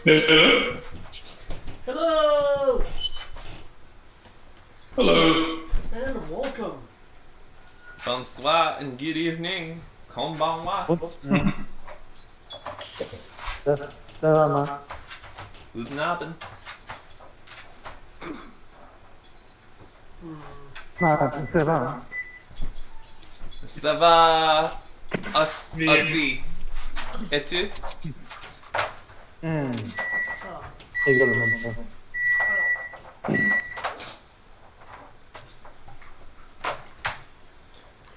Hello. Hello! Hello. And welcome. Bonsoir and good evening. Konbanwa. Guten Abend. Ça va aussi. Et tu?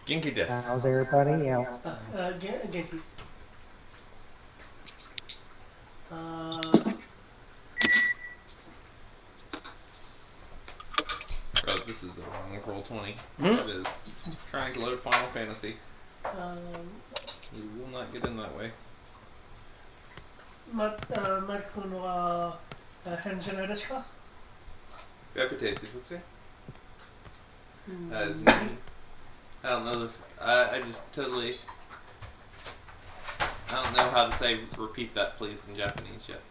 Genki desu. How's everybody else? Genki. Oh, this is the wrong Roll20. It is. Trying to load Final Fantasy. We will not get in that way. マック君は返事ないですか? Reputation, whoopsie. As I don't know I just totally I don't know how to say repeat that please in Japanese yet.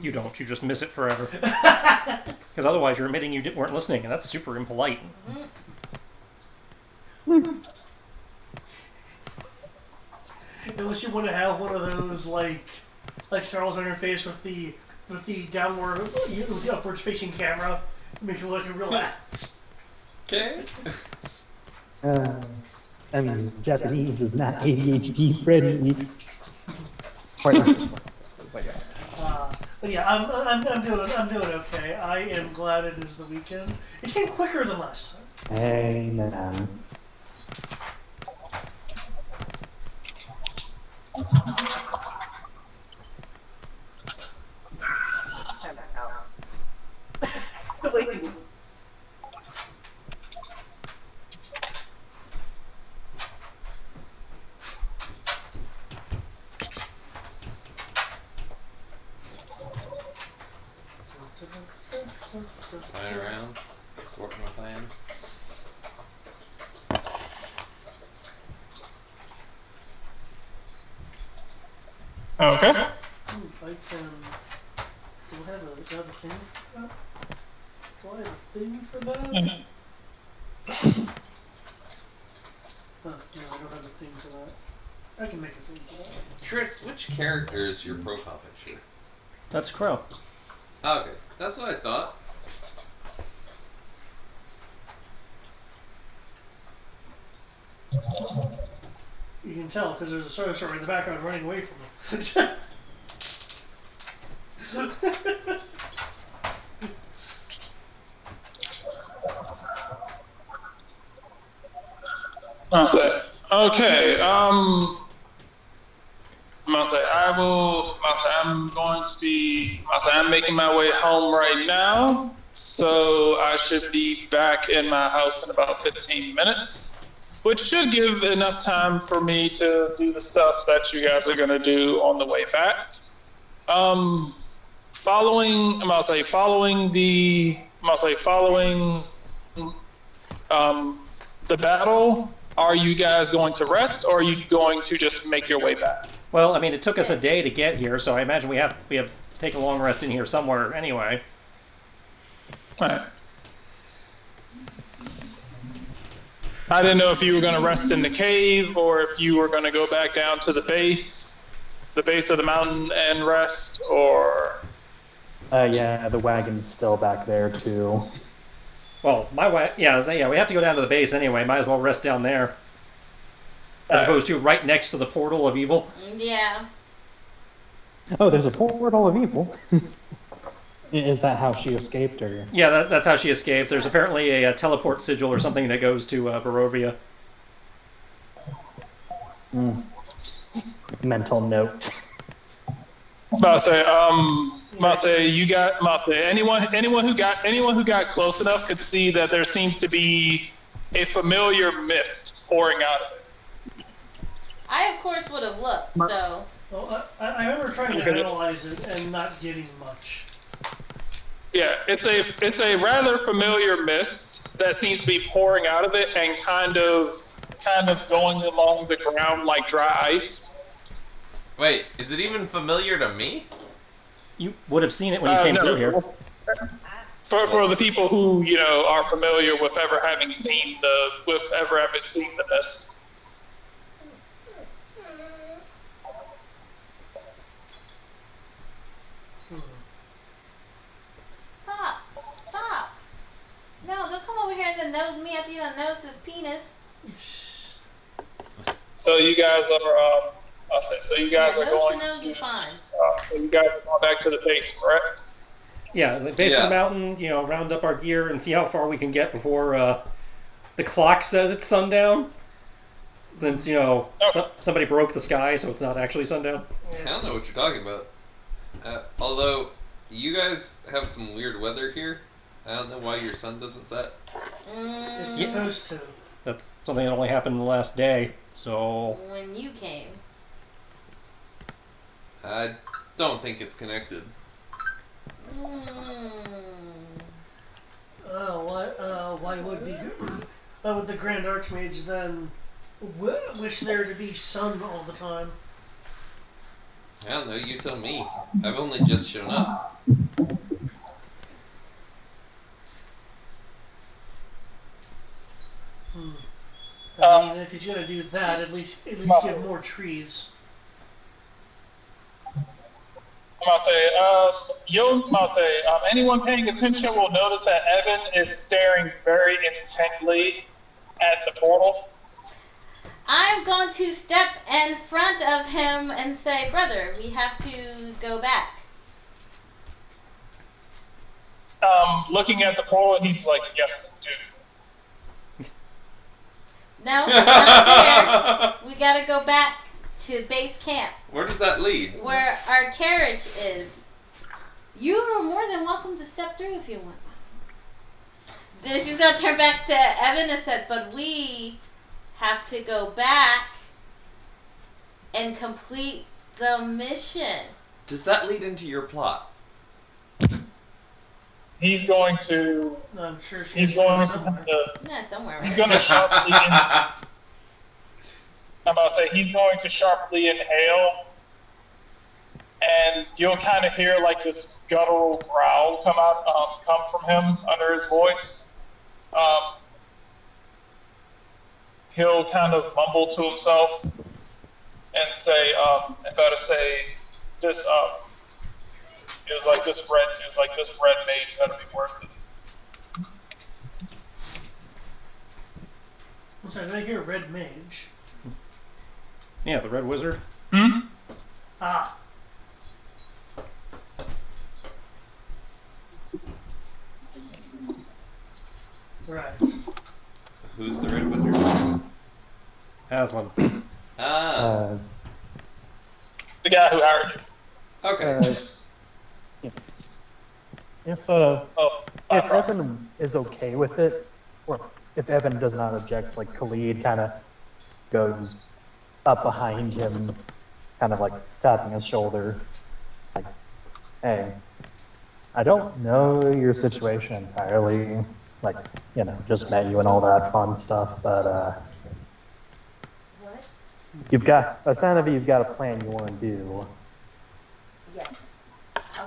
You don't. You just miss it forever. Because otherwise you're admitting you weren't listening, and that's super impolite. Unless you want to have one of those like Charles interface with the downward, with the upwards facing camera, make you look like a real ass. Okay. I mean, Japanese is not ADHD friendly. But yeah, I'm doing okay. I am glad it is the weekend. It came quicker than last time. Hey, man. Flying around, working my plans. Okay. Ooh, I can. Do I have a thing for that? Do I have a thing for that? No, I don't have a thing for that. I can make a thing for that. Tris, which character is your profile picture? That's Crow. Oh, okay, that's what I thought. You can tell because there's a sorcerer in the background running away from me. Okay. I'm making my way home right now, so I should be back in my house in about 15 minutes, which should give enough time for me to do the stuff that you guys are going to do on the way back. Following the battle, are you guys going to rest, or are you going to just make your way back? Well, I mean, it took us a day to get here, so I imagine we have to take a long rest in here somewhere anyway. All right. I didn't know if you were going to rest in the cave, or if you were going to go back down to the base of the mountain and rest, or... Yeah, the wagon's still back there, too. Well, we have to go down to the base anyway. Might as well rest down there. As opposed to right next to the portal of evil. Yeah. Oh, there's a portal of evil. Is that how she escaped, or...? Yeah, that's how she escaped. There's apparently a teleport sigil or something that goes to Barovia. Mental note. Anyone who got close enough could see that there seems to be a familiar mist pouring out of it. I, of course, would have looked, so... Well, I remember trying to analyze it and not getting much. Yeah, it's a rather familiar mist that seems to be pouring out of it and kind of going along the ground like dry ice. Wait, is it even familiar to me? You would have seen it when you came no, through here. For the people who are familiar with ever having seen the mist. Stop. Stop. No, don't come over here and then nose me after you done nose his penis. So you guys are, so you guys Yeah, are nose going to nose to, is fine. you guys are going back to the base, correct? Yeah, the base of the mountain, round up our gear and see how far we can get before the clock says it's sundown. Since, somebody broke the sky, so it's not actually sundown. I don't know what you're talking about. Although, you guys have some weird weather here. I don't know why your sun doesn't set. It's supposed to. That's something that only happened in the last day, so... When you came. I don't think it's connected. Why would the Grand Archmage then wish there to be sun all the time? I don't know, you tell me. I've only just shown up. I mean, if he's gonna do that, at least give more trees. Anyone paying attention will notice that Evan is staring very intently at the portal. I'm going to step in front of him and say, brother, we have to go back. Looking at the portal, he's like, yes, dude. No, not there. We gotta go back to base camp. Where does that lead? Where our carriage is. You are more than welcome to step through if you want. Then she's gonna turn back to Evan and said, but we have to go back and complete the mission. Does that lead into your plot? He's going to. I'm sure He's going to. Yeah, somewhere. He's going to sharply. I'm about to say he's going to sharply inhale, and you'll kind of hear like this guttural growl come from him under his voice. He'll kind of mumble to himself and say, this it was like this red mage better be worth it. I'm sorry, did I hear red mage? Yeah, the red wizard. Hmm? Ah. Right. Who's the red wizard? Aslan. Ah. The guy who hired you. Okay. If Ross. Evan is okay with it, or if Evan does not object, like Khalid kind of goes up behind him, kind of like tapping his shoulder, like, hey, I don't know your situation entirely, like, just met you and all that fun stuff, but What? you've got a plan you want to do. Yes.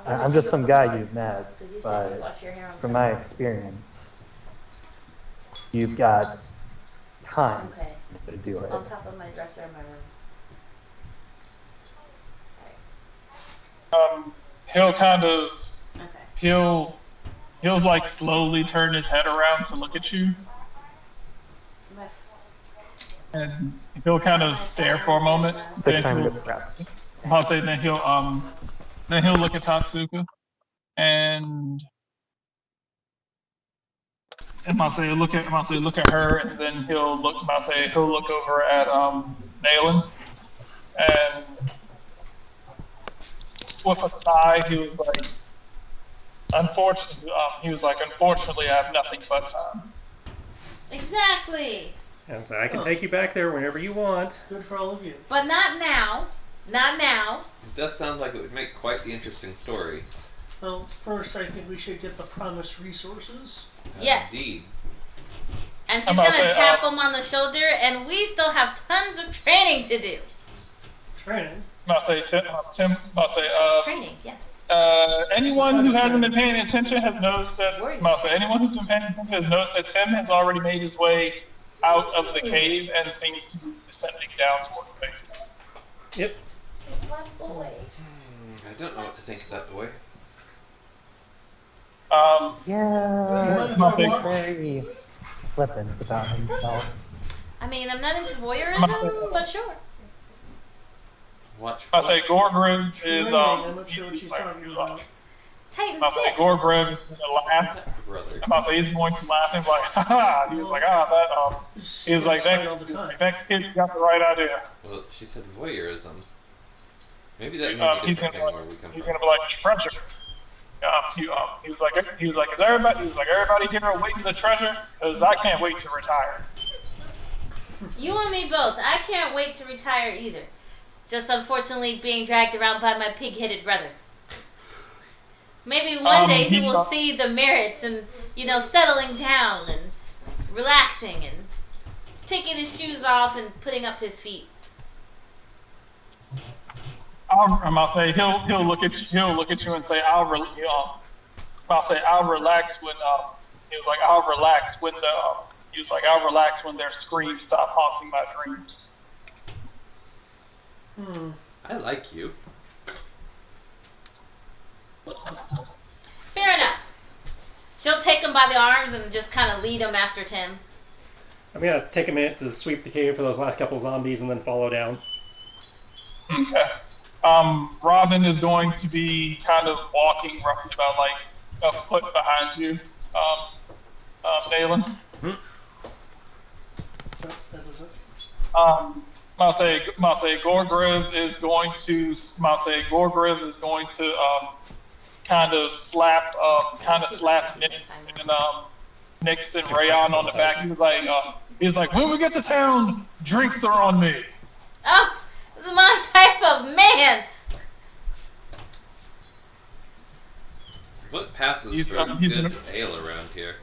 I'm just some guy you've met, Because you said you but wash your hair on from my Sunday. experience, you've got time Okay. to do it. On top of my dresser in my room. He'll kind of Okay. he'll like slowly turn his head around to look at you, My and he'll kind of stare for a moment. Take Then time to he'll, get prepped. I'll say then he'll look at Tatsuka, and I'll say look at her, and then he'll look over at Nayland, and with a sigh, he was like, unfortunately, I have nothing but time. Exactly. And so I can take you back there whenever you want. Good for all of you. But not now. Not now. It does sound like it would make quite the interesting story. Well, first I think we should get the promised resources. Yes. Indeed. And she's I'm gonna about to say, tap him on the shoulder, and we still have tons of training to do. Training. Tim, Training, yes. anyone who hasn't been paying attention has noticed that. Warriors. Anyone who's been paying attention has noticed that Tim has already made his way out of the cave and seems to be descending down towards the base. Yep. It's my boy. I don't know what to think of that boy. Yeah, I'll say- very flippant about himself. I mean, I'm not into voyeurism, but sure. Watch. I'll say Gorgrim is I'm not sure what she's talking about. Titan I'll say 6. Gorgrim is gonna laugh. Brother. I'll say he's going to laugh and be like, haha. He was like, he was like, Fight all the time. that kid's got the right idea. Well, she said voyeurism. Maybe that means a He's different gonna thing where we come he's from. gonna be like treasure. He was like, is everybody here awaiting the treasure? Because I can't wait to retire. You and me both. I can't wait to retire either. Just unfortunately being dragged around by my pig-headed brother. Maybe one day he will see the merits and, settling down and relaxing and taking his shoes off and putting up his feet. I'll say he'll look at you and say I'll relax when he was like I'll relax when their screams stop haunting my dreams. I like you. Fair enough. She'll take him by the arms and just kind of lead him after Tim. I'm gonna take a minute to sweep the cave for those last couple zombies and then follow down. Okay. Robin is going to be kind of walking roughly about like a foot behind you, Nayland. No, that doesn't. Gorgriv is going to kind of slap Nix and Rayon on the back. He was like, when we get to town, drinks are on me. Oh, my type of man. What passes He's for gonna- good ale around here?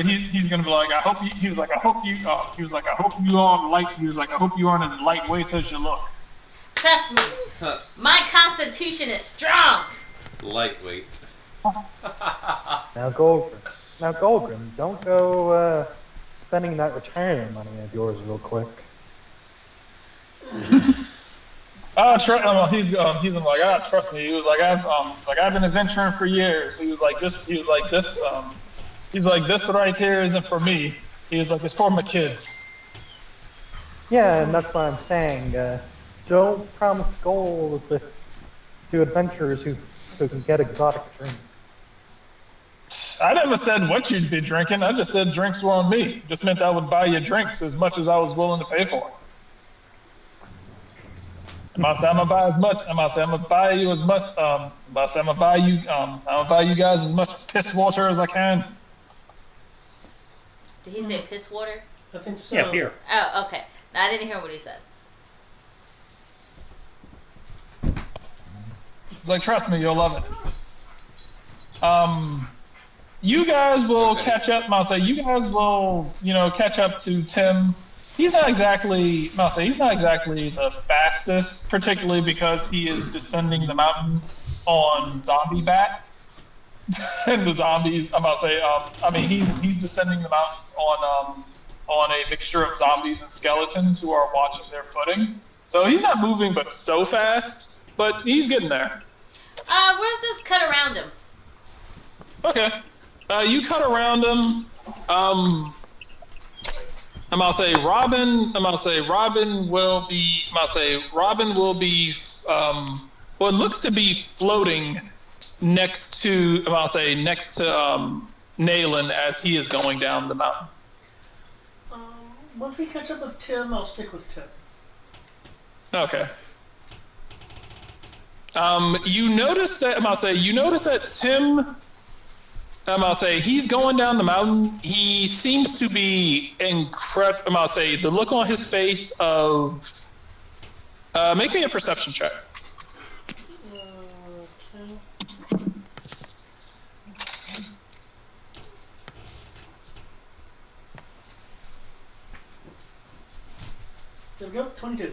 He's gonna be like, I hope you aren't as lightweight as you look. Trust me, my constitution is strong. Lightweight. Now Goldgrim, don't go spending that retirement money of yours real quick. He's like, trust me. He was like, I've been adventuring for years. He was like, this right here isn't for me. He was like, it's for my kids. Yeah, and that's what I'm saying. Don't promise gold to adventurers who can get exotic drinks. I never said what you'd be drinking. I just said drinks were on me. Just meant I would buy you drinks as much as I was willing to pay for it. I'm gonna buy as much. I'm gonna buy you as much. I'm gonna buy you guys as much piss water as I can. Did he say piss water? I think so. Yeah, beer. Oh, okay. No, I didn't hear what he said. He's like, trust me, you'll love it. You guys will catch up. You guys will, catch up to Tim. He's not exactly the fastest, particularly because he is descending the mountain on zombie back. And the zombies, he's descending the mountain on a mixture of zombies and skeletons who are watching their footing. So he's not moving, but so fast. But he's getting there. We'll just cut around him. Okay. You cut around him. Robin will be what looks to be floating next to Nayland as he is going down the mountain. Once we catch up with Tim, I'll stick with Tim. Okay. You notice that Tim, he's going down the mountain. He seems to be incredible. The look on his face of, make me a perception check. Okay. There we go, 22.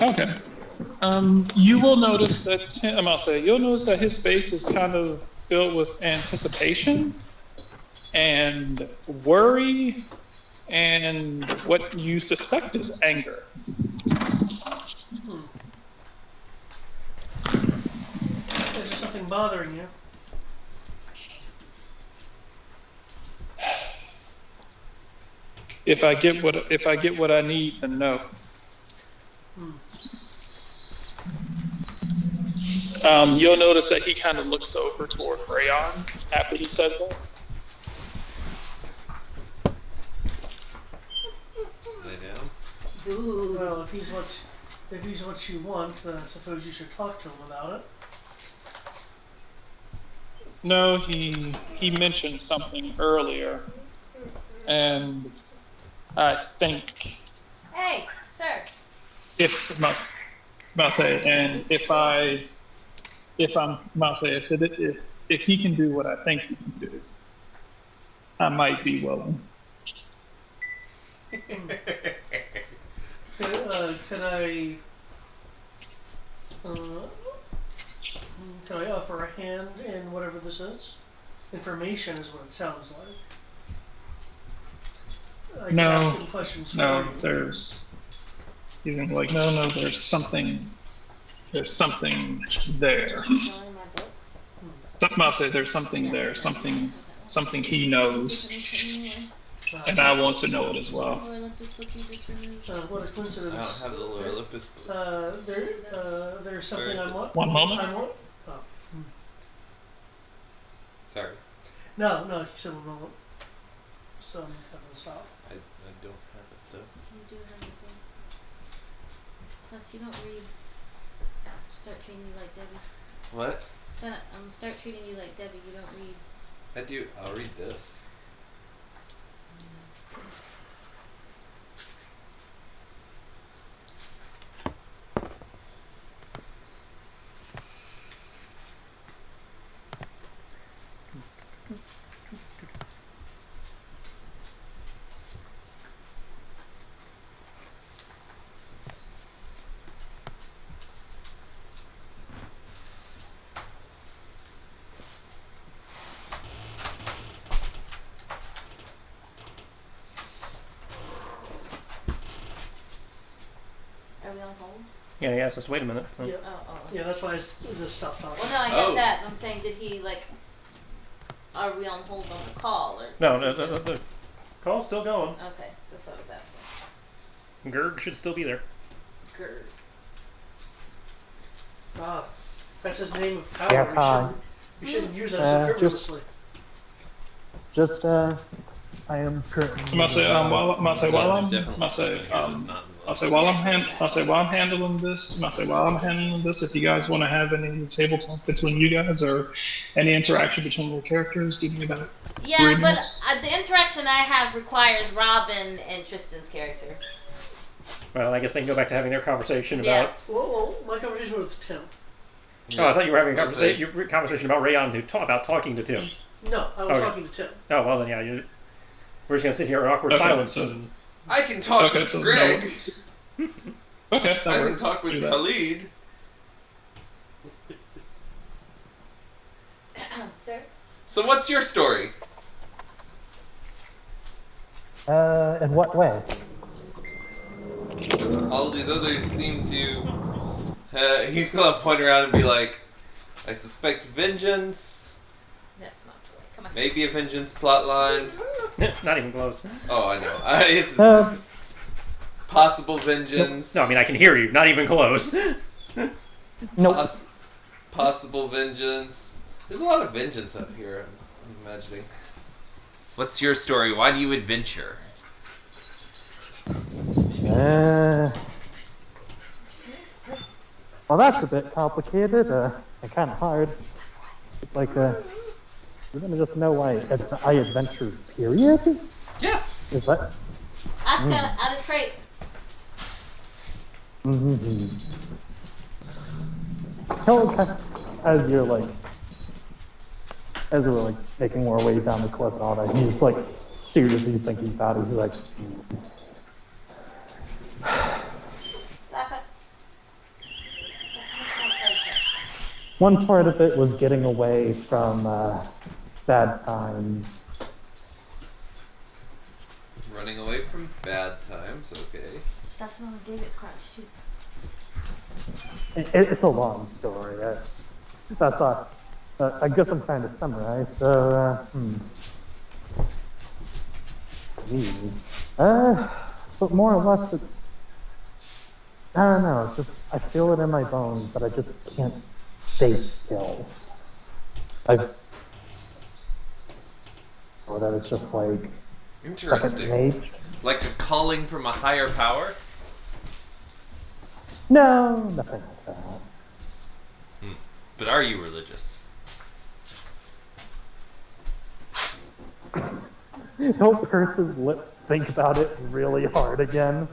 Okay. You will notice that you'll notice that his face is kind of filled with anticipation and worry and what you suspect is anger. Is there something bothering you? If I get what I need, then no. You'll notice that he kind of looks over toward Rayon after he says that. Lay down. Ooh. Well, if he's what you want, then I suppose you should talk to him about it. No, he mentioned something earlier, and I think Hey, sir. if he can do what I think he can do, I might be willing. Can I offer a hand in whatever this is? Information is what it sounds like. I can ask him questions for you. He's gonna be like, no, there's something there. I'll say there's something there, something he knows, and I want to know it as well. What a coincidence. I don't have the lower Olympus book. There's something I want. One moment. Oh. Sorry. No, he said one moment. So I'm having to stop. I don't have it though. You do have anything. Plus, you don't read. Start treating you like Debbie. What? Start treating you like Debbie. You don't read. I do. I'll read this. Are we on hold? Yeah, he asked us to wait a minute. So. Yeah. Oh. Yeah, that's why I just stopped talking. Well, no, I get that. I'm saying, did he are we on hold on the call or? No, the call's still going. Okay, that's what I was asking. Gerg should still be there. Gerd. That's his name of power. Yes, hi. You shouldn't use that so frivolously. Just I am currently. While I'm handling this, if you guys want to have any table talk between you guys or any interaction between your characters, give me about 3 Yeah, minutes. but the interaction I have requires Robin and Tristan's character. Well, I guess they can go back to having their conversation about. Yeah. Whoa, my conversation with Tim. Oh, I thought you were having a conversation about Rayon about talking to Tim. No, I was talking to Tim. Oh, well then, yeah, we're just going to sit here in awkward silence. So, I can talk with Greg. Okay, that I works. can talk with Khalid. Sir? So what's your story? In what way? All these others seem to... he's going to point around and be like, I suspect vengeance. That's my boy. Come on. Maybe a vengeance plotline. Not even close. Oh, I know. It's possible vengeance. No, I mean, I can hear you. Not even close. Nope. Possible vengeance. There's a lot of vengeance out here, I'm imagining. What's your story? Why do you adventure? Well, that's a bit complicated and kind of hard. It's like, you're gonna just know why I adventure, period? Yes! Is that? Asuka, out his crate. Mm-hmm. As you're as we're making our way down the cliff and all that, he's seriously thinking about it. He's like, Saka. one part of it was getting away from bad times. Running away from bad times, okay. Stop smelling David's crotch too. It's a long story. That's all. I guess I'm trying to summarize. So, but more or less, it's. I don't know. It's just I feel it in my bones that I just can't stay still. Or that it's just like second Interesting. nature. Like a calling from a higher power? No, nothing like that. But are you religious? He'll purse his lips, think about it really hard again.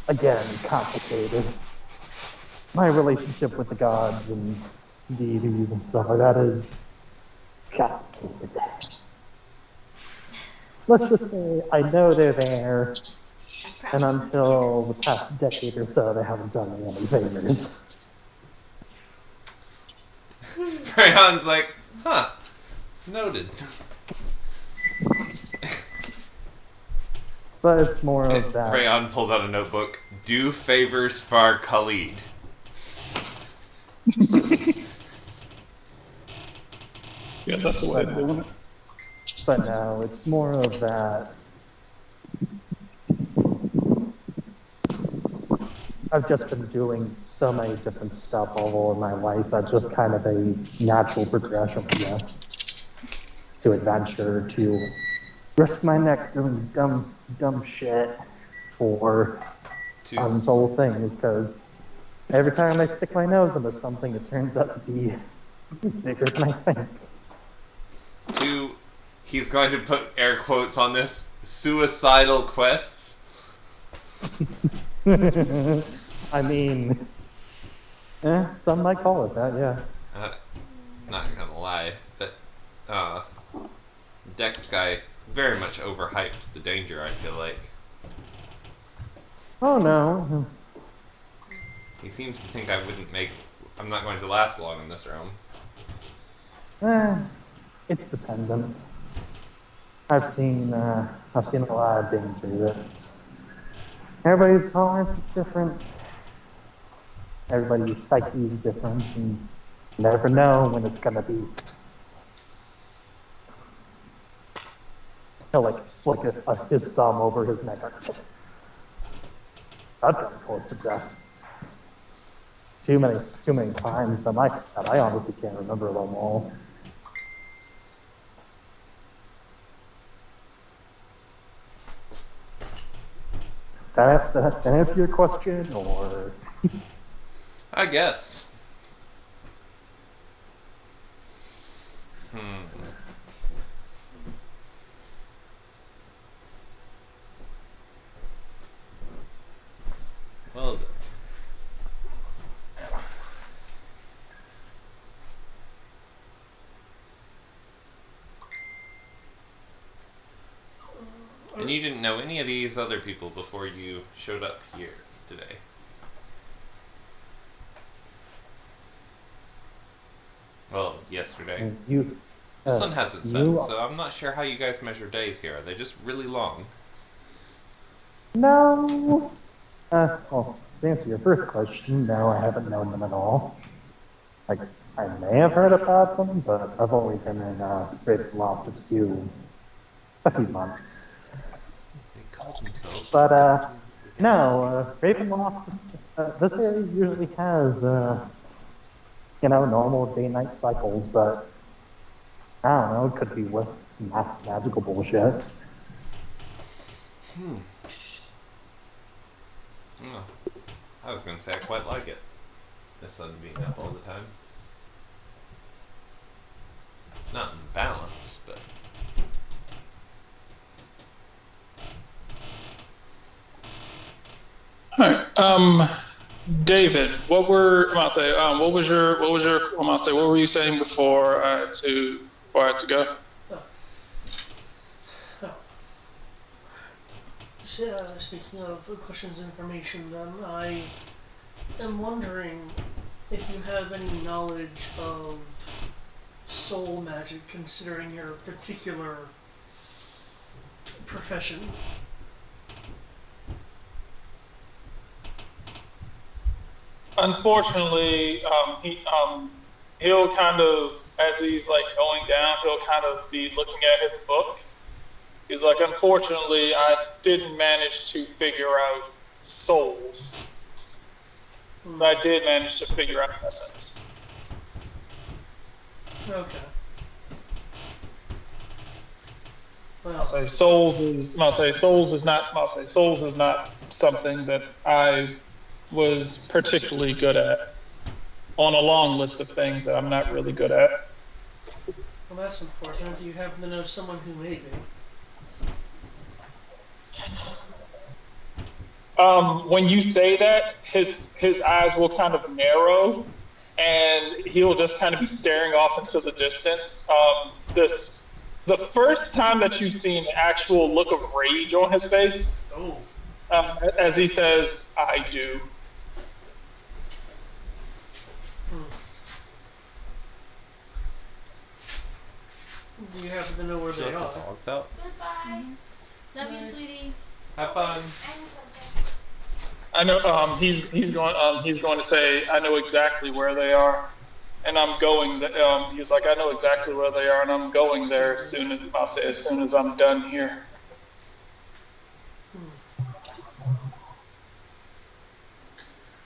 Again, complicated. My relationship with the gods and deities and stuff like that is complicated. Let's just say I know they're there, and until the past decade or so, they haven't done me any favors. Rayon's like, huh, noted. But it's more of that. Rayon pulls out a notebook. Do favors for Khalid. Yeah, that's the way of doing it. But no, it's more of that. I've just been doing so many different stuff all over my life. That's just kind of a natural progression, I guess. To adventure, to risk my neck doing dumb shit for untold things. Because every time I stick my nose into something, it turns out to be bigger than I think. He's going to put air quotes on this, suicidal quests. I mean, some might call it that, yeah. Not gonna lie, that Dex guy very much overhyped the danger, I feel like. Oh no. He seems to think I'm not going to last long in this realm. It's dependent. I've seen a lot of danger. Everybody's tolerance is different. Everybody's psyche is different, and you never know when it's gonna be. He'll like flick his thumb over his neck. I've gotten close to death. Too many times that I honestly can't remember them all. That answer your question, or? I guess. Well done. And you didn't know any of these other people before you showed up here today. Well, yesterday. The sun hasn't set, so I'm not sure how you guys measure days here. Are they just really long? No. Well, to answer your first question, no, I haven't known them at all. Like, I may have heard about them, but I've only been in Ravenloft a few months. They call themselves. But no, Ravenloft. This area usually has normal day-night cycles, but I don't know. It could be with magical bullshit. Oh, I was going to say I quite like it. The sun being up all the time. It's not in balance, but... Alright, David, what were you saying before I had to go? Speaking of questions and information, then am wondering if you have any knowledge of soul magic, considering your particular profession. Unfortunately, he'll kind of, as he's like going down, he'll kind of be looking at his book. He's like, unfortunately, I didn't manage to figure out souls. But I did manage to figure out essence. Okay. Well, I'll say souls is not something that I was particularly good at. On a long list of things that I'm not really good at. well, that's unfortunate. Do you happen to know someone who may be? When you say that, his eyes will kind of narrow, and he'll just kind of be staring off into the distance. The first time that you've seen an actual look of rage on his face, as he says, "I do." Do you happen to know where they are? Dogs out. Goodbye. Love you, sweetie. Have fun. I know. He's going to say, "I know exactly where they are, and I'm going." He's like, "I know exactly where they are, and I'm going there as soon as I'm done here."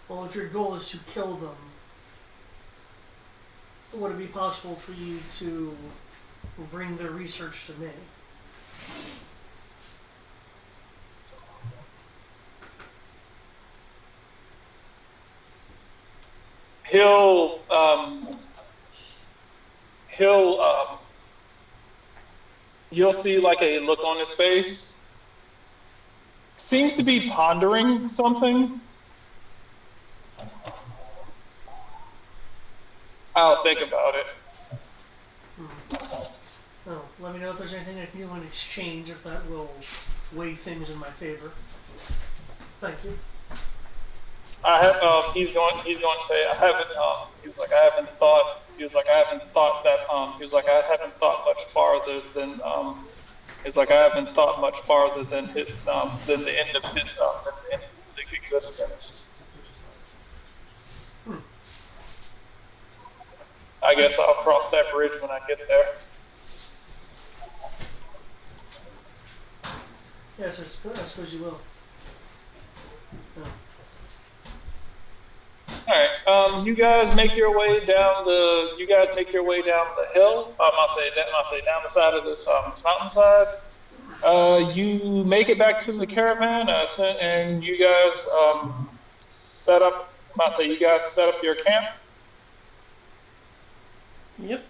Well, if your goal is to kill them, would it be possible for you to bring their research to me? You'll see like a look on his face. Seems to be pondering something. I'll think about it. Oh, let me know if there's anything I can do in exchange, if that will weigh things in my favor. Thank you. He's going to say, I haven't. He was like, I haven't thought. He was like, I haven't thought that. He was like, I haven't thought much farther than. He's like, I haven't thought much farther than his than the end of his existence. I guess I'll cross that bridge when I get there. Yes, I suppose you will. Oh. All right. You guys make your way down the. hill. I'll say down the side of this mountainside. You make it back to the caravan, and you guys set up. You guys set up your camp. Yep.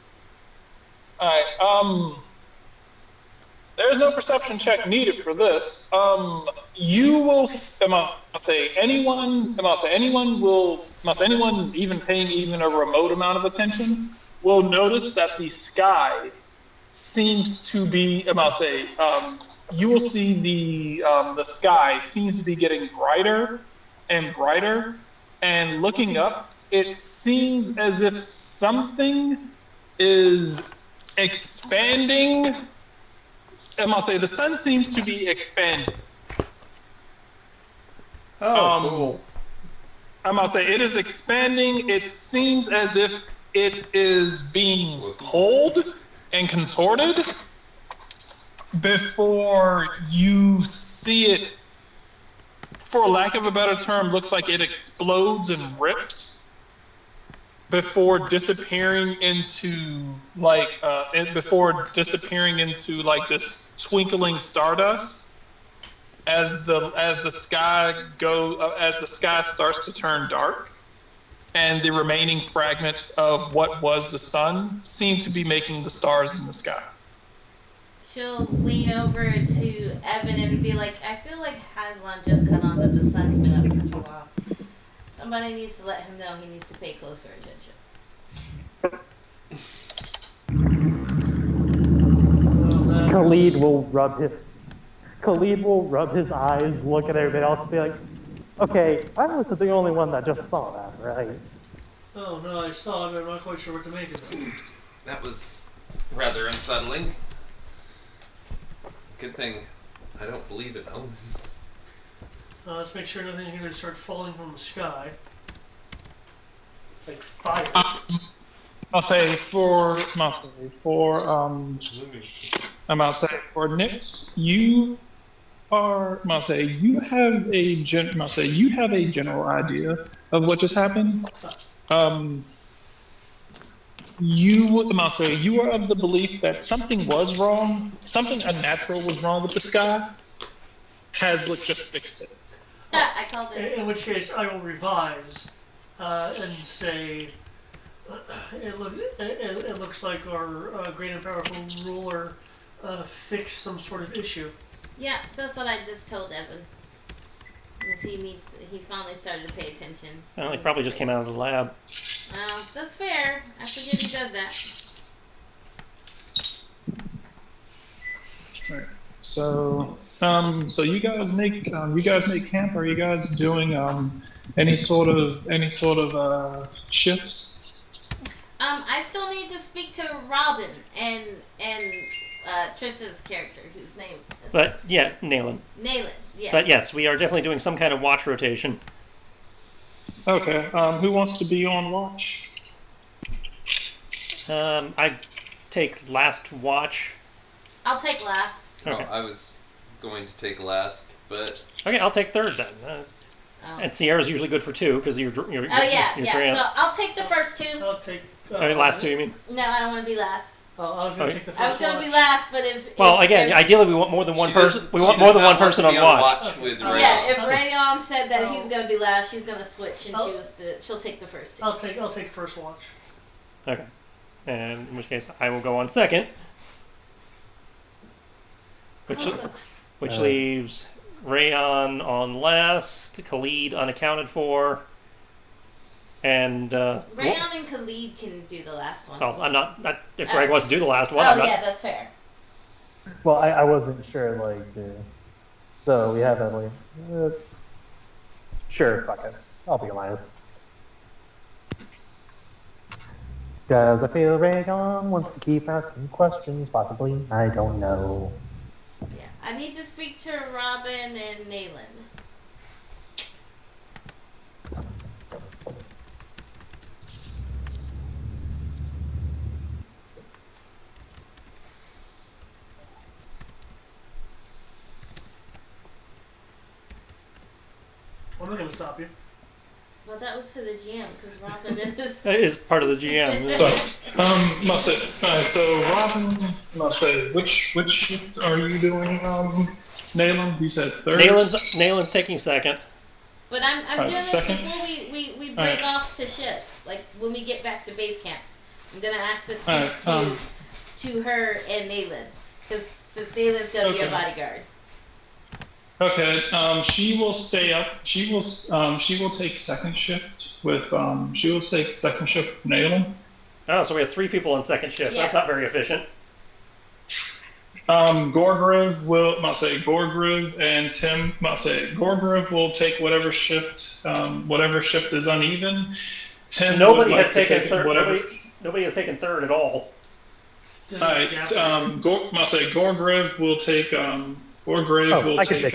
All right. There's no perception check needed for this. You will. Anyone even paying even a remote amount of attention will notice that the sky seems to be. You will see the sky seems to be getting brighter and brighter, and looking up, it seems as if something is expanding. The sun seems to be expanding. Oh, cool. It is expanding. It seems as if it is being pulled and contorted before you see it, for lack of a better term, looks like it explodes and rips before disappearing into this twinkling stardust as the sky starts to turn dark, and the remaining fragments of what was the sun seem to be making the stars in the sky. She'll lean over to Evan and be like, I feel like Haslan just caught on that the sun's been up for too long. Somebody needs to let him know he needs to pay closer attention. Khalid will rub his eyes, look at everybody else, and be like, Okay, I wasn't the only one that just saw that, right? Oh no, I saw it, but I'm not quite sure what to make of it. That was rather unsettling. Good thing I don't believe in omens. Let's make sure nothing's going to start falling from the sky. Like fire. I'll say for Nyx, you have a general idea of what just happened. You are of the belief that something was wrong, something unnatural was wrong with the sky. Hazlitt just fixed it. I called it. In which case, I will revise and say it looks like our great and powerful ruler fixed some sort of issue. Yeah, that's what I just told Evan. Because he finally started to pay attention. Well, he probably just came out of the lab. That's fair. I forget he does that. Right. So you guys make camp. Are you guys doing any sort of shifts? I still need to speak to Robin and Tristan's character, whose name is. But yes, Nayland. Nayland, yeah. But yes, we are definitely doing some kind of watch rotation. Okay. Who wants to be on watch? I take last watch. I'll take last. Okay. Well, I was going to take last, but Okay, I'll take third then. And Sierra's usually good for two because you're Oh yeah. So I'll take the first two. I'll take. last two, you mean? No, I don't want to be last. Oh, I was going to take the first I was going to watch. be last, but if Well, if, again, if, ideally we want more than one she person. does- We she want does more than not one person want on to be watch. with Okay. Rayon. yeah, if Rayon said that he's Oh. going to be last, she's going to switch, and Oh. she'll take the first two. I'll take first watch. Okay. And in which case I will go on second. Awesome. Which leaves Rayon on last, Khalid unaccounted for, and Rayon and Khalid can do the last one. well, I'm not if Greg wants to do the last one. Oh I'm not, yeah, that's fair. Well, I wasn't sure, like, so we have Emily. Sure, fuck it. I'll be last. Does I feel Rayon wants to keep asking questions? Possibly. I don't know. Yeah, I need to speak to Robin and Nayland. I'm not going to stop you. Well, that was to the GM because Robin is. that is part of the GM. So, must say, so Robin, must say, which shift are you doing, Nayland? You said third. Nayland's taking second. But I'm doing this second. before we break Alright. off to shifts. Like when we get back to base camp, I'm gonna ask to speak Alright, to her and Nayland, because since Nayland's gonna be our Okay. bodyguard. Okay. She will stay up. She will take second shift with Nayland. Oh, so we have three people on second shift. Yeah. That's not very efficient. Gorgriv and Tim, Gorgriv will take whatever shift is uneven. Tim Nobody would like has to taken take third. whatever. Nobody has taken third at all. Does All it right. gap- Gorgriv will take. I can take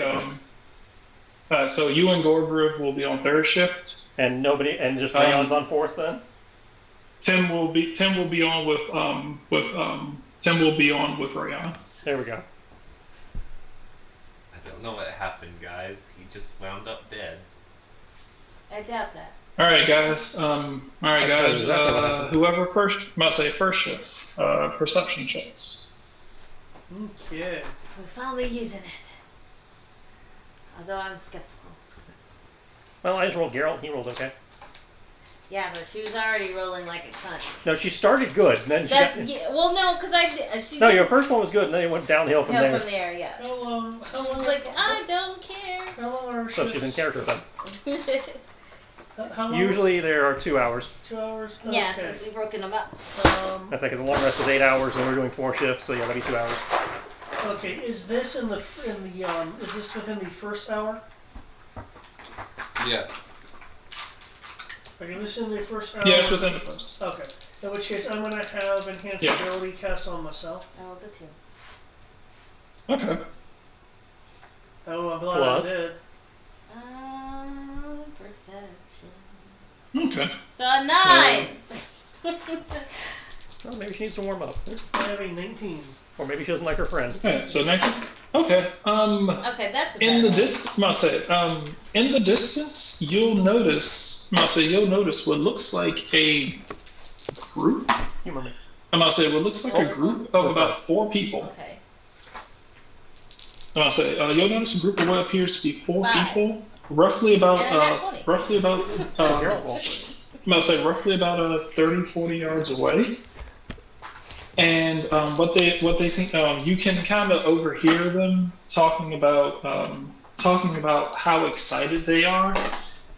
So you and Gorgriv will be on third shift. And just Rayon's on fourth then? Tim will be on with Rayon. There we go. I don't know what happened, guys. He just wound up dead. I doubt that. All right, guys. exactly what happened. Whoever first shift. Perception checks. Okay. We're finally using it. Although I'm skeptical. Well, I just rolled Geralt. He rolled okay. Yeah, but she was already rolling like a cunt. No, she started good. And then she That's got, yeah, well, no, because she no, did your first one was good, and then it went downhill from there. from there, yeah. How long I was like, I don't care. How long are our So she's in shifts? character then. How long? Usually there are 2 hours. 2 hours? Yeah, Okay. since we've broken them up. That's like, 'cause a long rest is 8 hours, and we're doing 4 shifts, so yeah, that'd be 2 hours. Okay, is this is this within the first hour? Yeah. Okay, this is in the first hour. Yeah, it's within the first. Okay. In which case, I'm gonna have enhanced ability cast on myself. Oh, the 2. Okay. Oh, I'm glad Plus. I did. Perception. Okay. So a 9. Well, maybe she needs to warm up. I have a 19. Or maybe she doesn't like her friend. Alright, so 19. Okay. Okay, that's a In the better distance, in the distance, you'll notice what looks like a group. Humor me. What looks like a group of about 4 people. Okay. You'll notice a group of what appears to be 4 5. people, roughly about And then 20. roughly about roughly about 30, 40 yards away. And what they think, you can kind of overhear them talking about how excited they are.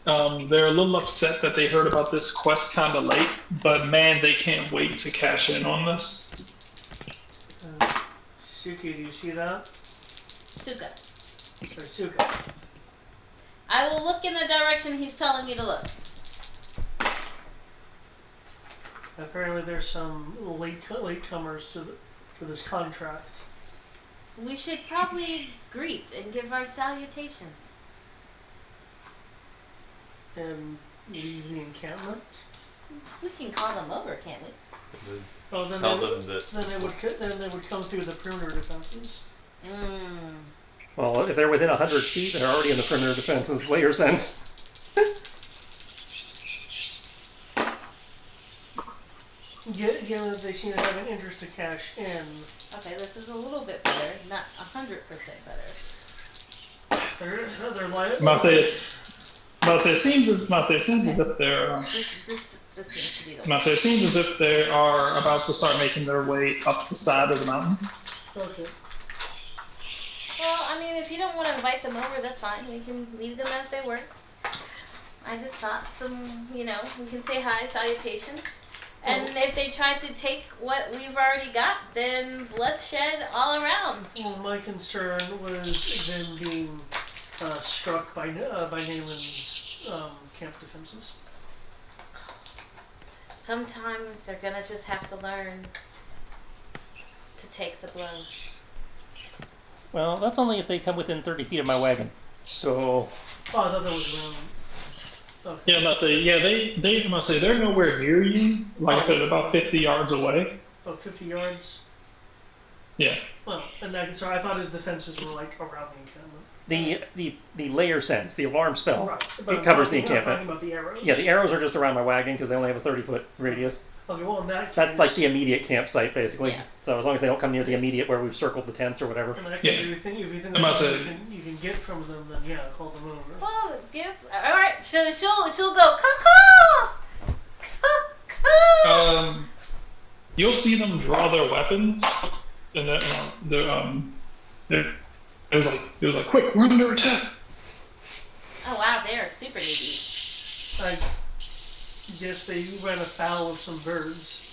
They're a little upset that they heard about this quest kind of late, but man, they can't wait to cash in on this. Suki, do you see that? Suka. Sorry, Suka. I will look in the direction he's telling me to look. Apparently, there's some latecomers to this contract. We should probably greet and give our salutations. Then leave the encampment. We can call them over, can't we? Oh, then Tell they them would, that then they would come through the perimeter defenses. Well, if they're within 100 feet, they're already in the perimeter defenses. Layer sense. Given that they seem to have an interest to cash in. Okay, this is a little bit better, not 100% better. They're like. It seems as if they're. This seems to be the It seems as if they are about to start making their way up the side of the mountain. Okay. Well, I mean, if you don't want to invite them over, that's fine. We can leave them as they were. I just thought them, we can say hi, salutations. And if they try to take what we've already got, then bloodshed all around. Well, my concern was them being struck by Nayland's camp defenses. Sometimes they're gonna just have to learn to take the blows. Well, that's only if they come within 30 feet of my wagon. So. Oh, I thought that was around. Okay. Yeah, they're nowhere near you. Like I said, about 50 yards away. Oh, 50 yards? Yeah. Well, sorry, I thought his defenses were like around the encampment. The layer sense, the alarm spell, Right. it covers the I'm talking encampment. about the arrows. Yeah, the arrows are just around my wagon because they only have a 30-foot radius. Okay, well, in that case. That's like the immediate campsite, basically. Yeah. So as long as they don't come near the immediate where we've circled the tents or whatever. In that case, Yeah. if you think I'm about that to- you can get from them, then yeah, call them over. Well, all right. She'll go caw. You'll see them draw their weapons, and it was like, quick, we're under attack. Oh wow, they are super newbies. I guess they ran afoul of some birds.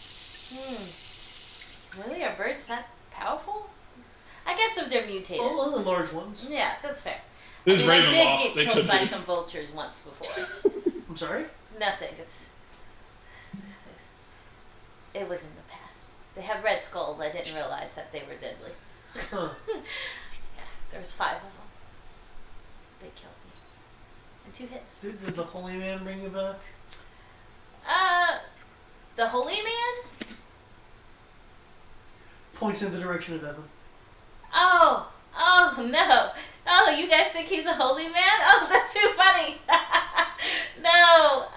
Really, are birds that powerful? I guess if they're mutated. Oh, the large ones. Yeah, that's fair. This is I Ravenloft. did They get could killed by be. some vultures once before. I'm sorry? Nothing. It was in the past. They have red skulls. I didn't realize that they were deadly. Huh. Yeah, there was 5 of them. They killed me. And 2 hits. Did the holy man bring you back? The holy man? Points in the direction of Evan. Oh no. Oh, you guys think he's a holy man? Oh, that's too funny. No.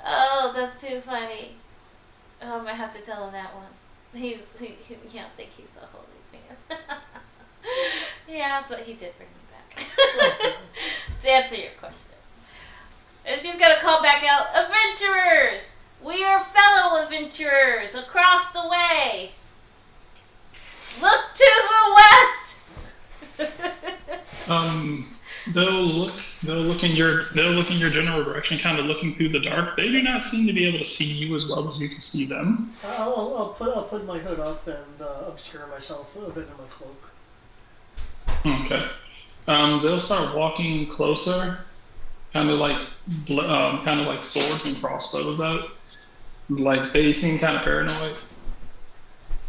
Oh, that's too funny. Oh, I'm gonna have to tell him that one. He don't think he's a holy man. Yeah, but he did bring me back. To answer your question. And she's gonna call back out, adventurers! We are fellow adventurers across the way. Look to the west. They'll look in your general direction, kind of looking through the dark. They do not seem to be able to see you as well as you can see them. I'll put my hood up and obscure myself a bit in my cloak. Okay. They'll start walking closer, kind of like swords and crossbows out. Like they seem kind of paranoid.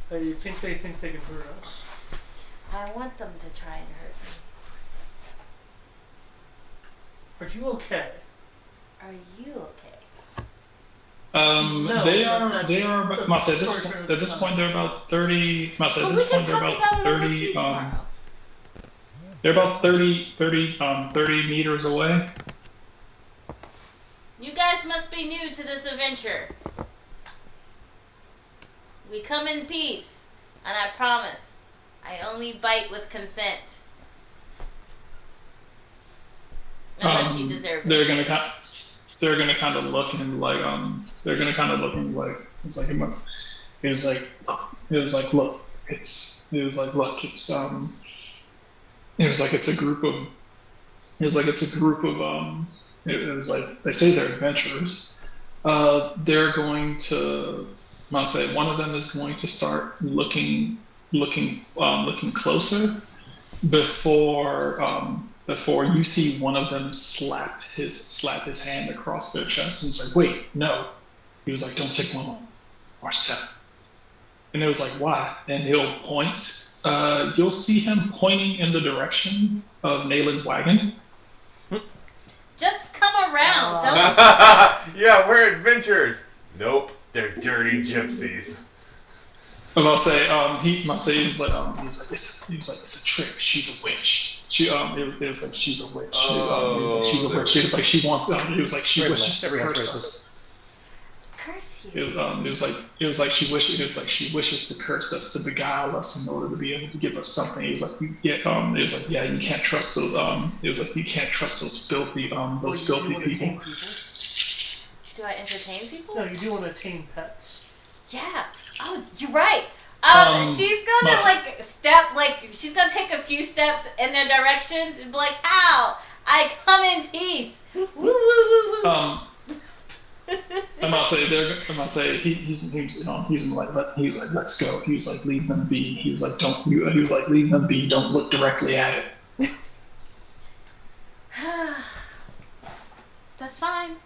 I think they can hurt us. I want them to try and hurt me. Are you okay? Are you okay? No, they are. Must say at this point they're about 30. Must say at this point they're about 30. They're about 30 meters away. You guys must be new to this adventure. We come in peace, and I promise, I only bite with consent. Unless you deserve it. They're gonna kind of look and like they're gonna kind of look and like it's like look it's a group of it was like they say they're adventurers. They're going to I'll say one of them is going to start looking closer before you see one of them slap his hand across their chest, and it's like, wait, no. He was like, don't take one more step. And it was like, why? And he'll point. You'll see him pointing in the direction of Nalen's wagon. Just come around. Don't. Yeah, we're adventurers. Nope, they're dirty gypsies. And I'll say, he was like, it's a trick. She's a witch. It was like she's a witch. He was like, she's a witch. He was like, she wants. He was like, she wishes to curse us. Curse you. It was like she wishes to curse us, to beguile us in order to be able to give us something. It was like you can't trust those. It was like you can't trust those filthy people. Do I entertain people? No, you do want to tame pets. Yeah. Oh, you're right. She's gonna she's gonna take a few steps in their direction and be like, "Ow! I come in peace." Woo woo woo woo. I'm not saying he's like let's go. He was like leave them be. He was like leave them be. Don't look directly at it. That's fine.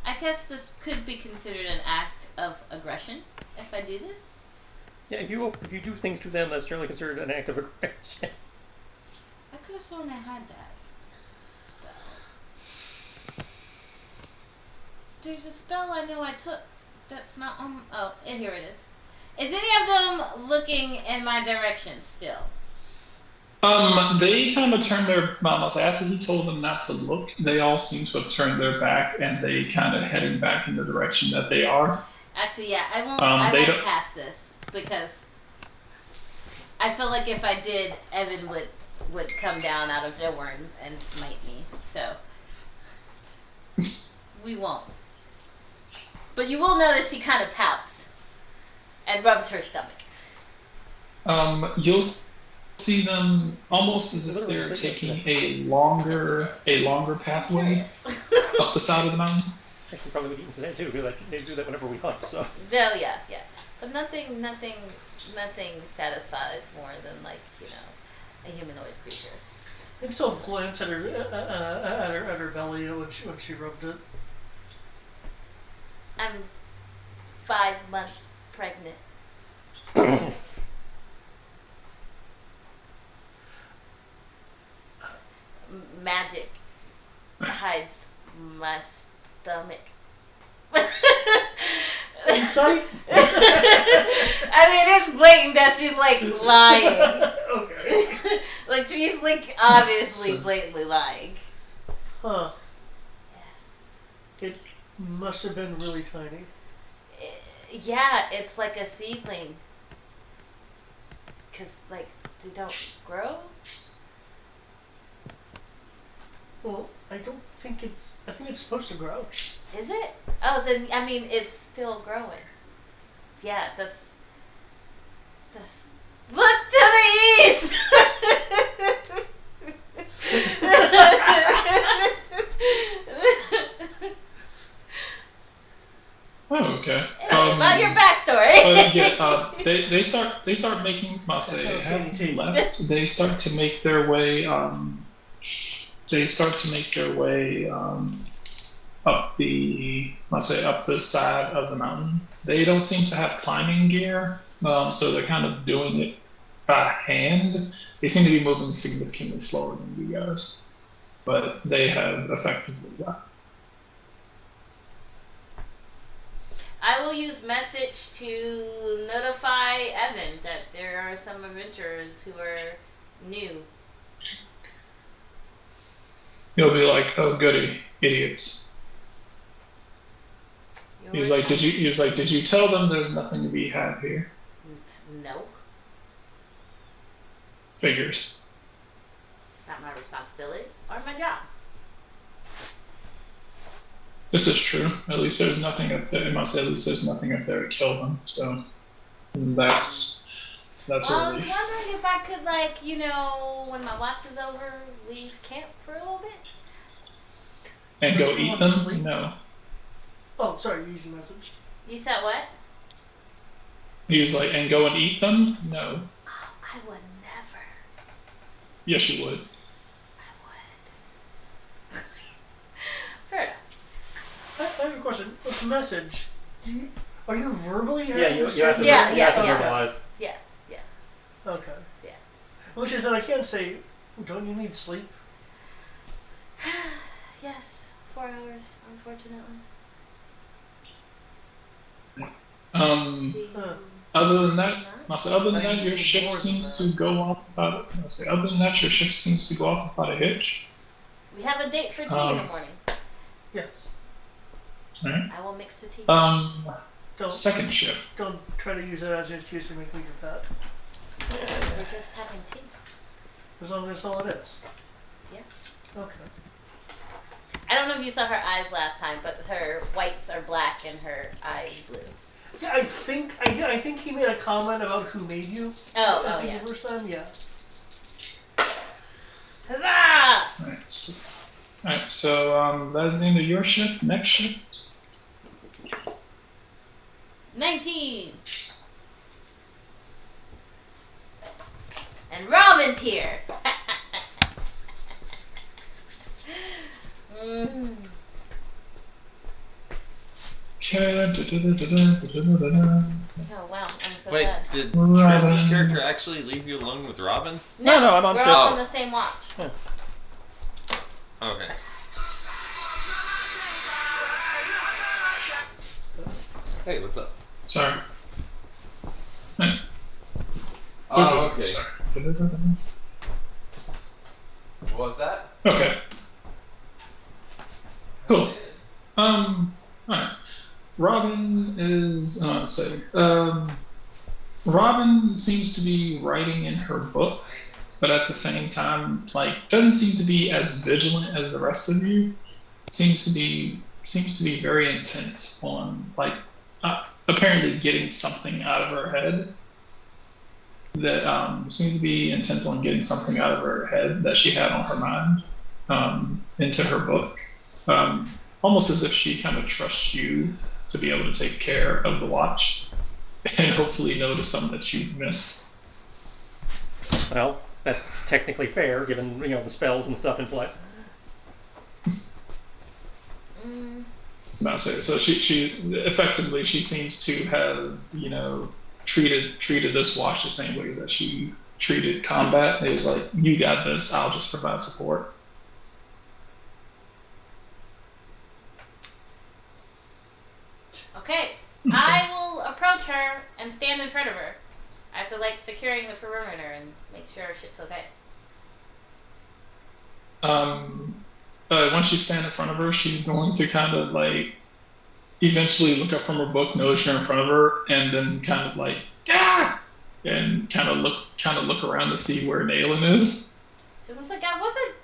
I guess this could be considered an act of aggression if I do this. Yeah, if you do things to them, that's generally considered an act of aggression. I could have sworn I had that spell. There's a spell I know I took that's not on. Oh, here it is. Is any of them looking in my direction still? They kind of turned their after he told them not to look. They all seem to have turned their back, and they kind of heading back in the direction that they are. Actually, yeah, I won't cast this because I feel like if I did, Evan would come down out of nowhere and smite me. So we won't. But you will notice she kind of pouts and rubs her stomach. You'll see them almost as if they're taking a longer pathway up the side of the mountain. Actually, probably would eat today too, because they do that whenever we hunt. So. Well, yeah, but nothing satisfies more than a humanoid creature. I can still glance at her belly when she rubbed it. I'm 5 months pregnant. Magic hides my stomach. Insight? I mean, it's blatant that she's lying. Okay. She's obviously blatantly lying. Huh. It must have been really tiny. Yeah, it's like a seedling. 'Cause they don't grow. Well, I think it's supposed to grow. Is it? Oh, then I mean it's still growing. Yeah, that's. Look to the east. Oh, okay. About your backstory. They start making. I'll say, have you left? They start to make their way. they start to make their way up the, let's say, up the side of the mountain. They don't seem to have climbing gear, so they're kind of doing it by hand. They seem to be moving significantly slower than you guys, but they have effectively left. I will use message to notify Evan that there are some adventurers who are new. He'll be like, "Oh, goody, idiots." He was like, "Did you tell them there's nothing to be had here?" No. Figures. It's not my responsibility or my job. This is true. At least there's nothing up there. I must say, at least there's nothing up there to kill them. So that's Well, a I was relief. wondering if I could, like, you know, when my watch is over, leave camp for a little bit. And Don't go you eat wanna them? sleep? No. Oh, sorry, you're using message. You said what? He's like, and go and eat them? No. Oh, I would never. Yes, you would. I would. Fair enough. I have a question. With message, are you verbally? Yeah, you have to, Yeah, you have to yeah. verbalize. Yeah, yeah. Okay. Yeah. Which is that I can't say, don't you need sleep? Yes, 4 hours, unfortunately. Um, Do you other than that, not? other than I that, your need shift more than seems that. to go off without. Other than that, your shift seems to go off without a hitch. We have a date for tea in the morning. Yes. Right. I will mix the tea. Don't Second shift. don't try to use it as an excuse to make me get that. We're just having tea. As long as that's all it is. Yeah. Okay. I don't know if you saw her eyes last time, but her whites are black and her eyes blue. Yeah, I think he made a comment about who made you. Oh, I oh think yeah. the first time, yeah. Huzzah! Alright, so that's the end of your shift. Next shift. 19. And Robin's here. mm. Okay. Oh wow, I'm so Wait, bad. did Robin. Triss's character actually leave you alone with Robin? No, I'm on we're shift. all on the same watch. Okay. Hey, what's up? Sorry. Right. Oh, okay. Sorry. What was that? Okay. Cool. Alright. Robin is, Robin seems to be writing in her book, but at the same time, like, doesn't seem to be as vigilant as the rest of you. Seems to be very intent on, like, apparently getting something out of her head. That seems to be intent on getting something out of her head that she had on her mind into her book. Almost as if she kind of trusts you to be able to take care of the watch and hopefully notice something that you've missed. Well, that's technically fair, given the spells and stuff in play. So she effectively she seems to have treated this watch the same way that she treated combat. It was like, you got this, I'll just provide support. Okay, I will approach her and stand in front of her. After securing the perimeter and make sure shit's okay. Once you stand in front of her, she's going to kind of eventually look up from her book, notice you're in front of her, and then kind of and kind of look around to see where Naylin is. She looks like I wasn't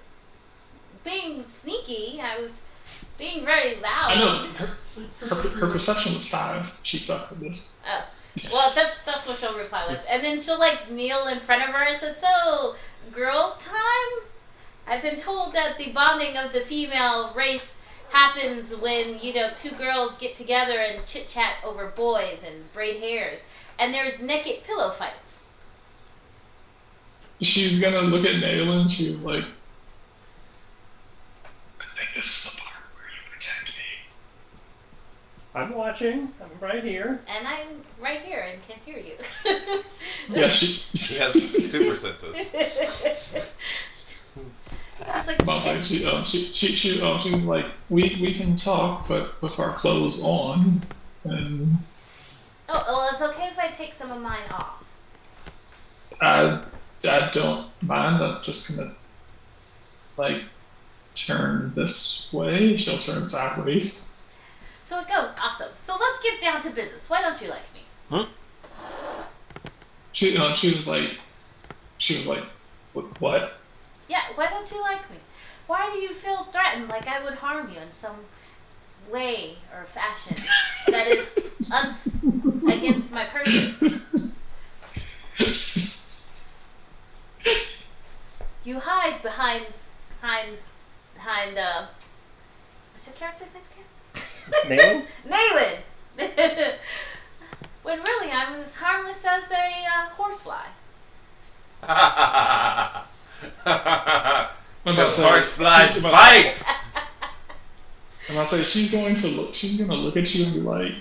being sneaky. I was being very loud. I know her perception was 5. She sucks at this. Oh. Well, that's what she'll reply with. And then she'll kneel in front of her and say, "So, girl time? I've been told that the bonding of the female race happens when, 2 girls get together and chit-chat over boys and braid hairs. And there's naked pillow fights." She's gonna look at Naylin. She was like, This is the part where you protect me. I'm watching. I'm right here. And I'm right here and can hear you. Yeah, She has super senses. Just like, I was like, she was like, we can talk, but with our clothes on, and oh, well, it's okay if I take some of mine off. I don't mind. I'm just gonna like turn this way. She'll turn sideways. So like, oh, awesome. So let's get down to business. Why don't you like me? She was like, what? Yeah, why don't you like me? Why do you feel threatened like I would harm you in some way or fashion that is against my person? You hide behind what's your character's name again? Nayland? Nayland! When really I'm as harmless as a horsefly. Because horseflies bite! And I say she's gonna look at you and be like,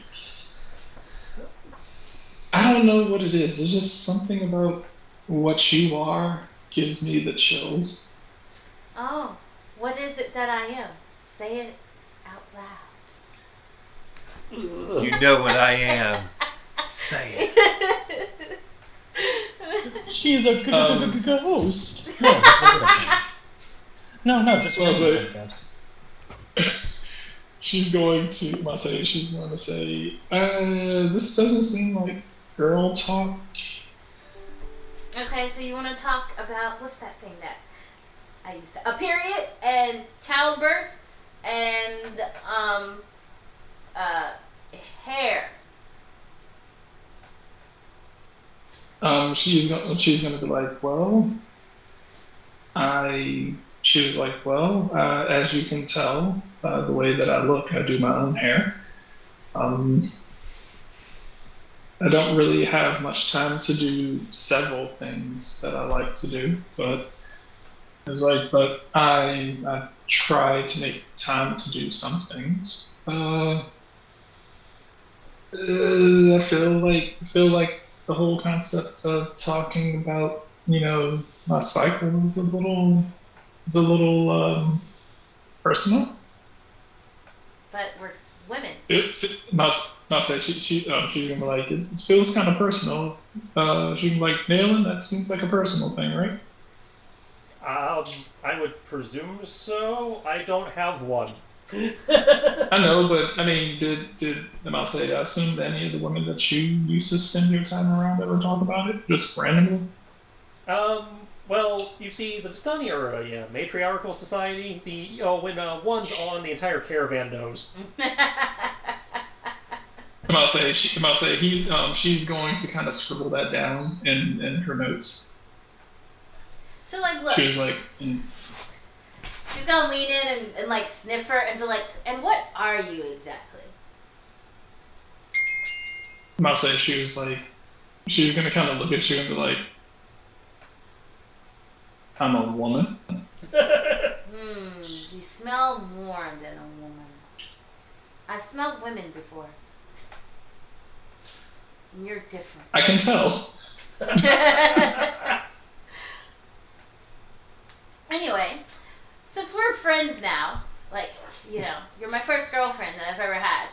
I don't know what it is. There's just something about what you are gives me the chills. Oh, what is it that I am? Say it out loud. You know what I am. Say it. She's a ghost. No, just Well, so- yes. She's going to say, this doesn't seem like girl talk. Okay, so you want to talk about, what's that thing that I used to, a period and childbirth and hair. She's gonna be like, well, she was like, well, as you can tell, the way that I look, I do my own hair. I don't really have much time to do several things that I like to do, but I try to make time to do some things. I feel like the whole concept of talking about, my cycle is a little personal. But we're women. Not say she's gonna be like, it feels kind of personal. She can be like, Nailing, that seems like a personal thing, right? I would presume so. I don't have one. I know, but I mean, I assume that any of the women that you used to spend your time around ever talk about it, just randomly? Well, you see, the Vistani are a matriarchal society. When one's on, the entire caravan knows. She's going to kind of scribble that down in her notes. So like, look. She was like, She's gonna lean in and like sniff her and be like, and what are you exactly? she's gonna kind of look at you and be like, I'm a woman. You smell more than a woman. I smelled women before. And you're different. I can tell. Anyway, since we're friends now, like, you're my first girlfriend that I've ever had.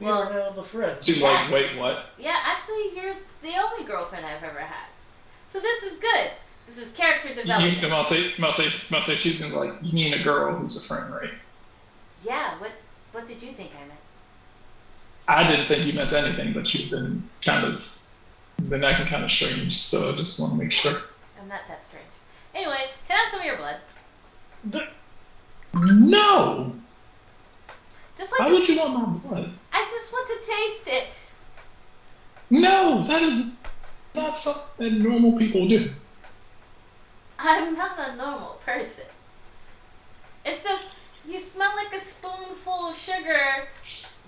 Well, we're now the friends. She's like, wait, what? Yeah, actually, you're the only girlfriend I've ever had. So this is good. This is character development. I'll say she's gonna be like, you mean a girl who's a friend, right? Yeah, what did you think I meant? I didn't think you meant anything, but you've been been acting kind of strange, so I just want to make sure. I'm not that strange. Anyway, can I have some of your blood? No! Just like Why would you want my blood? I just want to taste it. No, that is not something that normal people do. I'm not a normal person. It's just, you smell like a spoonful of sugar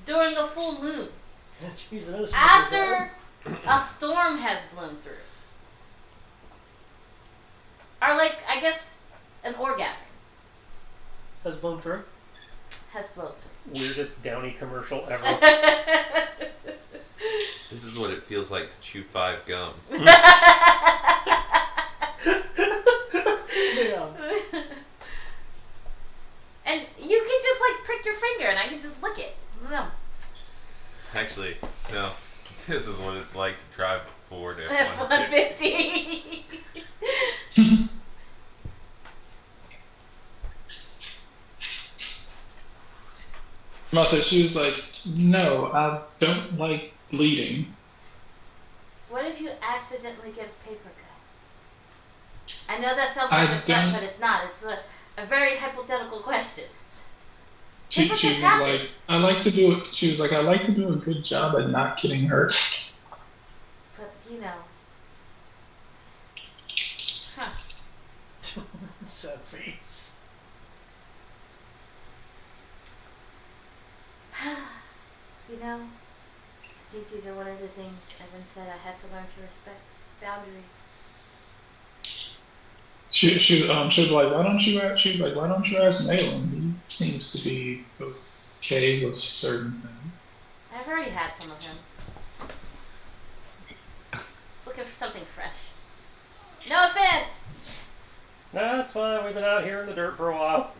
during a full moon. Jesus. After a storm has blown through. Or like, I guess, an orgasm. Has blown through. has broken. Weirdest Downy commercial ever. This is what it feels like to chew 5 gum. Damn. And you can just like prick your finger and I can just lick it. No. Actually, no. This is what it's like to drive a Ford F-150. Masa, she was like, no, I don't like bleeding. What if you accidentally get a paper cut? I know that sounds like a threat, but it's not. It's a very hypothetical question. She was like, I like to do it. She was like, I like to do a good job at not getting hurt. But, you know. Huh. Sad face. You know, I think these are one of the things Evan said I had to learn to respect boundaries. She was like, why don't you ask? She was like, why don't you ask Malin? He seems to be okay with certain things. I've already had some of him. Just looking for something fresh. No offense! That's fine. We've been out here in the dirt for a while.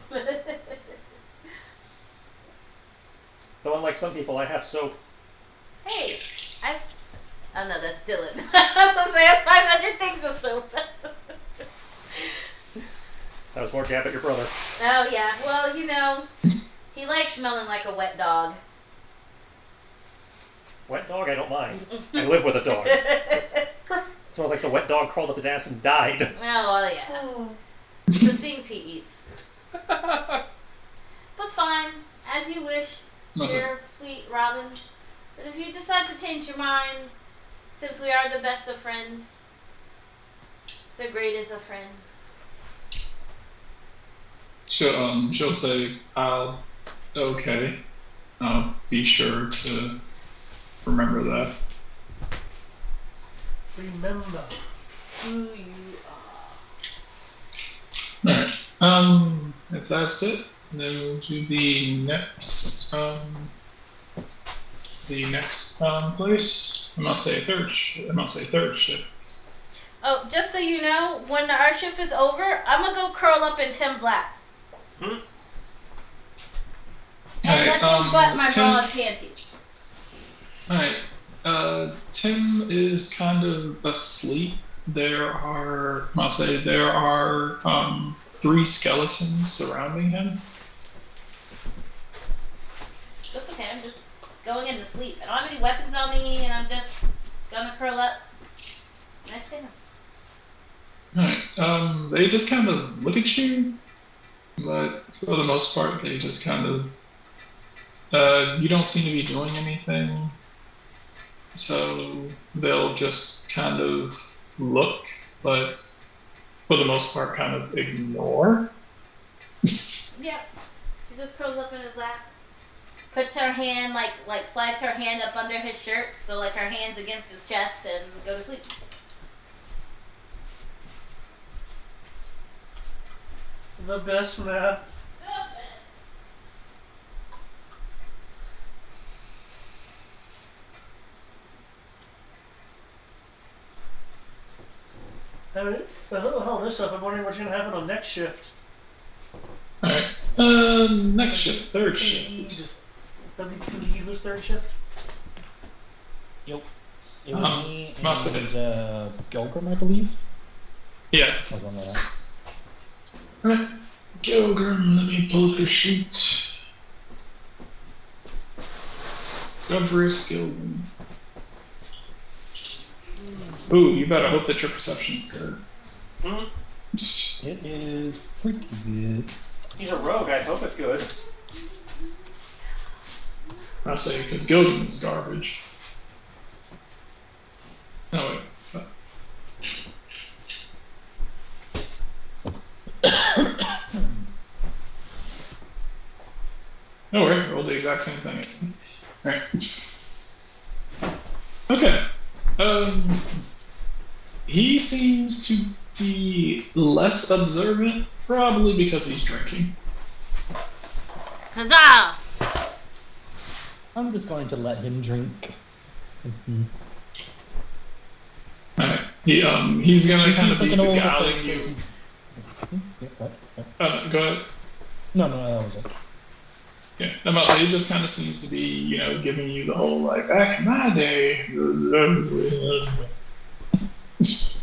Though unlike some people, I have soap. Hey, oh no, that's Dylan. I was gonna say I have 500 things of soap. That was more jab at your brother. Oh yeah, well, you know, he likes smelling like a wet dog. Wet dog, I don't mind. I live with a dog. It smells like the wet dog crawled up his ass and died. Oh, well, yeah. The things he eats. But fine, as you wish, dear sweet Robin. But if you decide to change your mind, since we are the best of friends, the greatest of friends. She'll say, okay. I'll be sure to remember that. Remember who you are. Alright. If that's it, then we'll do the next place. I must say third shift. Oh, just so you know, when our shift is over, I'm gonna go curl up in Tim's lap. And let him butt my bra and panties. Alright. Tim is kind of asleep. There are 3 skeletons surrounding him. That's okay, I'm just going into sleep. I don't have any weapons on me, and I'm just gonna curl up next to him. Alright, they just kind of look at you, but for the most part, they just kind of, you don't seem to be doing anything, so they'll just kind of look, but for the most part, kind of ignore. Yeah, she just curls up in his lap, puts her hand, like slides her hand up under his shirt, so like her hand's against his chest, and go to sleep. the best, man. I mean, with all this stuff, I'm wondering what's going to happen on next shift. Alright, next shift, third shift. Lead was third shift? Yep. It was me must have and Gilgrim, I believe. Yeah. I was on that. Alright, Gilgrim, let me pull up your sheet. Everest Gilgrim. Ooh, you better hope that your perception's good. It is pretty good. He's a rogue, I hope it's good. I say, because Gilgrim is garbage. Oh, wait. Fuck. No worry, roll the exact same thing. Alright. Okay. He seems to be less observant, probably because he's drinking. Huzzah! I'm just going to let him drink. Alright. He's gonna He kind of seems like be an older beguiling person. you. Yeah, what? Go ahead. No, that was it. Yeah, I'm about to say, he just kind of seems to be, giving you the whole, like, back in my day.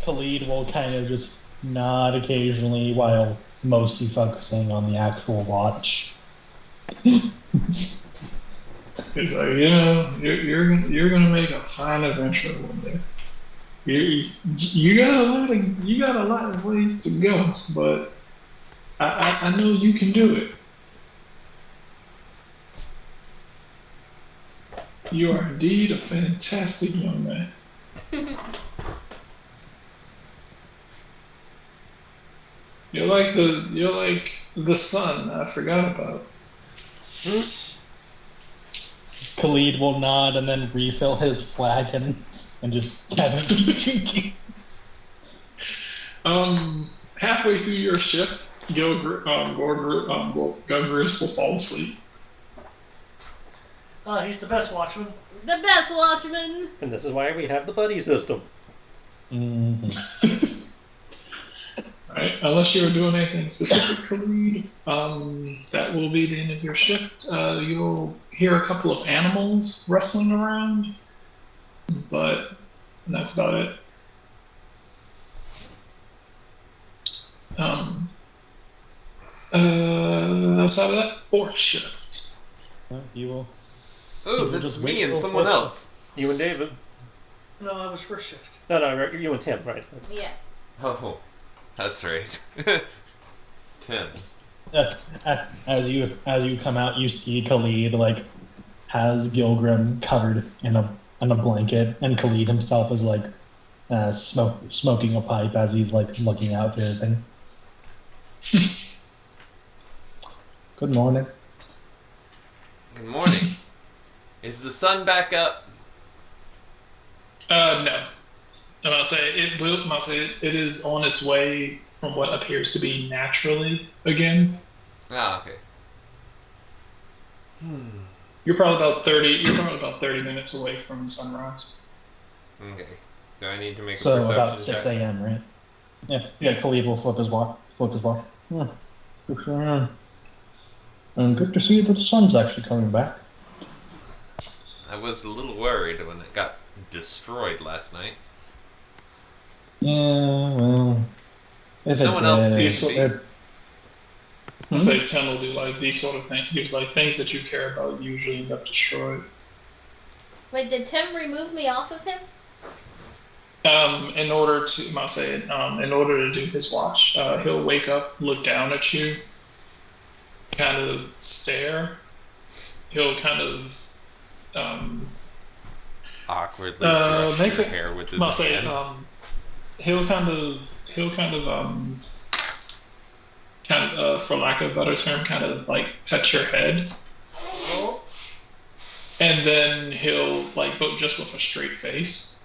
Khalid will kind of just nod occasionally while mostly focusing on the actual watch. He's like, you're gonna make a fine adventure one day. You got a lot of ways to go, but I know you can do it. You are indeed a fantastic young man. You're like the sun I forgot about. Khalid will nod and then refill his flagon and just have him keep drinking. Halfway through your shift, Gugris will fall asleep. He's the best watchman. The best watchman. And this is why we have the buddy system. Mm-hmm. Right, unless you're doing anything specifically, that will be the end of your shift. You'll hear a couple of animals rustling around, but that's about it. Outside of that, fourth shift. You will. Ooh, will that's just me wait and till someone fourth else. You and David. No, I was first shift. No, you and Tim, right? Yeah. Oh, that's right. Tim. As you come out, you see Khalid has Gilgrim covered in a blanket, and Khalid himself is smoking a pipe as he's looking out through everything. Good morning. Good morning. Is the sun back up? No. I'll say it is on its way from what appears to be naturally again. Ah, okay. You're probably about 30 minutes away from sunrise. Okay. Do I need to make a So perception about 6 check? a.m., right? Yeah. Khalid will flip his watch. Yeah. And good to see that the sun's actually coming back. I was a little worried when it got destroyed last night. Yeah, well, if No it one else did, seems to be. I'll say Tim will do these sort of things. He was things that you care about usually end up destroyed. Wait, did Tim remove me off of him? In order to do his watch, he'll wake up, look down at you, kind of stare. He'll kind of Awkwardly brush make your it. hair with his I'll say hand. he'll kind of for lack of a better term, kind of pet your head, and then he'll but just with a straight face,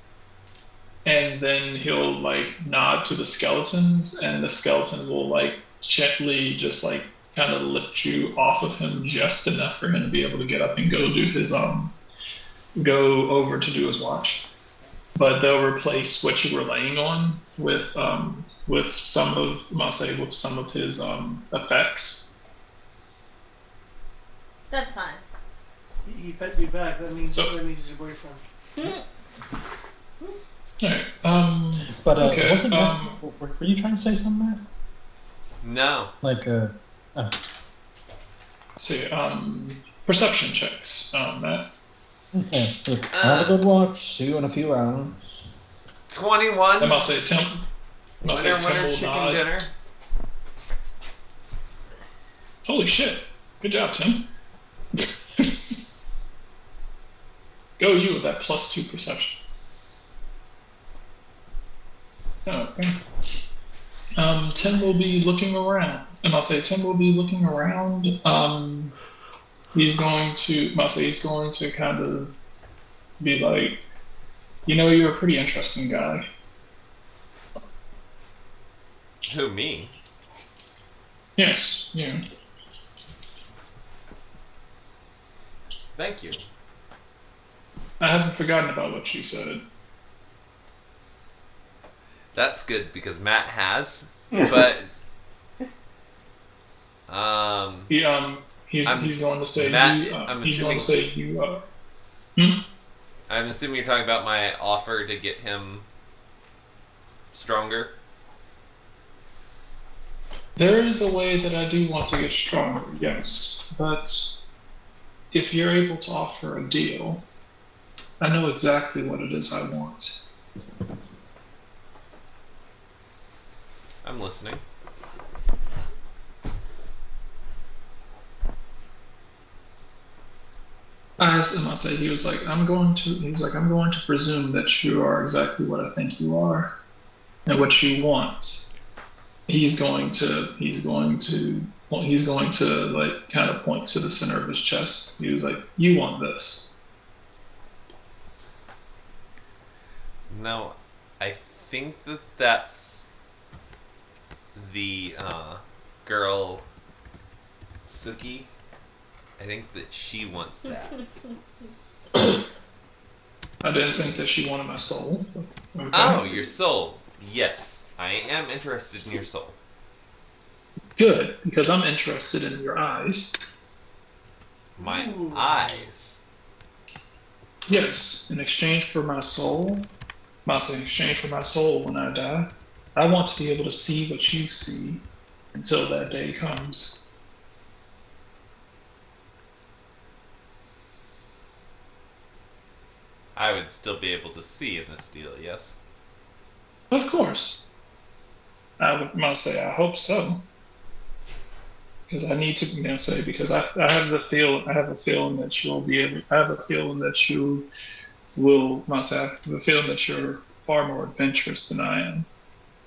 and then he'll nod to the skeletons, and the skeletons will gently just kind of lift you off of him just enough for him to be able to get up and go do his go over to do his watch. But they'll replace what you were laying on with some of his effects. That's fine. He pet you back. That means So- he's your boyfriend. Alright. but okay, wasn't were you trying to say something, Matt? No. See, perception checks, Matt. Yeah, look, have a good watch. See you in a few hours. 21. I must say, Tim will Chicken nod. dinner. Holy shit! Good job, Tim. Go you with that +2 perception. Okay. Tim will be looking around, and I'll say Tim will be looking around. He's going to kind of be like, you're a pretty interesting guy. Who, me? Yes, yeah. Thank you. I haven't forgotten about what you said. That's good because Matt has, but He's going to say Matt, you. I'm He's going assuming. to say you. I'm assuming you're talking about my offer to get him stronger. There is a way that I do want to get stronger, yes, but if you're able to offer a deal, I know exactly what it is I want. I'm listening. As I say, he was like, I'm going to presume that you are exactly what I think you are, and what you want. He's going to like kind of point to the center of his chest. He was like, you want this. No, I think that's the girl Suki. I think that she wants that. I didn't think that she wanted my soul. Okay. Oh, your soul. Yes, I am interested in your soul. Good, because I'm interested in your eyes. My Ooh. eyes. Yes, in exchange for my soul, in exchange for my soul when I die, I want to be able to see what you see until that day comes. I would still be able to see in this deal, yes? Of course. Must say I hope so. Because I need to, say because I have a feeling that you'll be able. I have a feeling that you will. Must have a feeling that you're far more adventurous than I am,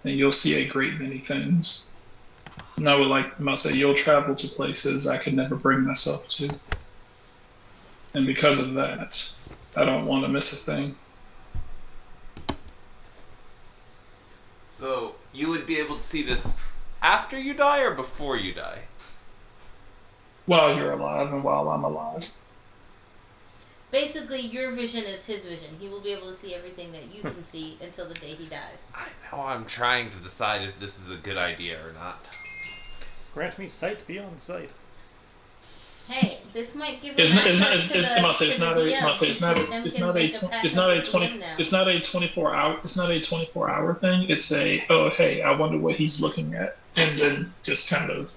and you'll see a great many things. And I would like, must say, you'll travel to places I could never bring myself to, and because of that, I don't want to miss a thing. So, you would be able to see this after you die or before you die? While you're alive and while I'm alive. Basically, your vision is his vision. He will be able to see everything that you can see until the day he dies. I know I'm trying to decide if this is a good idea or not. Grant me sight beyond sight. Hey, this might give him It's not access to the it's not a DM. it's not a Tim it's can not a make tw- pact it's not a with the 20 DM now. it's not a 24 hour thing. It's a, oh hey, I wonder what he's looking at, and then just kind of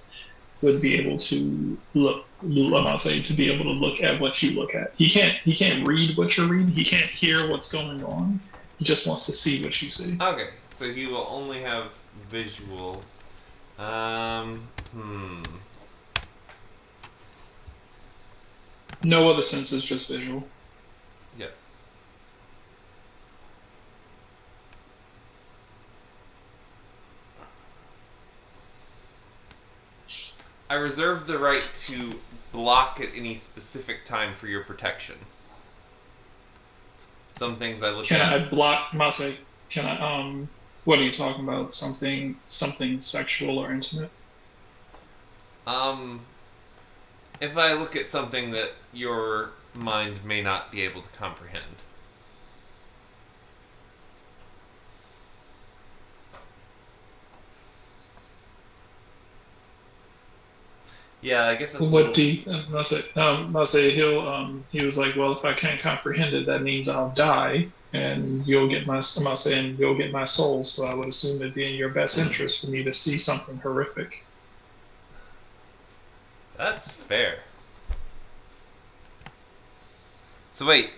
would be able to to be able to look at what you look at. He can't read what you're reading. He can't hear what's going on. He just wants to see what you see. Okay, so he will only have visual. No other senses, just visual. Yep. I reserve the right to block at any specific time for your protection. Some things I look Can at. I block? Can I? What are you talking about? Something sexual or intimate? If I look at something that your mind may not be able to comprehend. Yeah, I guess that's What do you think? I'll say he was like, well, if I can't comprehend it, that means I'll die, and you'll get my you'll get my soul. So I would assume it'd be in your best interest for me to see something horrific. That's fair. So wait.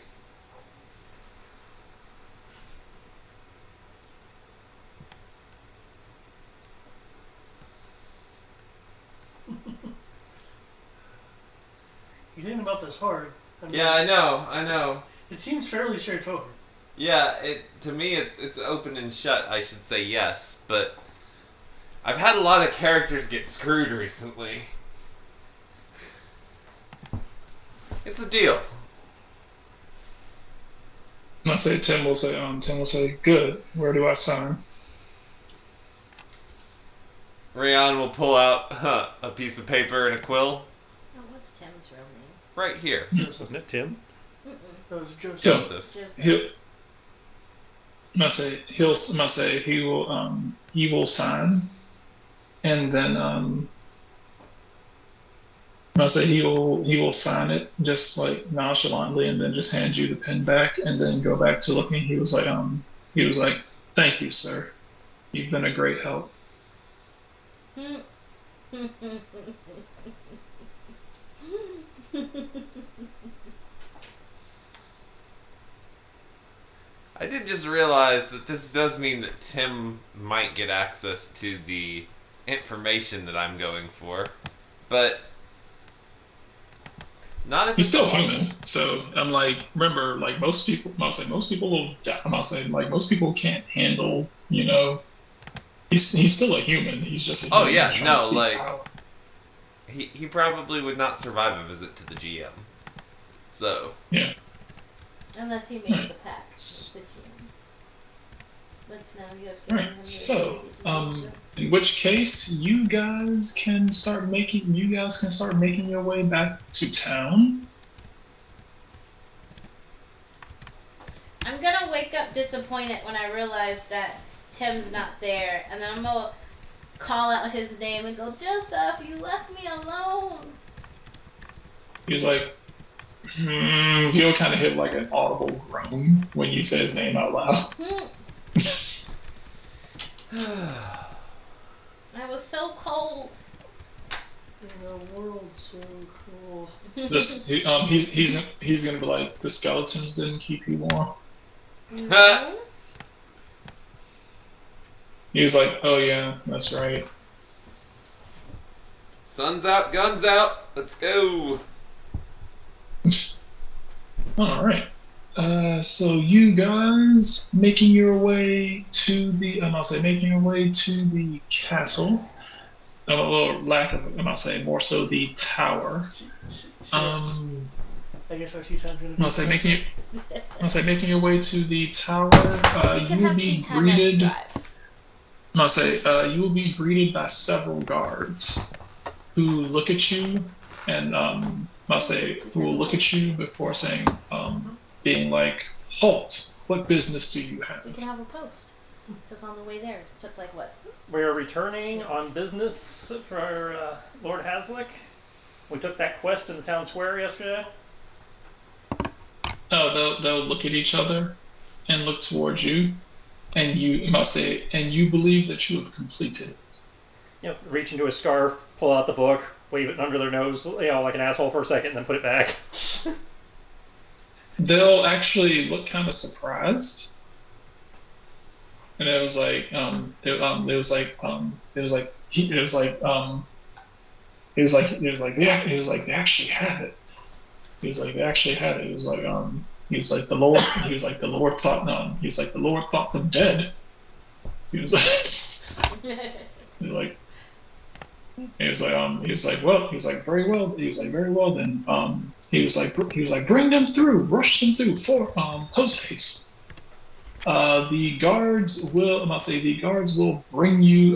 You think about this hard. mean, Yeah, I know. It seems fairly straightforward. Yeah, to me it's open and shut. I should say yes, but I've had a lot of characters get screwed recently. It's a deal. Tim will say, good. Where do I sign? Rayon will pull out a piece of paper and a quill. Oh, what's Tim's real name? right here. Isn't it Tim? That was Joseph. Joseph. Joseph. He will sign, and then he will sign it just like nonchalantly, and then just hand you the pen back, and then go back to looking. He was like, "Thank you, sir. You've been a great help." I did just realize that this does mean that Tim might get access to the information that I'm going for, but not if He's it's still a- human, so I'm like, remember, like most people, most people will. I'm not saying like most people can't handle, He's still a human. He's just a human. Oh yeah, trying no, to seek like power. he probably would not survive a visit to the GM. So Yeah. Unless he makes a pact with the GM. Which now you have given him Right. the So, ability to do so. in which case, you guys can start making your way back to town. I'm gonna wake up disappointed when I realize that Tim's not there, and then I'm gonna call out his name and go, Joseph, you left me alone. He's like, you'll kind of hit like an audible groan when you say his name out loud. I was so cold. The world's so cool. He's gonna be like, the skeletons didn't keep you warm. No? He was like, oh yeah, that's right. sun's out, guns out. Let's go. All right. So you guys making your way to the, making your way to the castle. Or lack of, more so the tower. I guess our tea time's gonna be. Making your way to the tower. We You can will have be tea time as we greeted. drive. You will be greeted by several guards who look at you and who will look at you before saying, being like, halt, what business do you have? We can have a post. Because on the way there, it took like what? We're returning on business for Lord Haslick. We took that quest in the town square yesterday. Oh, they'll look at each other and look towards you, and you believe that you have completed. Reach into a scarf, pull out the book, wave it under their nose, like an asshole for a second, and then put it back. They'll actually look kind of surprised, and it was like they actually had it. He was like, they actually had it. He was like the Lord thought them dead. He was like, very well then. He was like, bring them through, rush them through for post haste. The guards will bring you.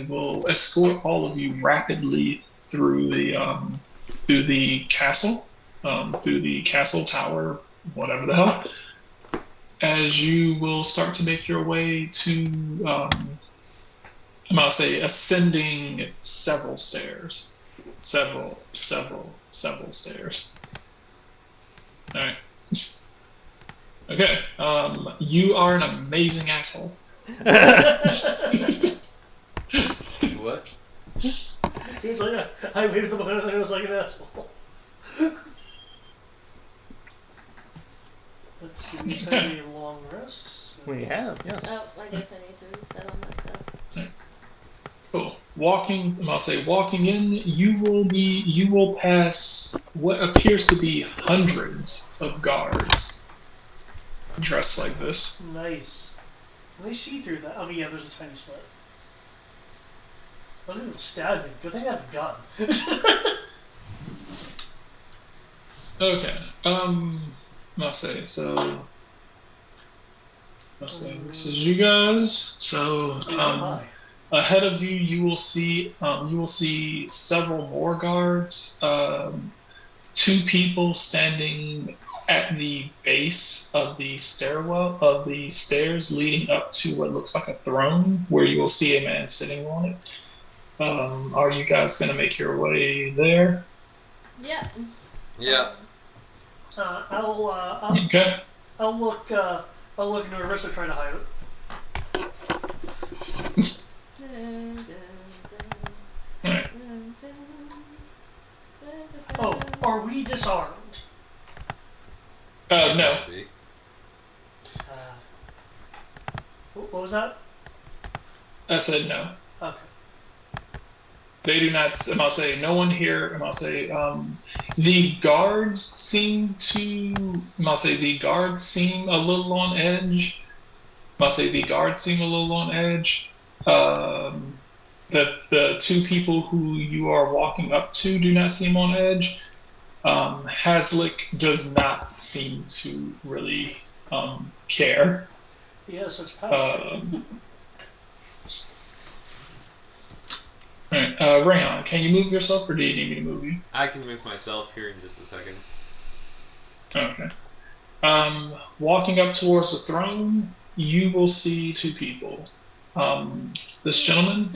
Will escort all of you rapidly through the castle, through the castle tower, whatever the hell. As you will start to make your way to, ascending several stairs, several stairs. All right. Okay. You are an amazing asshole. What? He was like, I waved them and it was like an asshole. Let's see, we've had a long rest. So. We have, yes. Oh, I guess I need to reset all my stuff. Cool. Walking in, you will pass what appears to be hundreds of guards dressed like this. Nice. Can they see through that? Oh yeah, there's a tiny slit. Oh, they will stab me. Good thing I have a gun. Okay. This is you guys. So Hi. ahead of you, you will see several more guards two people standing at the base of the stairwell of the stairs leading up to what looks like a throne, where you will see a man sitting on it. Are you guys going to make your way there? Yeah. Yeah. Okay. I'll look into reverse and try to hide it. All right. Oh, are we disarmed? No. What was that? I said no. Okay. They do not. I'll say no one here. I'll say the guards seem to. I'll say the guards seem a little on edge. I'll say the guards seem a little on edge. The two people who you are walking up to do not seem on edge. Haslick does not seem to really care. He has such power. Alright, Rayon, can you move yourself or do you need me to move you? I can move myself here in just a second. Okay. Walking up towards the throne, you will see two people. This gentleman,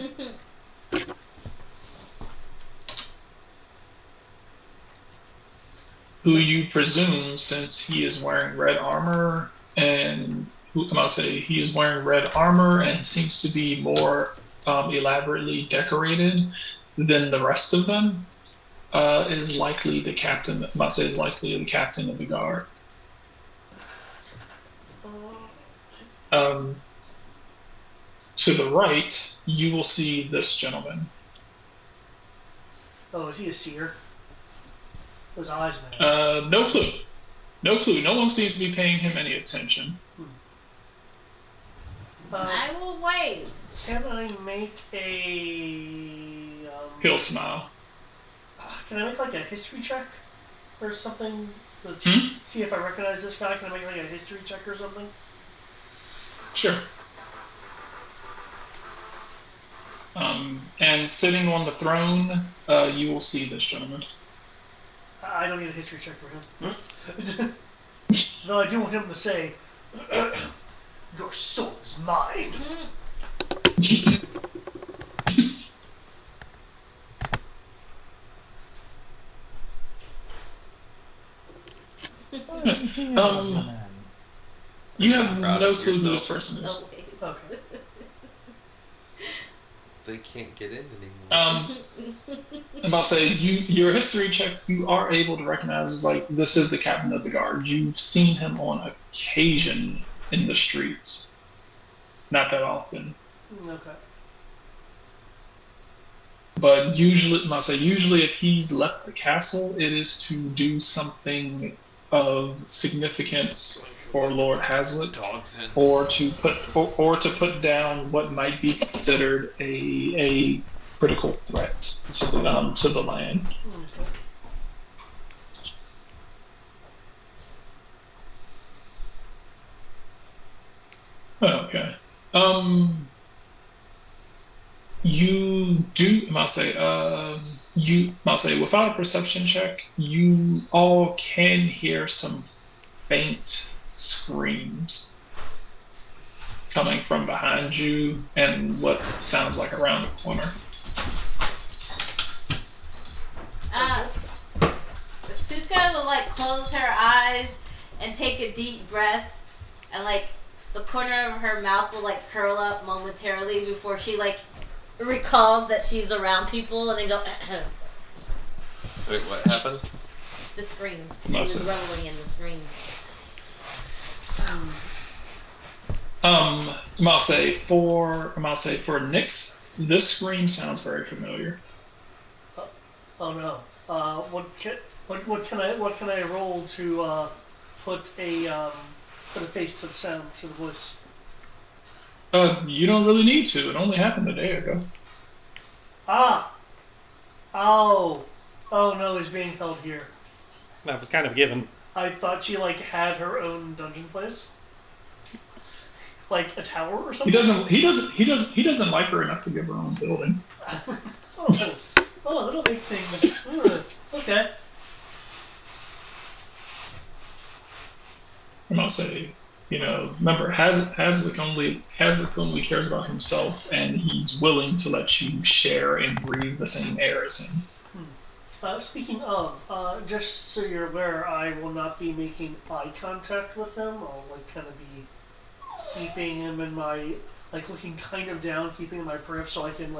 who you presume, since he is wearing red armor, and he is wearing red armor and seems to be more elaborately decorated than the rest of them, is likely the captain. Is likely the captain of the guard. To the right, you will see this gentleman. Oh, is he a seer? Those eyes, man. No clue. No clue. No one seems to be paying him any attention. I will wait. Can I make a... He'll smile. Can I make like a history check or something to see if I recognize this guy? Can I make like a history check or something? Sure. And sitting on the throne, you will see this gentleman. I don't need a history check for him. Though I do want him to say, "Your soul is mine." You have no clue who this person is. Okay. They can't get in anymore. And I'll say your history check, you are able to recognize as like this is the captain of the guard. You've seen him on occasion in the streets, not that often. Okay. But usually if he's left the castle, it is to do something of significance for Lord Hazlitt, or to put down what might be considered a critical threat to the land. Okay. You do, without a perception check, you all can hear some faint screams coming from behind you and what sounds like around the corner. Suka will like close her eyes and take a deep breath, and like the corner of her mouth will like curl up momentarily before she like recalls that she's around people, and then go. Wait, what happened? The screams. She was reveling in the screams. I'll say for Nyx, this scream sounds very familiar. Oh no. What can I roll to put a face to the sound, to the voice? You don't really need to. It only happened a day ago. Oh no, he's being held here. That was kind of given. I thought she like had her own dungeon place, like a tower or something. He doesn't like her enough to give her own building. Oh, that'll make things. Okay. say, remember, Hazlitt only cares about himself, and he's willing to let you share and breathe the same air as him. Speaking of, just so you're aware, I will not be making eye contact with him. I'll kind of be keeping him in my, looking kind of down, keeping in my periphery so I can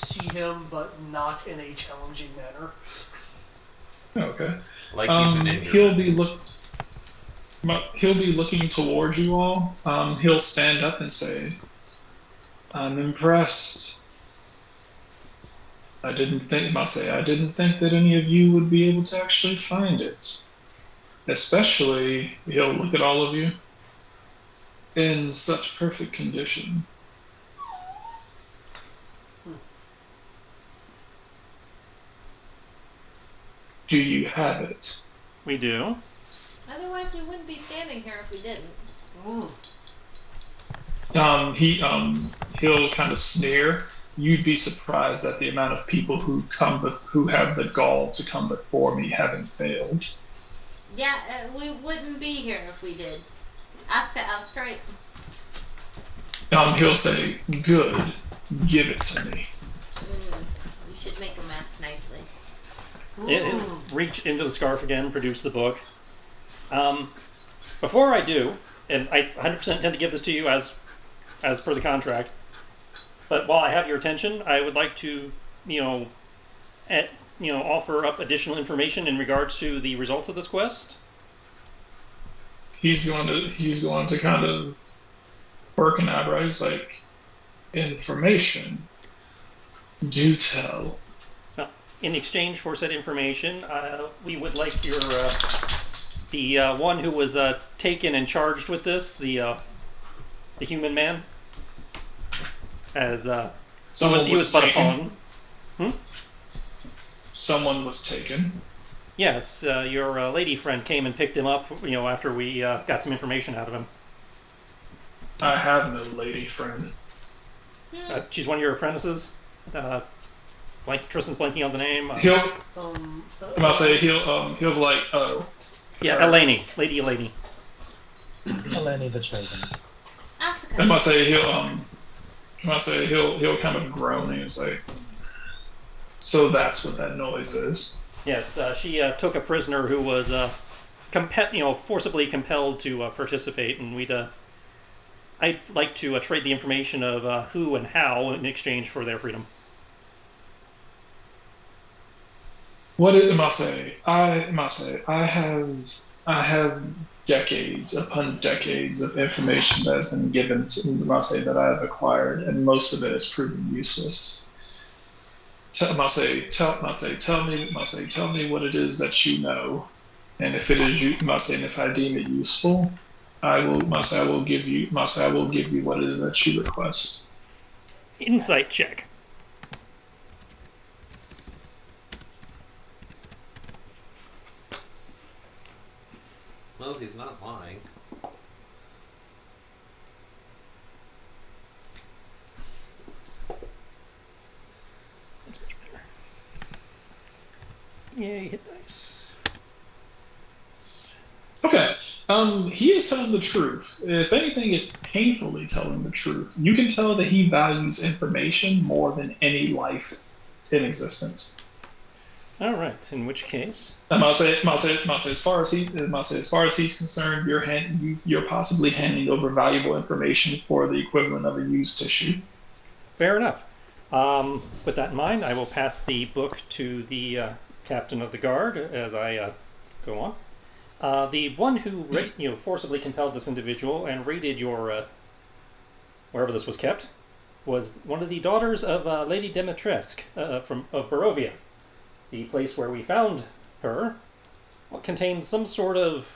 see him, but not in a challenging manner. Okay. Like he's an Indian. He'll be looking toward you all. He'll stand up and say, "I'm impressed. I didn't think that any of you would be able to actually find it. Especially," he'll look at all of you, "in such perfect condition." Do you have it? We do. Otherwise, we wouldn't be standing here if we didn't. He'll kind of sneer. You'd be surprised at the amount of people who have the gall to come before me having failed. Yeah, we wouldn't be here if we did. Ask right. He'll say, "Good, give it to me." We should make a mask nicely. He'll reach into the scarf again, produce the book. Before I do, and I 100% intend to give this to you as per the contract, but while I have your attention, I would like to, offer up additional information in regards to the results of this quest. He's going to kind of work an eyebrow. He's like, "Information. Do tell." Now, in exchange for said information, we would like your the one who was taken and charged with this, the human man, as Someone he was but a taken. pawn. Someone was taken. Yes, your lady friend came and picked him up, after we got some information out of him. I have no lady friend. She's one of your apprentices. Tristan's blanking on the name. He'll be like, "Oh." Yeah, Eleni, Lady Eleni. Eleni the Chosen. Asuka. I must say he'll kind of groan and he's like, "So that's what that noise is." Yes, she took a prisoner who was forcibly compelled to participate, and I'd like to trade the information of who and how in exchange for their freedom. What I must say, I have decades upon decades of information that has been given to me, that I have acquired, and most of it has proven useless. Tell me what it is that you know, and if it is and if I deem it useful, I will give you what it is that you request. Insight check. Well, he's not lying. That's much better. Yay, hit dice. Okay. He is telling the truth. If anything, is painfully telling the truth. You can tell that he values information more than any life in existence. All right. In which case, as far as he's concerned, you're possibly handing over valuable information for the equivalent of a used tissue. fair enough. With that in mind, I will pass the book to the captain of the guard as I go on. The one who forcibly compelled this individual and raided your wherever this was kept was one of the daughters of Lady Demetresque of Barovia. The place where we found her contains some sort of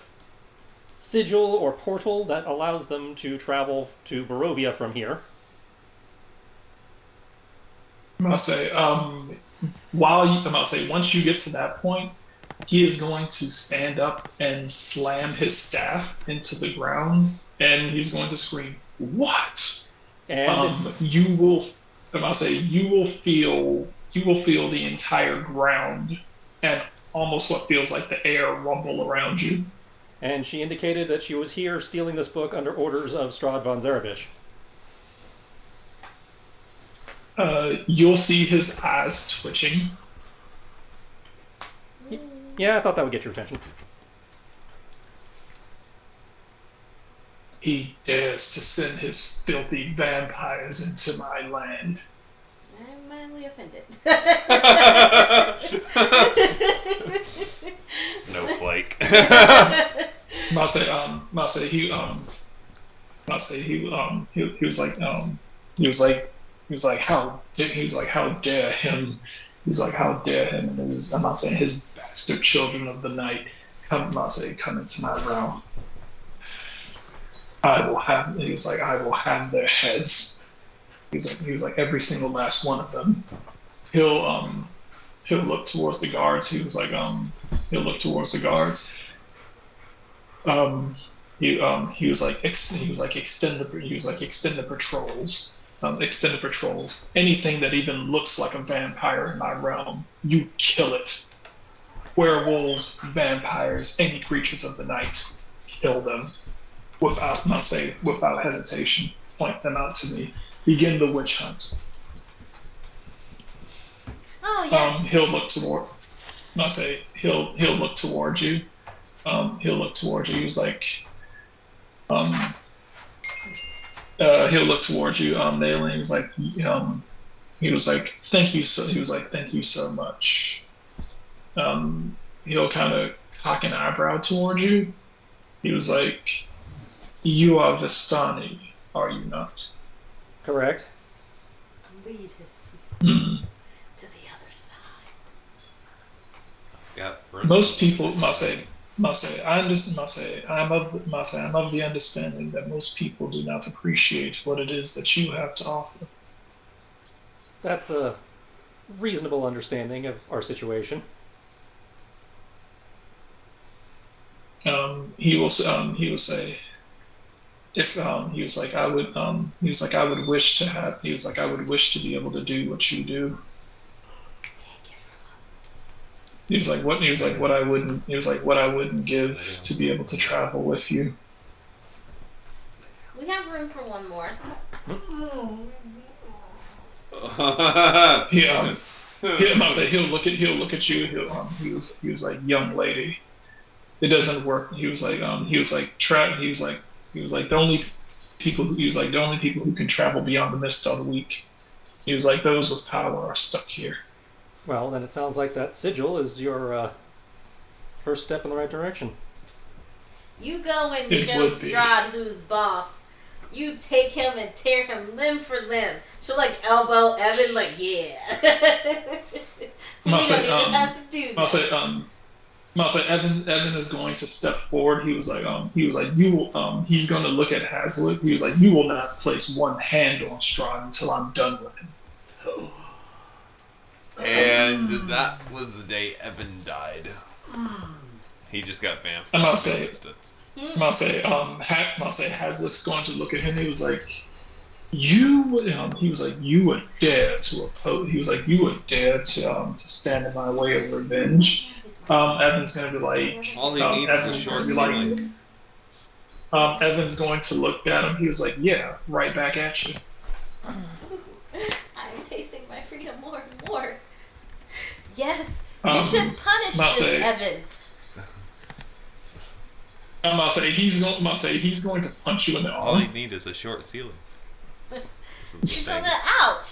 sigil or portal that allows them to travel to Barovia from here. Once you get to that point, he is going to stand up and slam his staff into the ground, and he's going to scream, "What?" And you will feel the entire ground and almost what feels like the air rumble around you. and she indicated that she was here stealing this book under orders of Strahd von Zarovich. You'll see his eyes twitching. Yeah, I thought that would get your attention. He dares to send his filthy vampires into my land. I'm mildly offended. Snowflake. He was like, how dare him? He's like, how dare him? And I'm not saying his bastard children of the night come into my realm. I will have their heads. He was like every single last one of them. He'll look towards the guards. He'll look towards the guards. He was like extend the patrols. Extend the patrols. Anything that even looks like a vampire in my realm, you kill it. Werewolves, vampires, any creatures of the night, kill them without hesitation. Point them out to me. Begin the witch hunt. Oh yes. He'll look toward. He'll look towards you. He'll look towards you. He's like, he'll look towards you, Naylor. He was like, thank you so much. He'll kind of cock an eyebrow towards you. He was like, you are Vistani, are you not? Correct. Lead his people to the other side. Yeah, Most people must say, I'm of the understanding that most people do not appreciate what it is that you have to offer. That's a reasonable understanding of our situation. He will say, if he was like, I would wish to be able to do what you do. He was like, what I wouldn't give to be able to travel with you. We have room for one more. He'll look at you. He was like, young lady, it doesn't work. He was like, the only people who can travel beyond the mist are the weak. He was like, those with power are stuck here. Well, then it sounds like that sigil is your first step in the right direction. You go and show Strahd who's boss. You take him and tear him limb for limb. She'll like elbow Evan, like, yeah. You don't even have to do that. Evan is going to step forward. He's going to look at Hazlitt. He was like, you will not place one hand on Strahd until I'm done with him. And that was the day Evan died. He just got banned. I'm gonna say Hazlitt's going to look at him. He was like, you would dare to oppose. He was like, you would dare to stand in my way of revenge. Evan's gonna be like, All he needs is a short ceiling. Evan's going to look at him. He was like, yeah, right back at you. I'm tasting my freedom more and more. Yes, you should punish this Evan. He's going to punch you in the All arm. he needs is a short ceiling. He's gonna, ouch!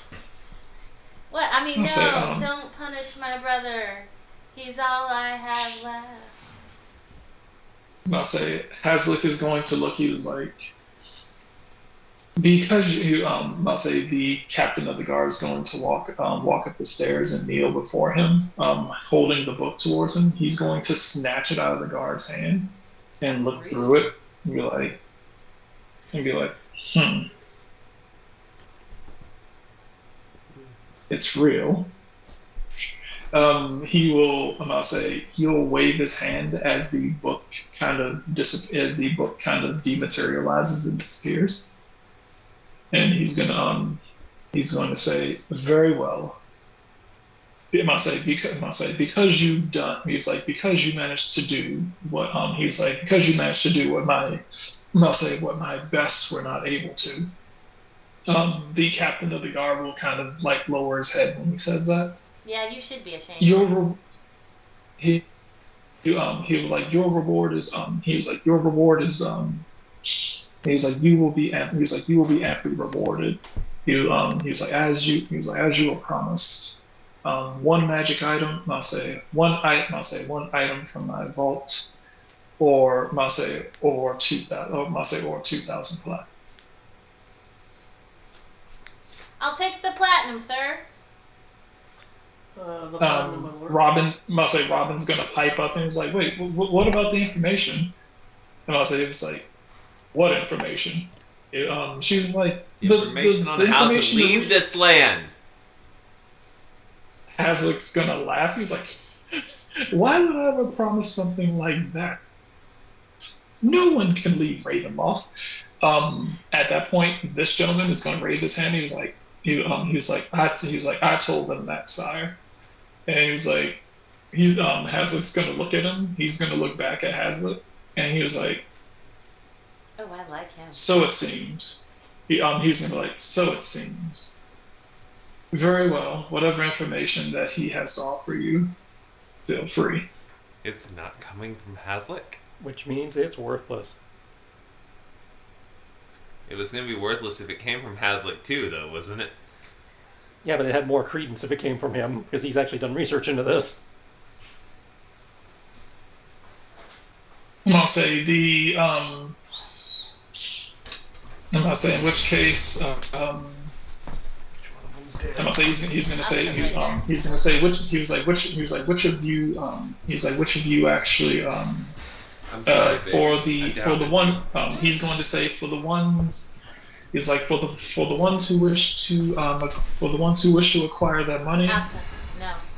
What? I mean, no, don't punish my brother. He's all I have left. Hazlitt is going to look. He was like, because the captain of the guard is going to walk up the stairs and kneel before him, holding the book towards him. He's going to snatch it out of the guard's hand and look through it and be like, it's real. He'll wave his hand as the book kind of dematerializes and disappears. And he's going to say, very well. because you've done. He was like, because you managed to do what he was like, because you managed to do what what my bests were not able to. The captain of the guard will kind of like lower his head when he says that. Yeah, you should be ashamed. He he was like, your reward is he was like, your reward is he was like, he was like, you will be amply rewarded. He was like, as you were promised. One magic item, I'll say one item from my vault, or I'll say or 2,000, or 2,000 plat. I'll take the platinum, sir. The platinum would work. Robin's gonna pipe up and he's like, wait, what about the information? And it was like, what information? She was like, Information on how to leave this land. Hazlick's gonna laugh. He was like, why would I ever promise something like that? No one can leave Ravenloft. At that point, this gentleman is gonna raise his hand. He was like, I told them that, sire. And he was like, Hazlick's gonna look at him. He's gonna look back at Hazlick, and he was like, oh, I like him. so it seems. He's gonna be like, so it seems. Very well. Whatever information that he has to offer you, feel free. It's not coming from Hazlick? Which means it's worthless. It was going to be worthless if it came from Hazlick too, though, wasn't it? Yeah, but it had more credence if it came from him, because he's actually done research into this. I'll say in which case, he's gonna say which of you actually I'm sorry, for the one he's going to say for the ones he's like for the ones who wish to acquire their money. No.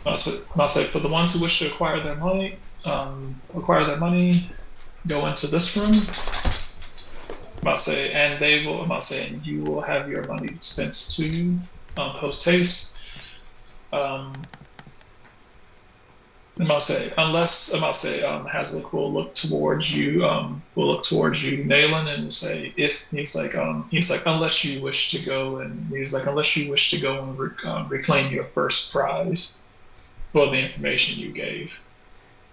I'll say for the ones who wish to acquire their money, go into this room. And you will have your money dispensed to you post haste. Hazlick will look towards you, Nayland, and say unless you wish to go and reclaim your first prize for the information you gave.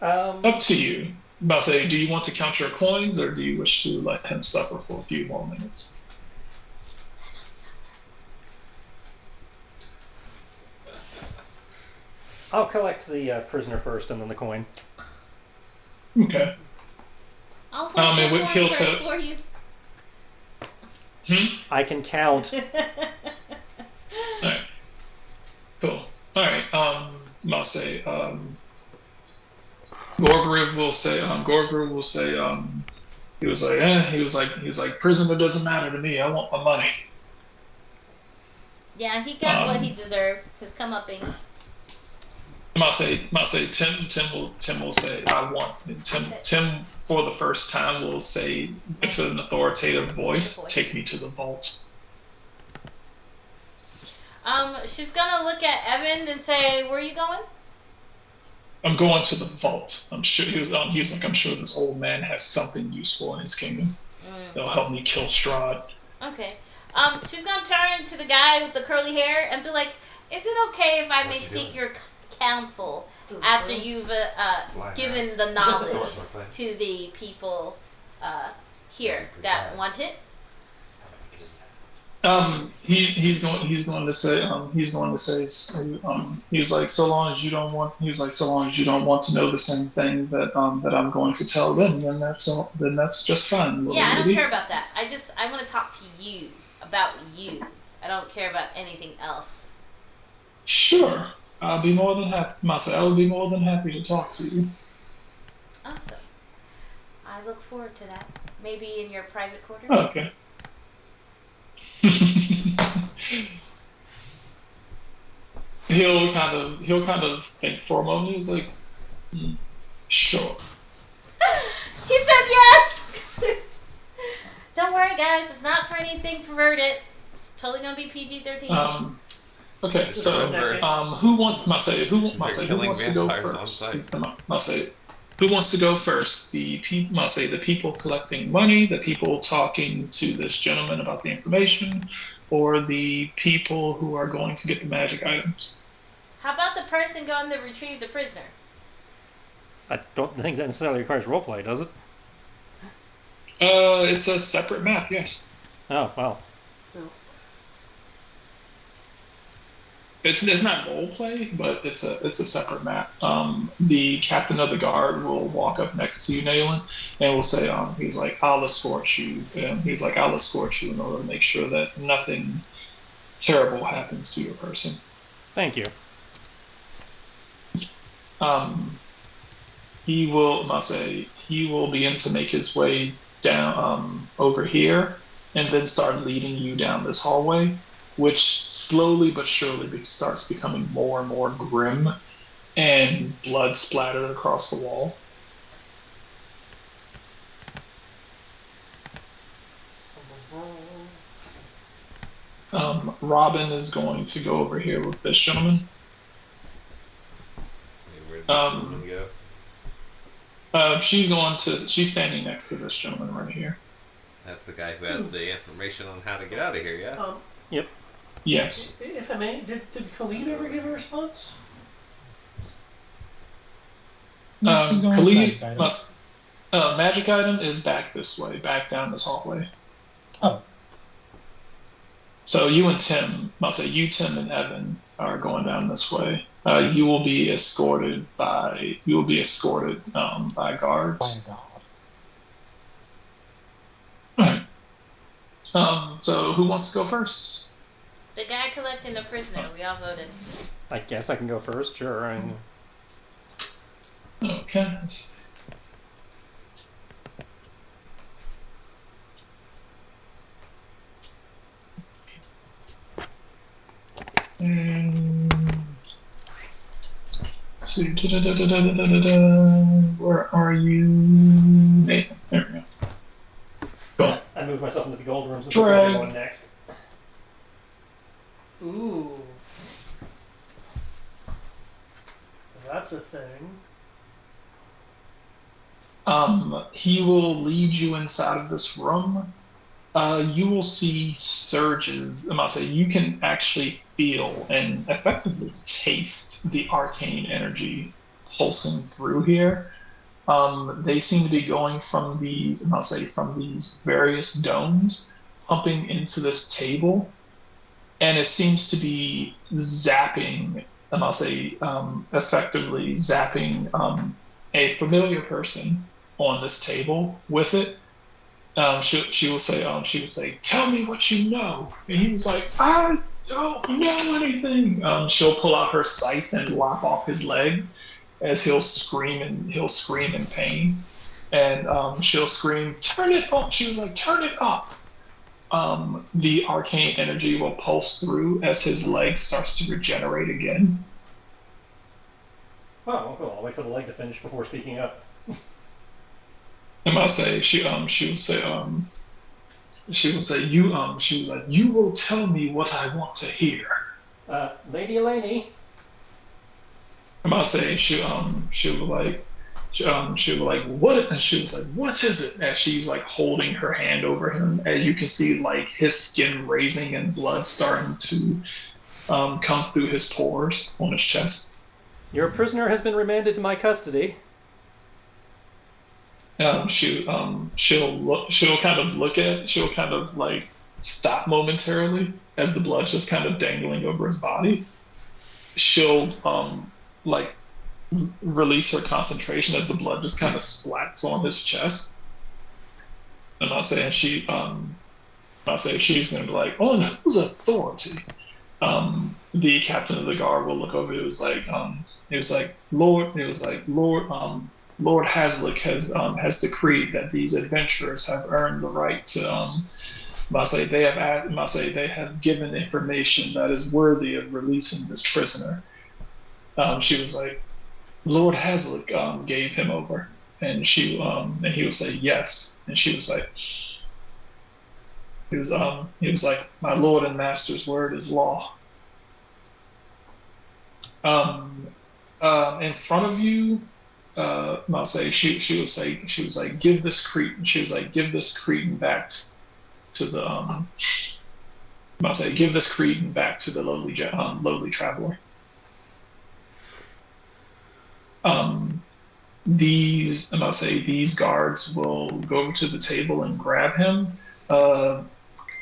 Up to you. Do you want to count your coins, or do you wish to let him suffer for a few more minutes? I'll collect the prisoner first and then the coin. Okay. I'll hold your he'll coin purse for you. I can count. Alright. Cool. Alright, Gorgriv will say, he was like, prisoner doesn't matter to me, I want my money. Yeah, he got what he deserved, his comeuppings. Tim will say, I want, Tim for the first time will say, with an authoritative voice, take me to the vault. She's gonna look at Evan and say, where are you going? I'm going to the vault. I'm sure I'm sure this old man has something useful in his kingdom. That'll help me kill Strahd. Okay. She's gonna turn to the guy with the curly hair and be like, is it okay if I may seek your counsel after you've given the knowledge to the people here that want it? He's going to say he's like, so long as you don't want to know the same thing that I'm going to tell them, then that's just fine. Yeah, I don't care about that. I want to talk to you about you. I don't care about anything else. Sure. I'll be more than happy. I would be more than happy to talk to you. Awesome. I look forward to that. Maybe in your private quarters. Okay. He'll kind of think for a moment. He's like, sure. He said yes. Don't worry, guys. It's not for anything perverted. It's totally gonna be PG-13. Okay, so who wants who wants to go killing vampires on first? sight. Who wants to go first? The people collecting money, the people talking to this gentleman about the information, or the people who are going to get the magic items? How about the person going to retrieve the prisoner? I don't think that necessarily requires roleplay, does it? It's a separate map, yes. Oh, well. It's not role play, but it's a separate map. The captain of the guard will walk up next to you, Nayland, and will say, he's like, I'll escort you. I'll escort you in order to make sure that nothing terrible happens to your person. Thank you. He will begin to make his way down over here, and then start leading you down this hallway, which slowly but surely starts becoming more and more grim, and blood splattered across the wall. Robin is going to go over here with this gentleman. Where did this woman go? She's standing next to this gentleman right here. That's the guy who has the information on how to get out of here, yeah? Yep. Yes. If I may, did Khalid ever give a response? Khalid magic item is back this way, back down this hallway. Oh. So you and Tim, Tim and Evan are going down this way. You will be escorted by guards. Alright. So who wants to go first? The guy collecting the prisoner. We all voted. I guess I can go first, sure. Okay. So, where are you? There we go. Go. I moved myself into the gold rooms and Drag. going next. Ooh. That's a thing. He will lead you inside of this room. You will see surges. You can actually feel and effectively taste the arcane energy pulsing through here. They seem to be going from these various domes, pumping into this table, and it seems to be zapping. Effectively zapping a familiar person on this table with it. She will say, tell me what you know. And he was like, I don't know anything. She'll pull out her scythe and lop off his leg as he'll scream in pain. And she'll scream, turn it up. She was like, turn it up. The arcane energy will pulse through as his leg starts to regenerate again. Oh, cool. I'll wait for the leg to finish before speaking up. She will say, you will tell me what I want to hear. Lady Elaney. She'll be like, what? And she was like, what is it? As she's like holding her hand over him, and you can see like his skin raising and blood starting to come through his pores on his chest. Your prisoner has been remanded to my custody. She'll kind of like stop momentarily as the blood's just kind of dangling over his body. She'll like release her concentration as the blood just kind of splats on his chest. I'm not saying she's gonna be like, on whose authority? The captain of the guard will look over. It was like Lord Haslick has decreed that these adventurers have earned the right to they have given information that is worthy of releasing this prisoner. She was like, Lord Haslick gave him over, and he would say yes, and she was like, he was like, my lord and master's word is law. Um, in front of you, I'll say she was like give this Cretan she was like give this Cretan back to the I'll say give this Cretan back to the lowly traveler. Um, these I'm gonna say these guards will go over to the table and grab him.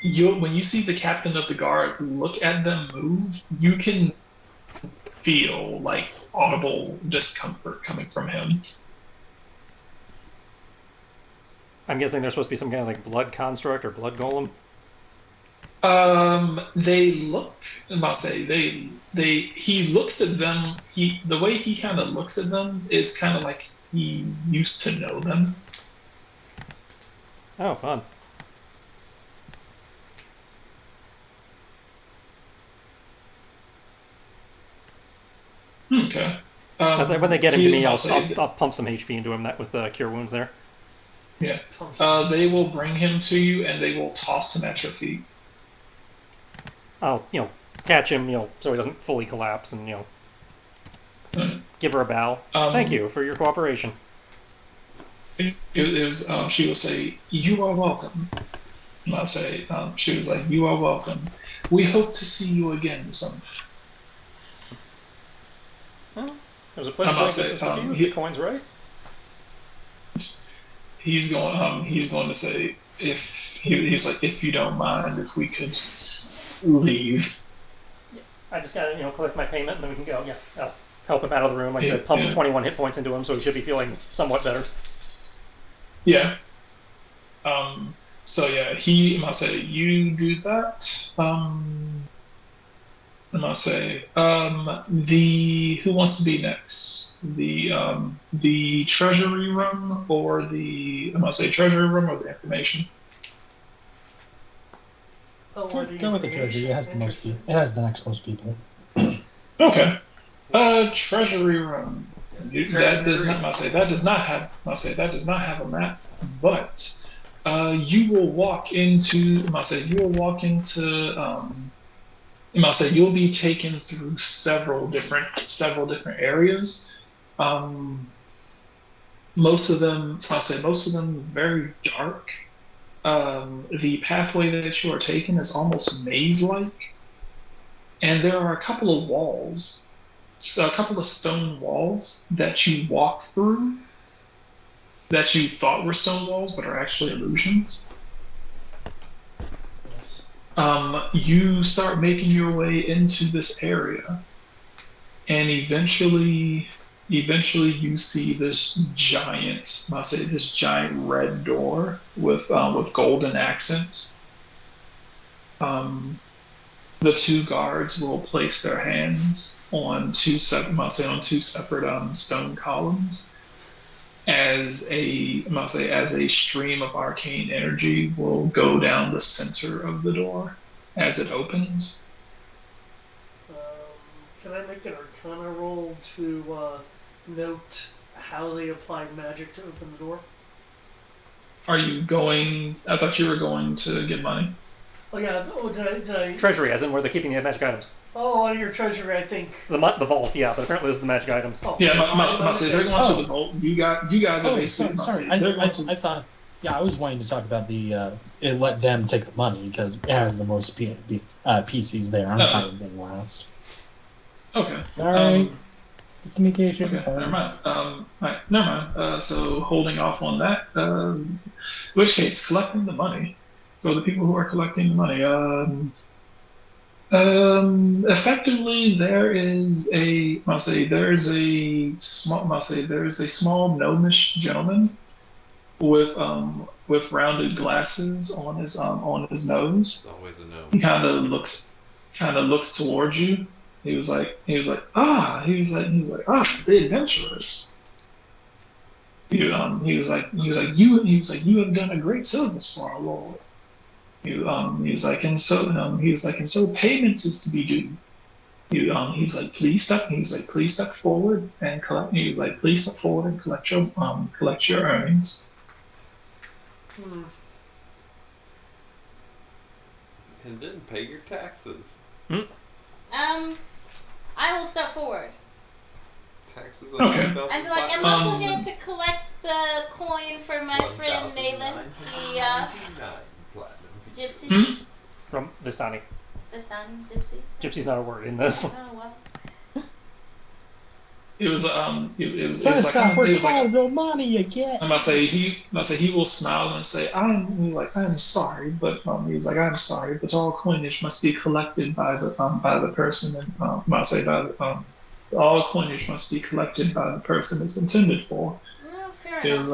You when you see the captain of the guard look at them move, you can feel like audible discomfort coming from him. I'm guessing there's supposed to be some kind of like blood construct or blood golem. They look. I'll say they. He looks at them. The way he kind of looks at them is kind of like he used to know them. Oh, fun. Okay. That's like when they get him to me, I'll say pump some HP into him that with cure wounds there. yeah. They will bring him to you and they will toss him at your feet. I'll catch him so he doesn't fully collapse and give her a bow. Thank you for your cooperation. It was she will say you are welcome. And I'll say she was like you are welcome. We hope to see you again someday. Well, there's a pleasure I'm doing not business saying, with you if the coin's right. He's going to say he's like if you don't mind if we could leave. I just gotta collect my payment and then we can go. Yeah, I'll help him out of the room. Like I said, pump 21 hit points into him, so he should be feeling somewhat better. Yeah. So yeah, I must say you do that. I must say the who wants to be next? The treasury room or I must say treasury room or the information. Oh, Go with the treasury. It has the most people. It has the next most people. Okay. Treasury room. That does not must say that does not have a map, but you will walk into you'll be taken through several different areas. Most of them very dark. The pathway that you are taking is almost maze-like, and there are a couple of walls, a couple of stone walls that you walk through that you thought were stone walls but are actually illusions. You start making your way into this area, and eventually you see this giant red door with golden accents. The two guards will place their hands on two separate stone columns as a stream of arcane energy will go down the center of the door as it opens. Can I make an Arcana roll to note how they applied magic to open the door? Are you going? I thought you were going to get money. Oh yeah. Oh, did I? Treasury, as in where they're keeping the magic items. Oh, out of your treasury, I think. The vault, yeah, but apparently this is the magic items. Oh, Yeah, must say they're going to the vault. You guys are Oh, basically. sorry. They're going to. I thought. Yeah, I was wanting to talk about it let them take the money because it has the most PCs there. I'm trying to being last. Okay. All right. Just communication. Okay, never mind. Right, never mind. So holding off on that. In which case, collecting the money. So the people who are collecting the money. Effectively, there is a small gnomish gentleman with rounded glasses on his nose. It's always a no. He kind of looks towards you. He was like, the adventurers. You have done a great service for our lord. He was like, and so payment is to be due. He was like, please step forward and collect. He was like, please step forward and collect your earnings. And then pay your taxes. I will step forward. Taxes Okay. on 2,000 I'd be like, I'm platinum. also here to collect the coin for my friend Nayland, the 1,999 platinum pieces. gypsy. Hmm? From Vistani. Vistani gypsy. Gypsy's not a word in this. Oh well. It was it was Trying to like stop for it was like the money you get. I must say he will smile and say I'm sorry, but he was like I'm sorry, but all coinage must be collected by the person, and I say by the, all coinage must be collected by the person it's intended for. Well, fair It enough.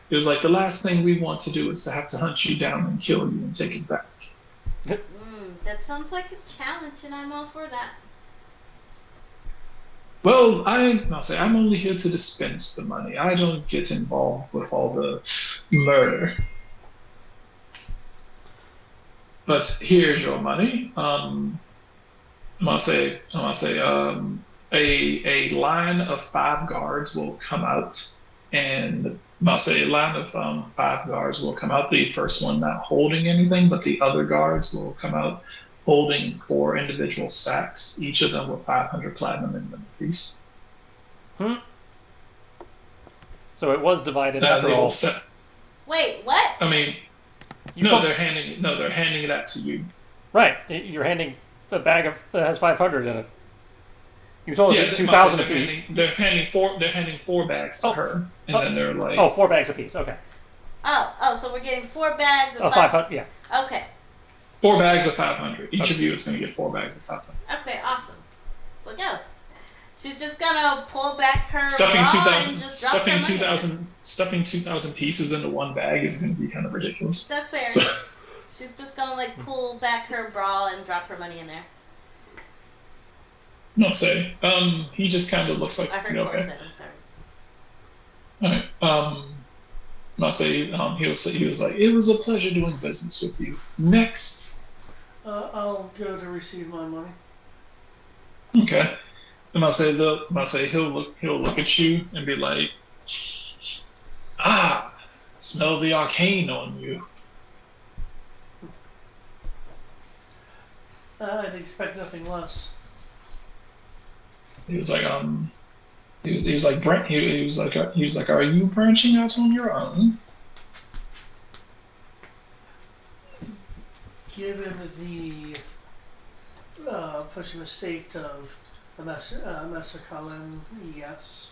was like the last thing we want to do is to have to hunt you down and kill you and take it back. That sounds like a challenge, and I'm all for that. Well, I'll say I'm only here to dispense the money. I don't get involved with all the murder. But here's your money. I'll say a line of 5 guards will come out, and I'll say a line of 5 guards will come out. The first one not holding anything, but the other guards will come out holding 4 individual sacks, each of them with 500 platinum in them apiece. So it was divided after They will all. Wait, what? I mean, You told- they're handing that to you. Right. You're handing a bag that has 500 in it. You told us Yeah, it's 2,000 they're apiece. they're handing 4 bags to her, and then they're like, Oh, 4 bags apiece. Okay. So we're getting 4 bags of Oh, 500. Yeah. Okay. 4 bags of 500. Each of you is going to get 4 bags of 500. Okay, awesome. We'll go. She's just gonna pull back her Stuffing bra 2,000 and just drop her money. stuffing 2,000 pieces into one bag is going to be kind of ridiculous. That's fair. So, She's just gonna like pull back her bra and drop her money in there. no, say, he just kind of looks like, I heard okay. corset. I'm sorry. All right. I'll say, he was like, it was a pleasure doing business with you. Next. I'll go to receive my money. Okay. And I'll say he'll look at you and be like, smell the arcane on you. I'd expect nothing less. He was like, he was like, are you branching out on your own? Given the pushing the state of Master Colin, yes.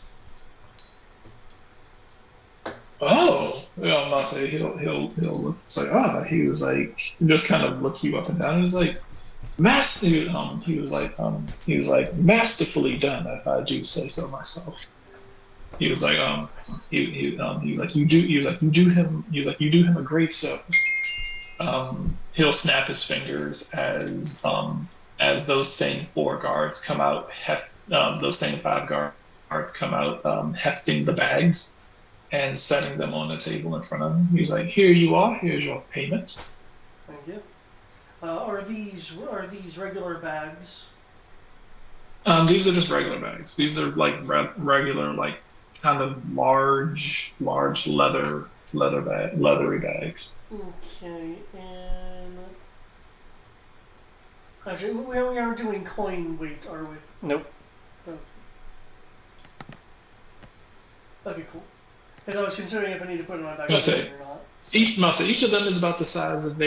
Oh, well, I'm not saying he'll look. It's like, he was like, just kind of look you up and down. He was like, he was like, masterfully done, if I do say so myself. He was like, he was like, you do him a great service. He'll snap his fingers as those same 4 guards come out, those same 5 guards come out, hefting the bags and setting them on the table in front of him. He's like, here you are, here's your payment. Thank you. Are these regular bags? These are just regular bags. These are like regular, like kind of large leathery bags. Okay, and actually, we are doing coin weight, are we? Nope. Okay, cool. Because I was considering if I need to put it in my bag I'll say. or not. Each of them is about the size of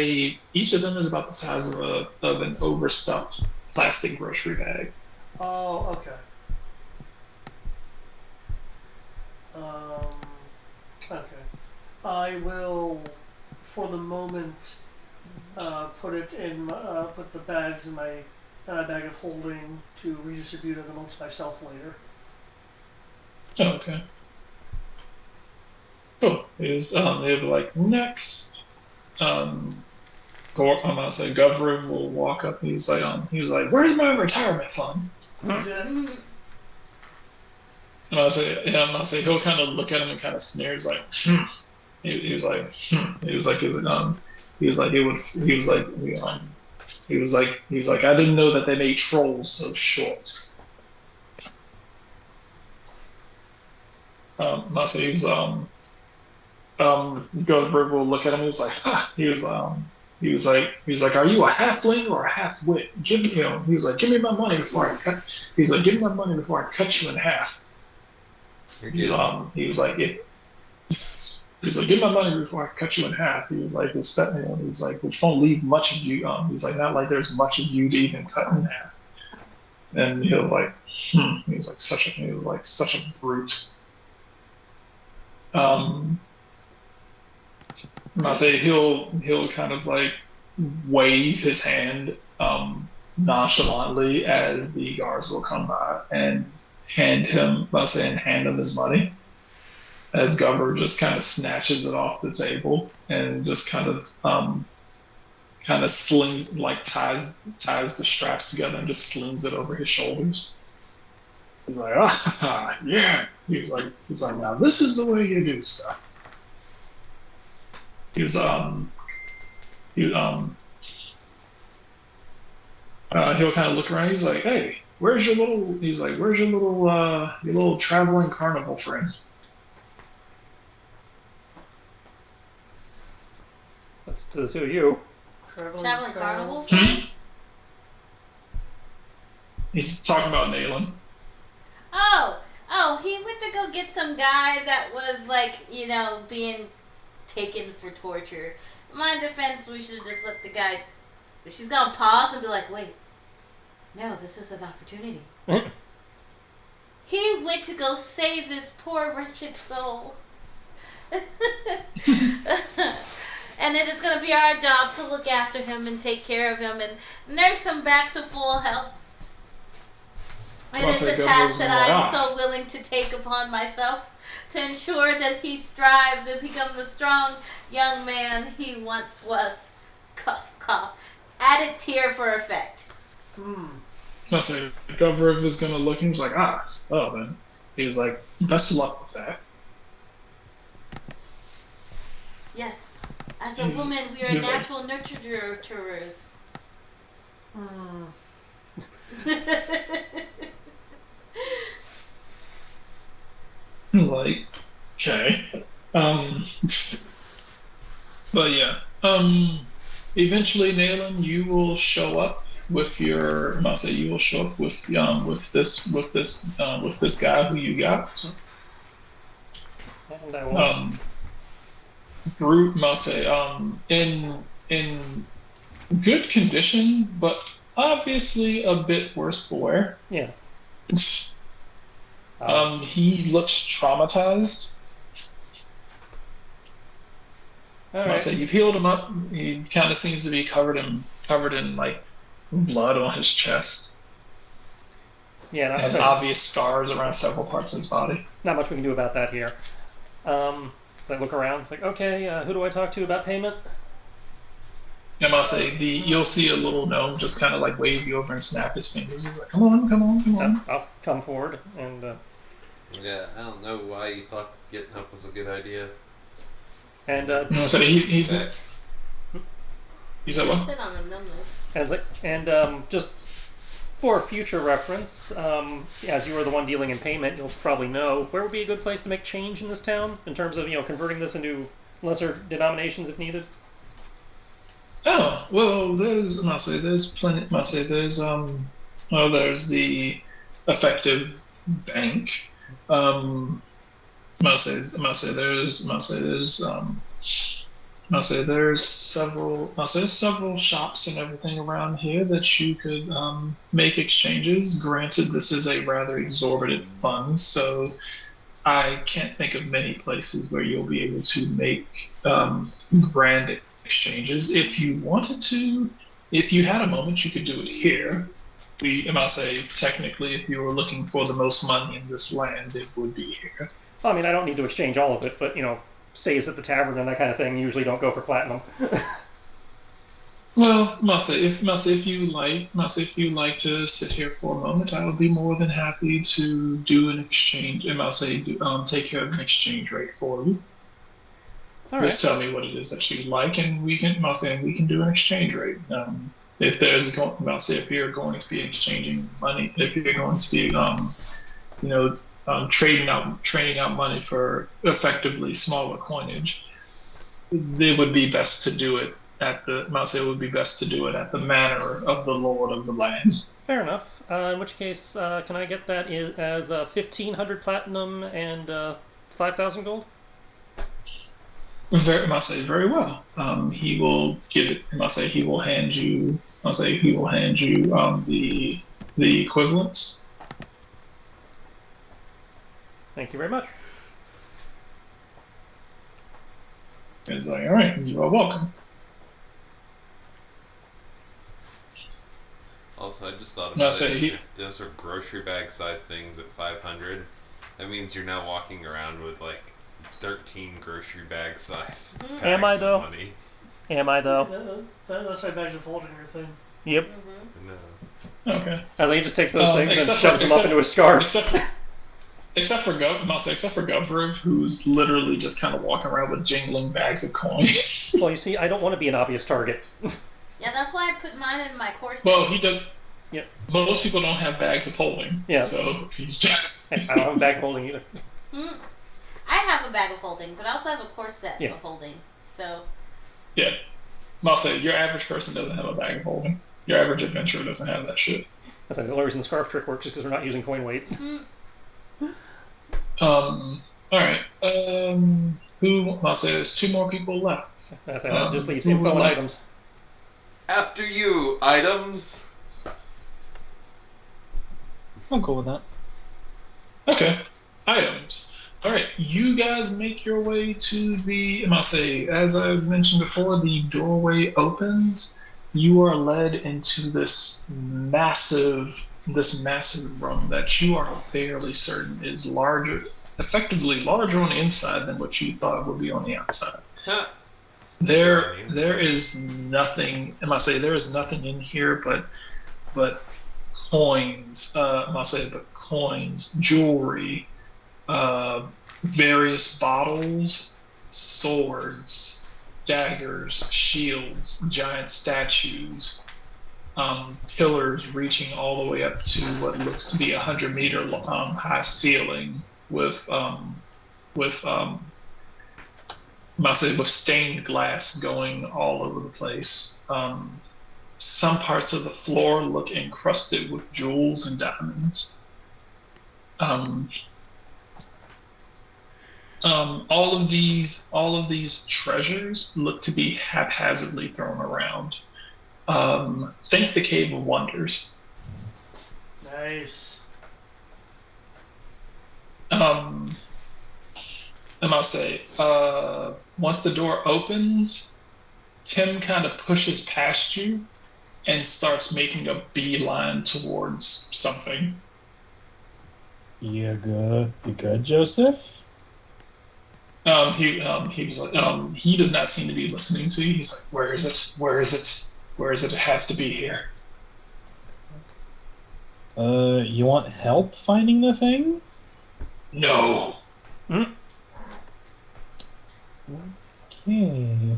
an overstuffed plastic grocery bag. Oh, okay. Okay. I will, for the moment, put the bags in my bag of holding to redistribute it amongst myself later. Oh, okay. Cool. They'll be like, next. I'm gonna say Governor will walk up and he was like, where's my retirement fund? Mm-hmm. And I say he'll kind of look at him and kind of sneers like, He was like, I didn't know that they made trolls so short. I say Governor will look at him. He was like, are you a halfling or a half-wit? He was like, give me my money before I cut. He's like, give me my money before I cut you in half. He was like, if he was like, give my money before I cut you in half. He was like, he's like, which won't leave much of you. He's like, not like there's much of you to even cut in half. And he was like, he was like such a brute. I say he'll kind of like wave his hand nonchalantly as the guards will come by and hand him his money. As Gubber just kind of snatches it off the table and just kind of slings, like ties the straps together and just slings it over his shoulders. He's like, yeah. He's like, now this is the way you do stuff. He'll kind of look around. He's like, hey, where's your little traveling carnival friend? That's to the two of you. Traveling carnival? He's talking about Nayland. Oh, he went to go get some guy that was like, being taken for torture. In my defense, we should have just let the guy. She's gonna pause and be like, wait, no, this is an opportunity. He went to go save this poor wretched soul. And it is going to be our job to look after him and take care of him and nurse him back to full health. It is a task that I am so willing to take upon myself to ensure that he strives and becomes the strong young man he once was. Cough, cough. Added tear for effect. I say, Governor is going to look. He was like, then. He was like, best of luck with that. Yes. As a woman, we are natural nurturers. Like, okay. But yeah. Eventually, Nayland, you will show up with your. You will show up with this guy who you got. So. And I will. Brute must say, in good condition, but obviously a bit worse for wear. Yeah. He looks traumatized. All right. So you've healed him up. He kind of seems to be covered in like blood on his chest. Yeah, and obvious scars around several parts of his body. Not much we can do about that here. So I look around. It's like, okay, who do I talk to about payment? I must say, you'll see a little gnome just kind of like wave you over and snap his fingers. He's like, come on. I'll come forward and. Yeah, I don't know why you thought getting up was a good idea. And so he's what? Sit on the gnome. And it's like, just for future reference, as you are the one dealing in payment, you'll probably know where would be a good place to make change in this town in terms of converting this into lesser denominations if needed. Oh well, there's plenty. There's the effective bank. There's several shops and everything around here that you could make exchanges. Granted, this is a rather exorbitant fund, so I can't think of many places where you'll be able to make grand exchanges. If you wanted to, if you had a moment, you could do it here. Technically, if you were looking for the most money in this land, it would be here. Well, I mean, I don't need to exchange all of it, but stays at the tavern and that kind of thing usually don't go for platinum. Well, if you like to sit here for a moment, I would be more than happy to do an exchange. Take care of an exchange rate for you. All Just right. tell me what it is that you like, and we can do an exchange rate. If you're going to be exchanging money, if you're going to be trading out money for effectively smaller coinage, it would be best to do it it would be best to do it at the manor of the Lord of the land. Fair enough. In which case, can I get that as 1,500 platinum and 5,000 gold? Very well. He will give it. He will hand you. He will hand you the equivalents. Thank you very much. It's like, all right, you are welcome. Also, I just thought No, about so it. he- If those are grocery bag size things at 500, that means you're now walking around with like 13 grocery bag size bags Am I, of though? money. Am I, though? That's my bags of holding everything. Yep. No. Okay. As he just takes those things and except shoves for- them up into his scarf. Except for Govriv, who's literally just kind of walking around with jingling bags of coins. Well, you see, I don't want to be an obvious target. Yeah, that's why I put mine in my corset. Well, he does. Yep. Most people don't have bags of holding. Yeah. So he's just. Hey, I don't have a bag holding either. I have a bag of holding, but I also have a corset Yeah. of holding. So Yeah. Your average person doesn't have a bag of holding. Your average adventurer doesn't have that shit. That's the only reason the scarf trick works is because we're not using coin weight. All right. I'll say there's 2 more people left. That's it. That just leaves who info would and like items. After you, items. I'm cool with that. Okay. Items. All right. You guys make your way to the. As I mentioned before, the doorway opens. You are led into this massive room that you are fairly certain is effectively larger on the inside than what you thought would be on the outside. Huh. There is nothing. There is nothing in here but coins. Coins, jewelry, various bottles, swords, daggers, shields, giant statues, pillars reaching all the way up to what looks to be 100-meter high ceiling with stained glass going all over the place. Some parts of the floor look encrusted with jewels and diamonds. All of these treasures look to be haphazardly thrown around. Think the Cave of Wonders. Nice. Once the door opens, Tim kind of pushes past you and starts making a beeline towards something. You good, Joseph? He was like, he does not seem to be listening to you. He's like, where is it? Where is it? Where is it? It has to be here. You want help finding the thing? No. Okay.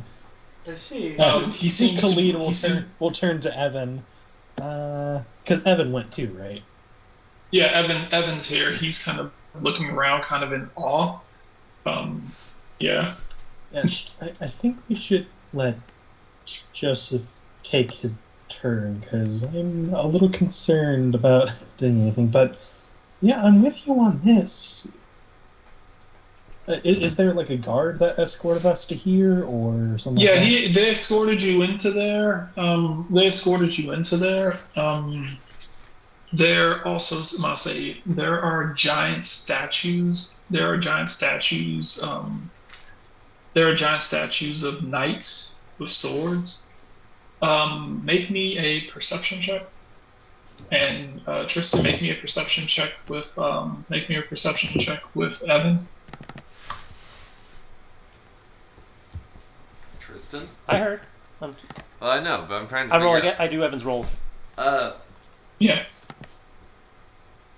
I see. He seems Khalid to. will turn to Evan. Because Evan went too, right? Yeah, Evan's here. He's kind of looking around, kind of in awe. Yeah. And I think we should let Joseph take his turn, because I'm a little concerned about doing anything. But yeah, I'm with you on this. Is there like a guard that escorted us to here, or something? Yeah, like that? they escorted you into there. There also, there are giant statues. There are giant statues of knights with swords. Make me a perception check, and Tristan, make me a perception check with Evan. Tristan? I heard. Well, I know, but I'm trying to I'm figure rolling out. it. I do Evan's rolls. Yeah.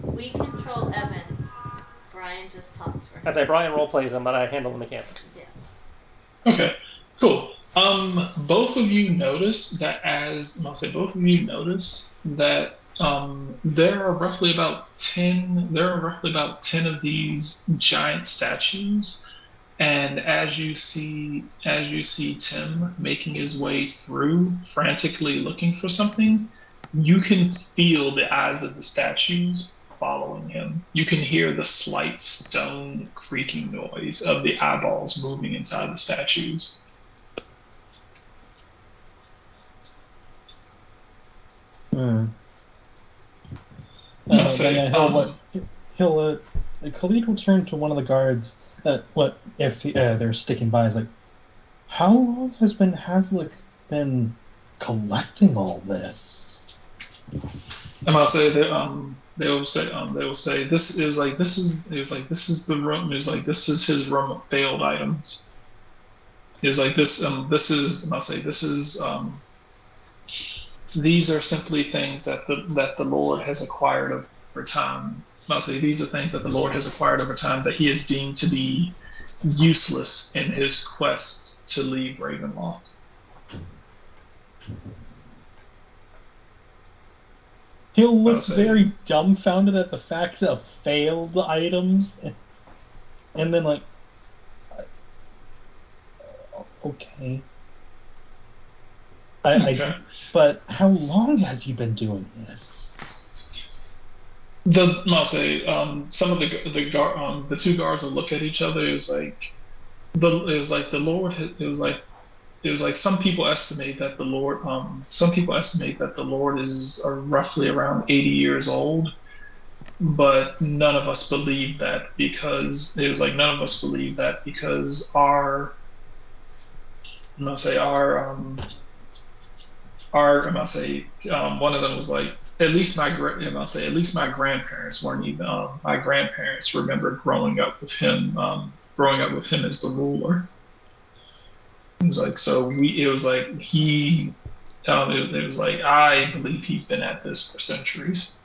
we control Evan. Brian just talks for him. I'd say Brian role plays him, but I handle the mechanics. Yeah. Okay. Cool. Both of you notice that there are roughly about 10 of these giant statues, And as you see Tim making his way through, frantically looking for something, you can feel the eyes of the statues following him. You can hear the slight stone creaking noise of the eyeballs moving inside the statues. Hmm. I'll say, yeah, Khalid will turn to one of the guards. What if they're sticking by? Is like, how long has Haslick been collecting all this? and I'll say that they will say this is the room. It was like this is his room of failed items. It was like this is and I'll say this is these are simply things that the Lord has acquired over time. I'll say these are things that the Lord has acquired over time that he has deemed to be useless in his quest to leave Ravenloft. He'll look I'll say, very dumbfounded at the fact of failed items, and then like, okay. okay. But how long has he been doing this? I'll say some of the two guards will look at each other. It was like the Lord. It was like some people estimate that the Lord is roughly around 80 years old, but none of us believe that because our I'm gonna say I'm gonna say one of them was like I'm gonna say at least my grandparents weren't even my grandparents remember growing up with him as the ruler. It was like so we. It was like he. It was like I believe he's been at this for centuries.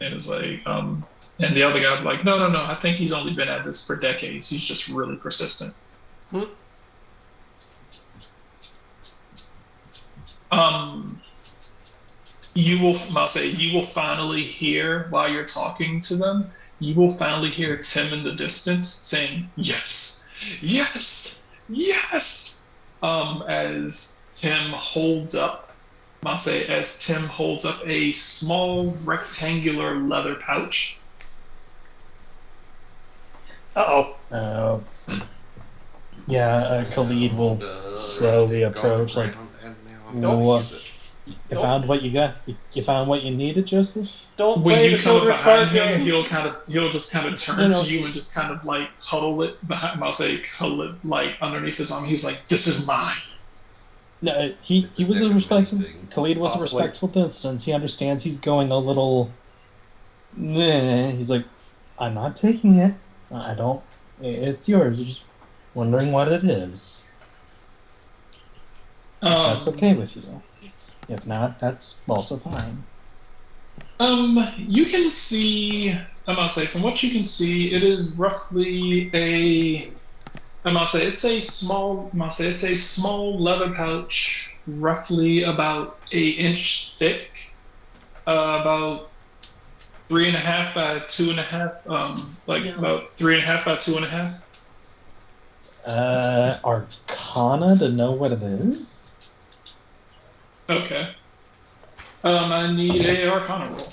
It was like and the other guy was like, no. I think he's only been at this for decades. He's just really persistent. Hmm. You will finally hear while you're talking to them. You will finally hear Tim in the distance saying, "Yes, yes, yes." As Tim holds up, as Tim holds up a small rectangular leather pouch. Uh-oh. Yeah, Khalid will slowly approach. Like, what? You found what you got? You found what you needed, Joseph? Don't When play you the come up children's behind card him, game. he'll just kind of turn to you and just kind of like huddle it behind. Huddle it like underneath his arm. He was like, "This is mine." No, he was a respectful. Khalid was Possibly. a respectful distance. He understands he's going a little. Meh. He's like, I'm not taking it. I don't. It's yours. I'm just wondering what it is. If that's okay with you. If not, that's also fine. You can see. I'm gonna say from what you can see, it is roughly a. I'm gonna say it's a small. It's a small leather pouch, roughly about 8 inch thick, about 3.5 by 2.5. About 3.5 by 2.5. Arcana to know what it is? Okay. I need a Arcana roll.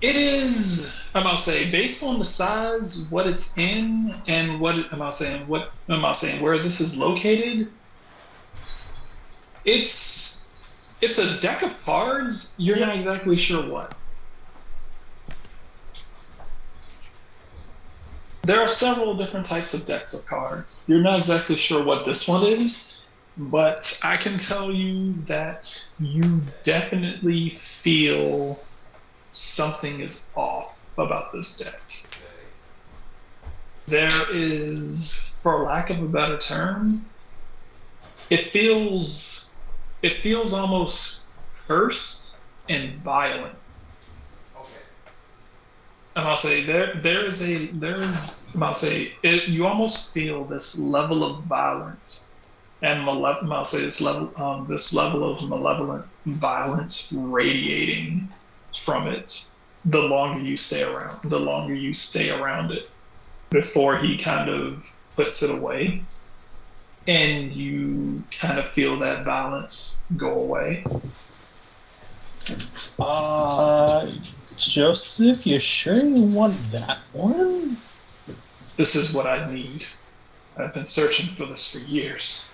It is. I'm gonna say based on the size, what it's in, and where this is located. It's a deck of cards. You're not exactly sure what. There are several different types of decks of cards. You're not exactly sure what this one is, but I can tell you that you definitely feel something is off about this deck. There is, for lack of a better term, it feels almost cursed and violent. Okay. I'll say I'll say it, you almost feel this level of violence and I'll say this level of malevolent violence radiating from it. The longer you stay around it, before he kind of puts it away, and you kind of feel that violence go away. Joseph, you sure you want that one? This is what I need. I've been searching for this for years.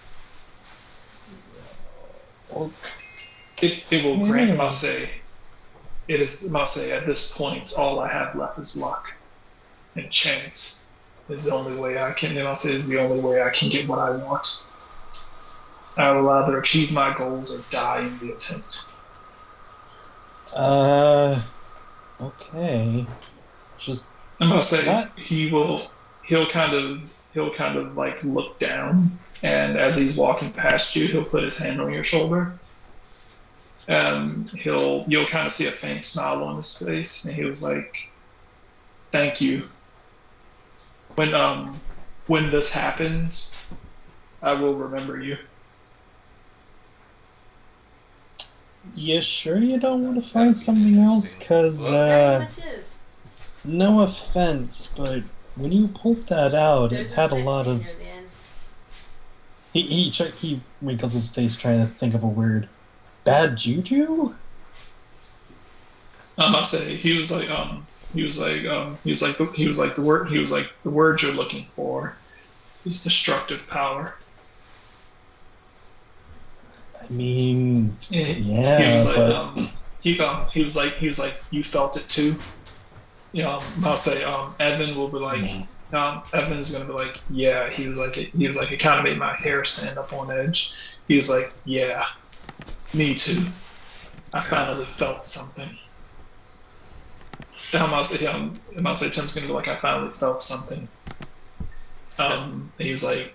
It will grant Mase. It is Mase. At this point, all I have left is luck and chance. Is the only way I can. Mase is the only way I can get what I want. I will either achieve my goals or die in the attempt. Okay. Just. I'm gonna say he'll kind of like look down, and as he's walking past you, he'll put his hand on your shoulder. You'll kind of see a faint smile on his face, and he was like, "Thank you. When this happens, I will remember you." You sure you don't want to find something else? Cause Very much is. no offense, but when you pulled that out, There's it had a sex lot scene of. near the end. He wrinkles his face trying to think of a word. Bad juju? I must say he was like the word you're looking for is destructive power. I mean, He yeah, was but like he was like you felt it too. I'll say Evan will be like Evan's gonna be like, yeah. He was like it kind of made my hair stand up on edge. He was like, yeah, me too. I finally felt something. I'll say Tim's gonna be like, I finally felt something. He was like,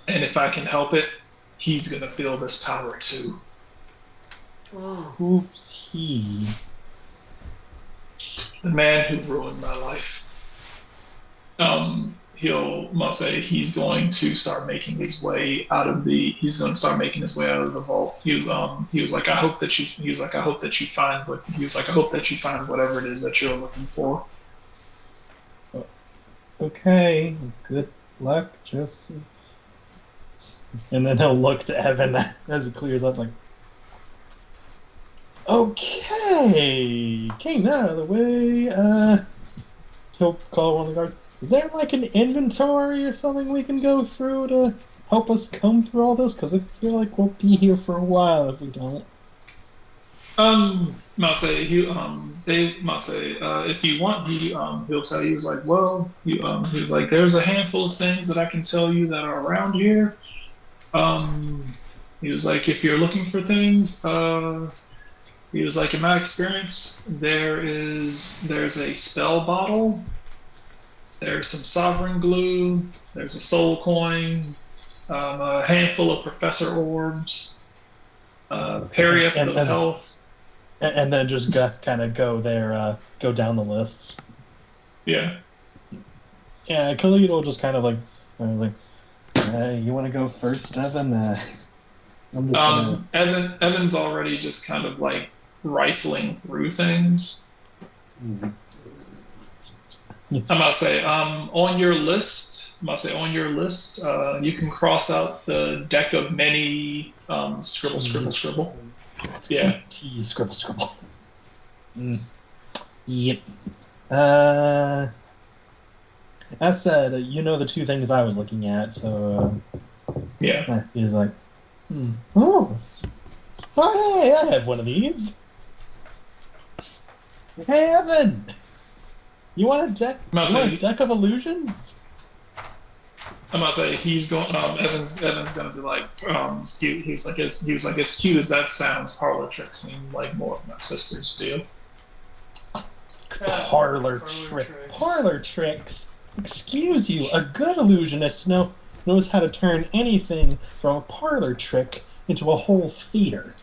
and if I can help it, he's gonna feel this power too. who's he? The man who ruined my life. Must say he's going to start making his way out of the. He's going to start making his way out of the vault. He was like, I hope that you. He was like, I hope that you find what. He was like, I hope that you find whatever it is that you're looking for. Okay, good luck, Joseph. And then he'll look to Evan as it clears up, like, okay, getting that out of the way. He'll call one of the guards. Is there like an inventory or something we can go through to help us come through all this? Because I feel like we'll be here for a while if we don't. Must say they must say if you want, he'll tell you. He's like, well, he was like, there's a handful of things that I can tell you that are around here. He was like, if you're looking for things, he was like, in my experience, there's a spell bottle, there's some sovereign glue, there's a soul coin, a handful of professor orbs, Periath of health. And then just kind of go down the list. Yeah. Yeah, Khalid will just kind of like, you want to go first, Evan? I'm just gonna... Evan's already just kind of like rifling through things. Mm-hmm. I must say, on your list, you can cross out the deck of many scribble. Yeah. T scribble. Yep. As said, you know the two things I was looking at, so yeah. He's like, oh, hey, I have one of these. Hey, Evan, you want a deck? A deck of illusions? I must say he's going. Evan's gonna be like, he was like, as cute as that sounds, parlor tricks seem like more of my sister's deal. Parlor tricks. Excuse you, a good illusionist knows how to turn anything from a parlor trick into a whole theater.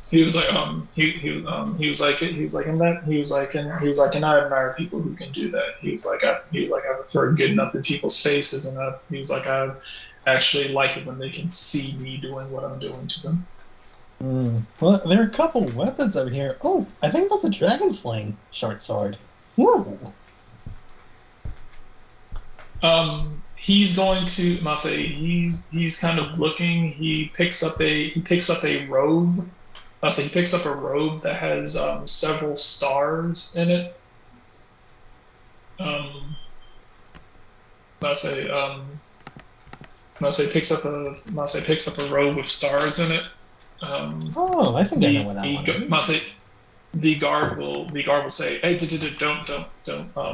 he was like and I admire people who can do that. I prefer getting up in people's faces, and I actually like it when they can see me doing what I'm doing to them. Well, there are a couple weapons over here. Oh, I think that's a dragon slaying short sword. Woo! He's going to. I'll say he's kind of looking. He picks up a robe. I'll say he picks up a robe that has several stars in it. I'll say picks up a robe with stars in it. Oh, I think I know what that one is. I'll say the guard will say, "Hey, don't."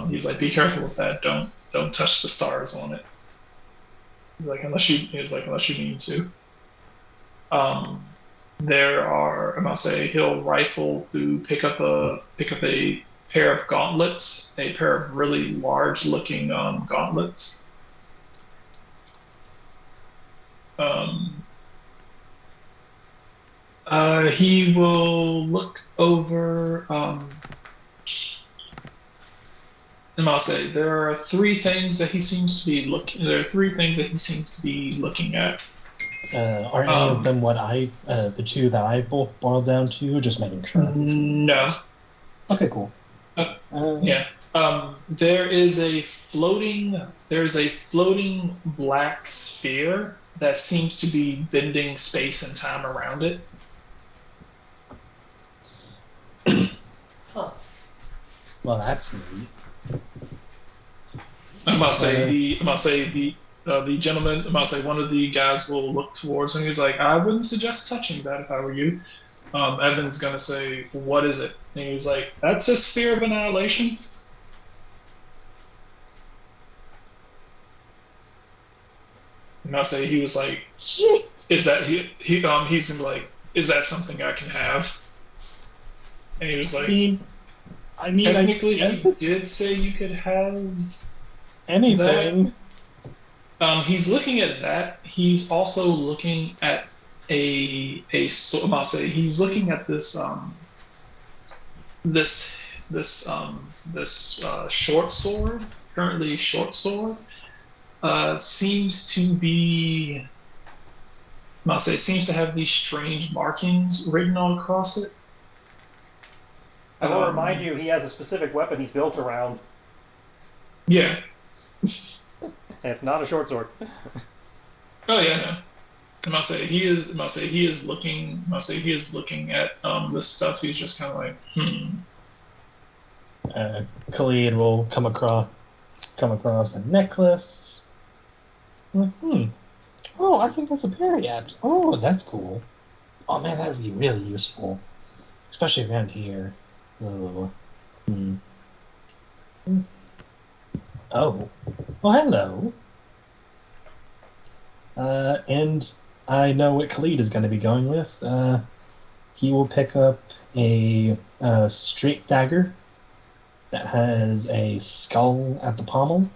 He's like, "Be careful with that. Don't touch the stars on it." He's like, unless you mean to. There are, I'll say he'll rifle through, pick up a pair of gauntlets, a pair of really large looking gauntlets. He will look over. And I'll say there are three things that he seems to be looking. There are three things that he seems to be looking at. Are any of them what the two that I boiled down to? Just making sure. No. Okay, cool. Yeah. There's a floating black sphere that seems to be bending space and time around it. Huh. Well, that's neat. I must say the gentleman. I must say one of the guys will look towards him. He's like, "I wouldn't suggest touching that if I were you." Evan's gonna say, "What is it?" And he's like, "That's a sphere of annihilation." And I'll say he was like, "Is that he's gonna be like, is that something I can have?" And he was like, I mean, technically, I he did say you could have anything. that. He's looking at that. He's also looking at I'll say he's looking at this short sword. Currently, short sword seems to be. I'll say seems to have these strange markings written all across it. I will remind you, he has a specific weapon he's built around. Yeah. And it's not a short sword. Oh yeah, no. I must say he is looking at this stuff. He's just kind of like, Khalid will come across a necklace. Like, Oh, I think that's a periapt. Oh, that's cool. Oh man, that would be really useful, especially around here. Oh. Oh. Well, hello. And I know what Khalid is going to be going with. He will pick up a straight dagger that has a skull at the pommel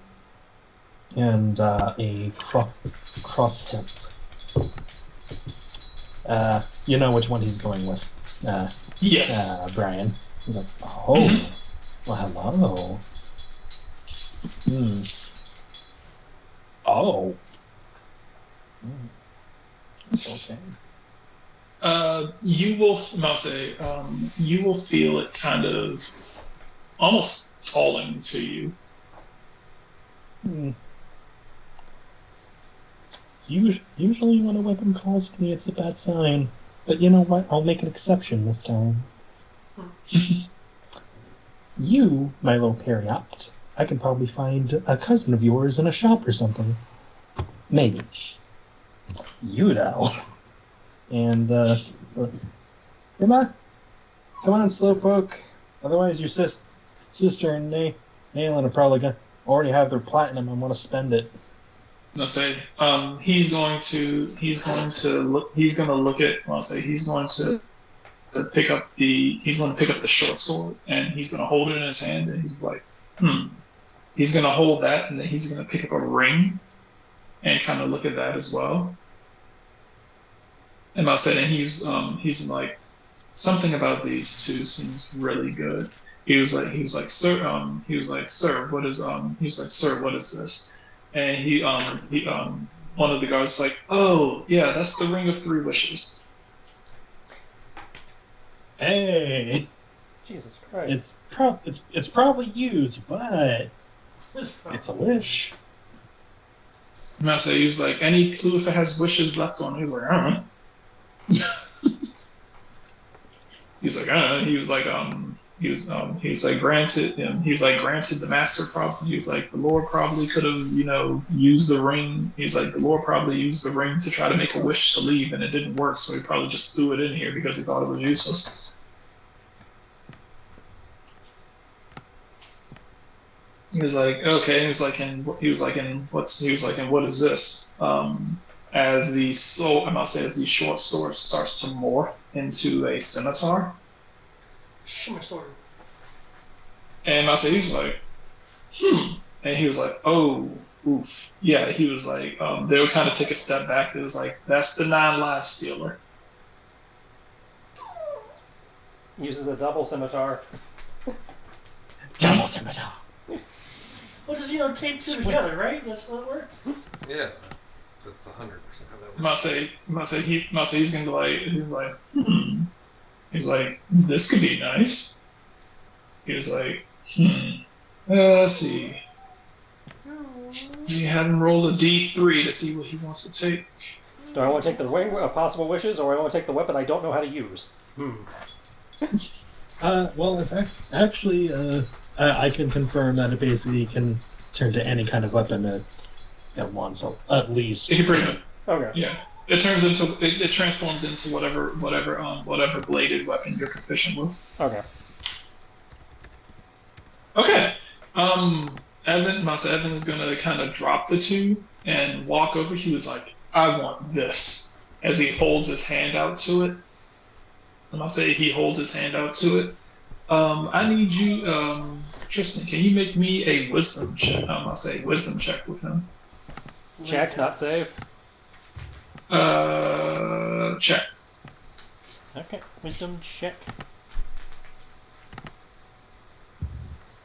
and a cross hilt. You know which one he's going with. yes. Brian. He's like, oh, well, hello. Oh. Okay. You will, I'll say, you will feel it kind of almost falling to you. Usually when a weapon calls to me, it's a bad sign. But you know what? I'll make an exception this time. You, my little periapt, I can probably find a cousin of yours in a shop or something. Maybe. You, though. And, come on, Slowpoke. Otherwise, your sister and Nayland are probably already have their platinum and want to spend it. I'll say, he's going to pick up the short sword, and he's going to hold it in his hand, and he's like, He's going to hold that, and then he's going to pick up a ring and kind of look at that as well. And I'll say, and he's like, something about these two seems really good. He was like, sir, sir, what is sir, what is this? And one of the guards was like, oh, yeah, that's the Ring of Three Wishes. Hey, Jesus Christ. it's probably used, but it's a wish. And I say, he was like, any clue if it has wishes left on it? He was like, I don't know. He's like, I don't know. Granted the master probably, he was like, the Lord probably could have, used the ring. He's like, the Lord probably used the ring to try to make a wish to leave, and it didn't work, so he probably just threw it in here because he thought it was useless. He was like, okay. He was like, and what is this? As the short sword starts to morph into a scimitar. Shimmer sword. And he was like, and he was like, oh, oof, yeah. He was like, they would kind of take a step back. It was like, that's the 9 life stealer. Uses a double scimitar. Double scimitar. Well, just tape two together, right? That's how it works. Yeah, that's 100% how that works. He's gonna be like, He's like, this could be nice. He was like, let's see. You haven't rolled a D3 to see what he wants to take. Do I want to take the ring of possible wishes, or I want to take the weapon I don't know how to use? Well, actually, I can confirm that it basically can turn to any kind of weapon at once, so at least. Okay. Yeah. It transforms into whatever bladed weapon you're proficient with. Okay. Okay. Evan is gonna kind of drop the two and walk over. He was like, I want this. As he holds his hand out to it. He holds his hand out to it. I need you, Tristan, can you make me a wisdom check? Wisdom check with him. Check, not save. Check. Okay, wisdom check.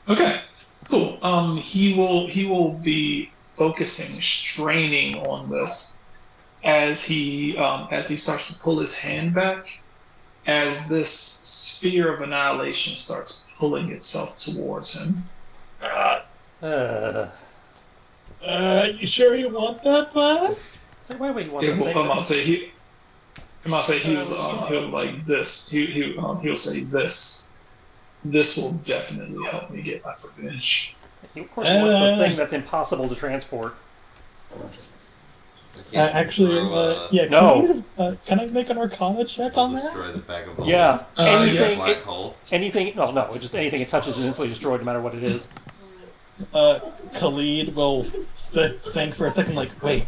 Okay, cool. He will be focusing, straining on this as he starts to pull his hand back, as this sphere of annihilation starts pulling itself towards him. You sure you want that, bud? So why would you want He'll like this. He'll say this. This will definitely help me get my revenge. Of course, he wants the thing that's impossible to transport. Actually, yeah. No. Can I make an Arcana check on that? Destroy the bag of Yeah. Anything. Yes. Black hole. Anything. No. Just anything it touches is instantly destroyed, no matter what it is. Khalid will think for a second, like, wait,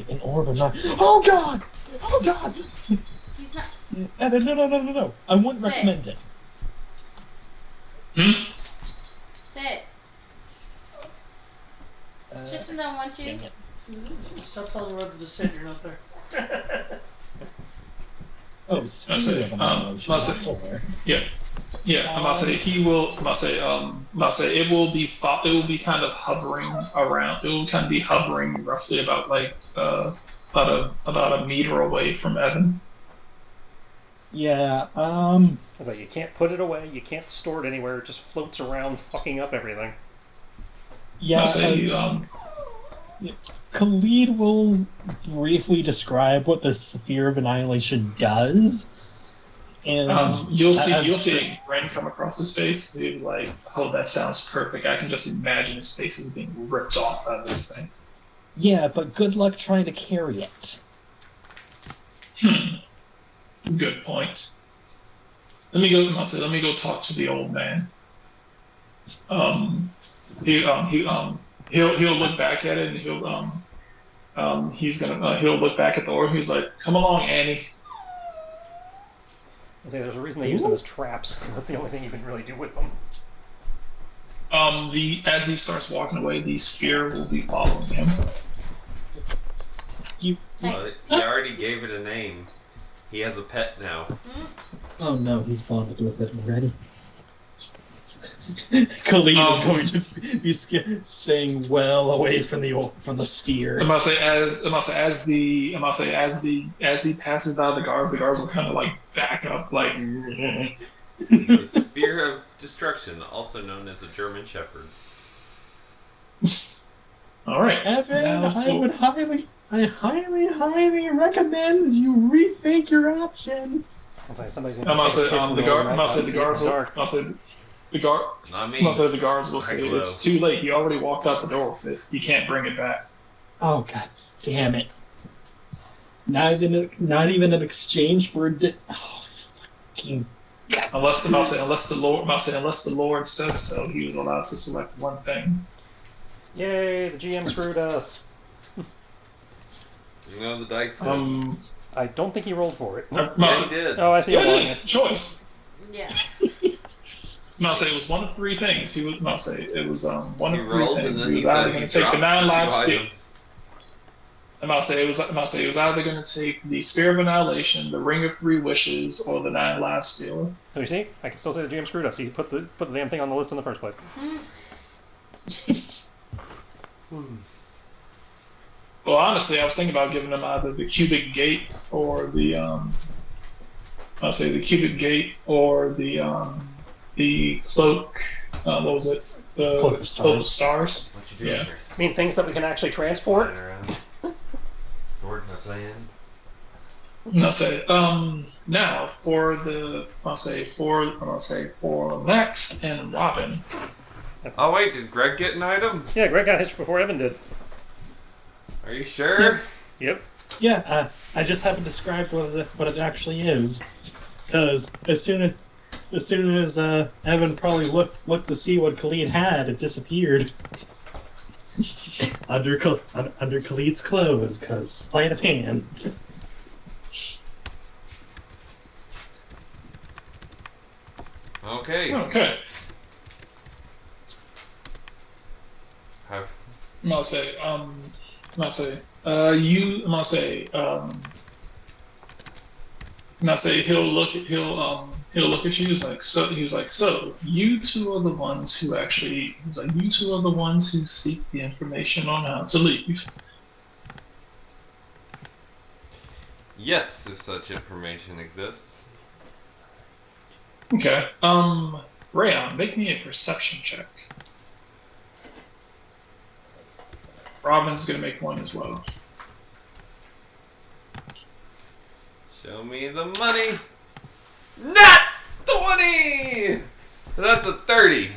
an orb of not. Oh God! He's not. No. I wouldn't recommend it. Sit. Tristan don't want you. Dang it. Stop telling Roger to sit. You're not there. Oh, it will be kind of hovering around. It will kind of be hovering roughly about a meter away from Evan. Yeah. It's like you can't put it away. You can't store it anywhere. It just floats around, fucking up everything. Yeah. Khalid will briefly describe what the Sphere of Annihilation does, and you'll see a grin come across his face. He was like, "Oh, that sounds perfect. I can just imagine his face is being ripped off by this thing." Yeah, but good luck trying to carry it. Good point. Let me go talk to the old man. He'll look back at it and he'll look back at the orb. He's like, "Come along, Annie." I say there's a reason they use them as traps, because that's the only thing you can really do with them. As he starts walking away, the sphere will be following him. He already gave it a name. He has a pet now. Oh no, he's bonded with it already. Khalid is going to be staying well away from the sphere. I must say, as he passes by the guards will kind of like back up, like. The sphere of destruction, also known as a German Shepherd. All right, Evan, now I highly recommend you rethink your option. Somebody's I gonna must take a say, piss in the middle of guard. I night, must say, see the it in guards will. dark. I must say, the guard. Not I me. must say, the guards will I say glow. it's too late. You already walked out the door with it. You can't bring it back. Oh god damn it! Not even an exchange for fucking. Unless the Lord says so, he was allowed to select one thing. Yay, the GM screwed us. You know the dice did. I don't think he rolled for it. Yeah, he did. Oh, I see. Yeah, I'm lying. choice. Yeah. Must say it was one of three things. He was must say it was one He of three rolled and things. then He he was either said going he to take the dropped 9 the lives. two items. I must say it was either going to take the Spear of Annihilation, the Ring of Three Wishes, or the 9 Lives Stealer. So you see, I can still say the GM screwed us. He put the damn thing on the list in the first place. Well, honestly, I was thinking about giving him either the Cubic Gate or the the Cubic Gate or the Cloak. What was it? The Cloak of Cloak of Stars. What you doing Yeah. here? I mean, things that we can actually transport. Running around. Bored my plans. Now for Max and Robin. Oh wait, did Greg get an item? Yeah, Greg got his before Evan did. Are you sure? Yep. Yeah, I just haven't described what it actually is, because as soon as Evan probably looked to see what Khalid had, it disappeared under Khalid's clothes, cause sleight of hand. Okay. Okay. Have I'm gonna say he'll look at you. He's like, so you two are the ones who actually. He's like, you two are the ones who seek the information on how to leave. yes, if such information exists. Okay. Rayon, make me a perception check. Robin's gonna make one as well. Show me the money. Not 20. That's a 30.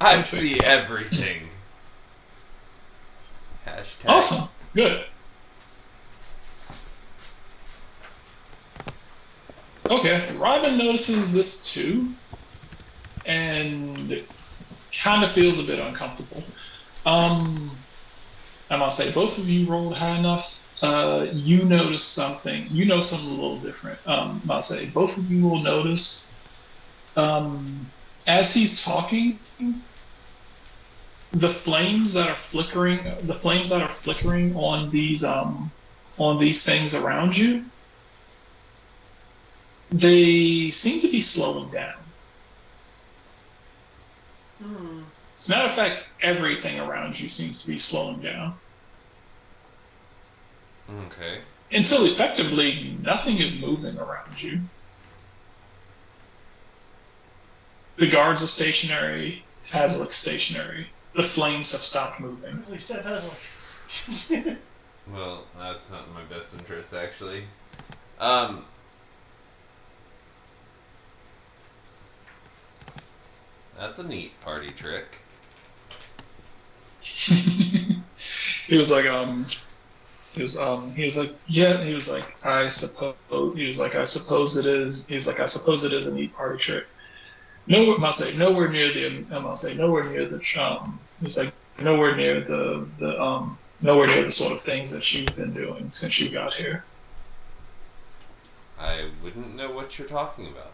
I Perfect. see everything. Hashtag. Awesome. Good. Okay, Robin notices this too, and kind of feels a bit uncomfortable. I must say, both of you rolled high enough. You notice something. You know something a little different. I must say, both of you will notice as he's talking, the flames that are flickering on these things around you. They seem to be slowing down. As a matter of fact, everything around you seems to be slowing down. Okay. Until effectively nothing is moving around you. The guards are stationary, Hazlick's stationary. The flames have stopped moving. At least that has like. Well, that's not in my best interest, actually. That's a neat party trick. He was like, yeah. He was like, I suppose it is. He was like, I suppose it is a neat party trick. Nowhere near the. He's like, nowhere near the sort of things that you've been doing since you got here. I wouldn't know what you're talking about.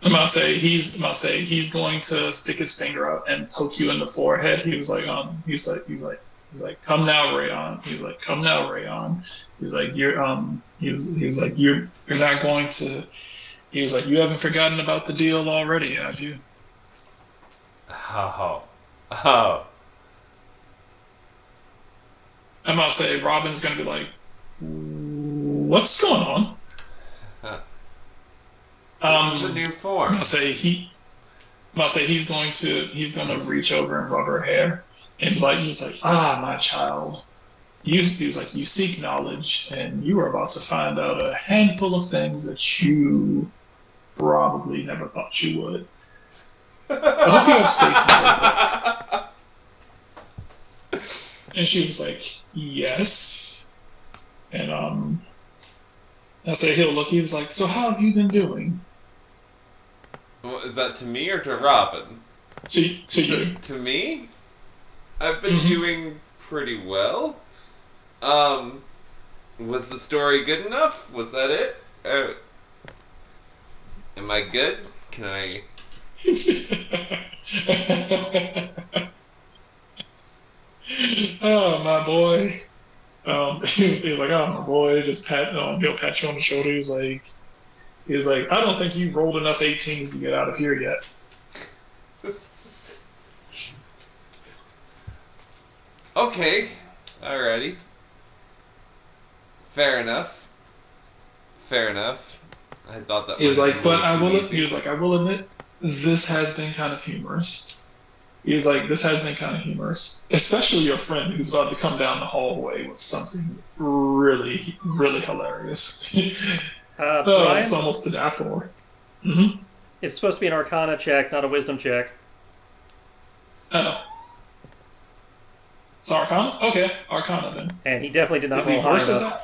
I must say he's going to stick his finger out and poke you in the forehead. He's like, come now, Rayon. He's like, come now, Rayon. He's like, he was like, you're not going to. He was like, you haven't forgotten about the deal already, have you? Oh. Oh. I'm gonna say Robin's gonna be like, what's going on? Huh. This is a new form. I'm gonna say he's gonna reach over and rub her hair and like he's like, my child. He's like, you seek knowledge and you are about to find out a handful of things that you probably never thought you would. I hope you have space in your book. And she was like, yes. And I say he'll look. He was like, so how have you been doing? Well, is that to me or to Robin? To you. To me? I've been doing pretty well. Was the story good enough? Was that it? Am I good? Can I... Oh, my boy. He was like, oh, my boy. Just he'll pat you on the shoulder. He was like, I don't think you've rolled enough 18s to get out of here yet. Okay. Alrighty. Fair enough. I thought that He was might like, be but a little too easy. he was like, I will admit, this has been kind of humorous. He was like, this has been kind of humorous. Especially your friend who's about to come down the hallway with something really, really hilarious. Brian, It's almost to die for. Mm-hmm. it's supposed to be an Arcana check, not a Wisdom check. Oh. It's Arcana? Okay, Arcana then. And he definitely did not Is he roll high worse at enough. that?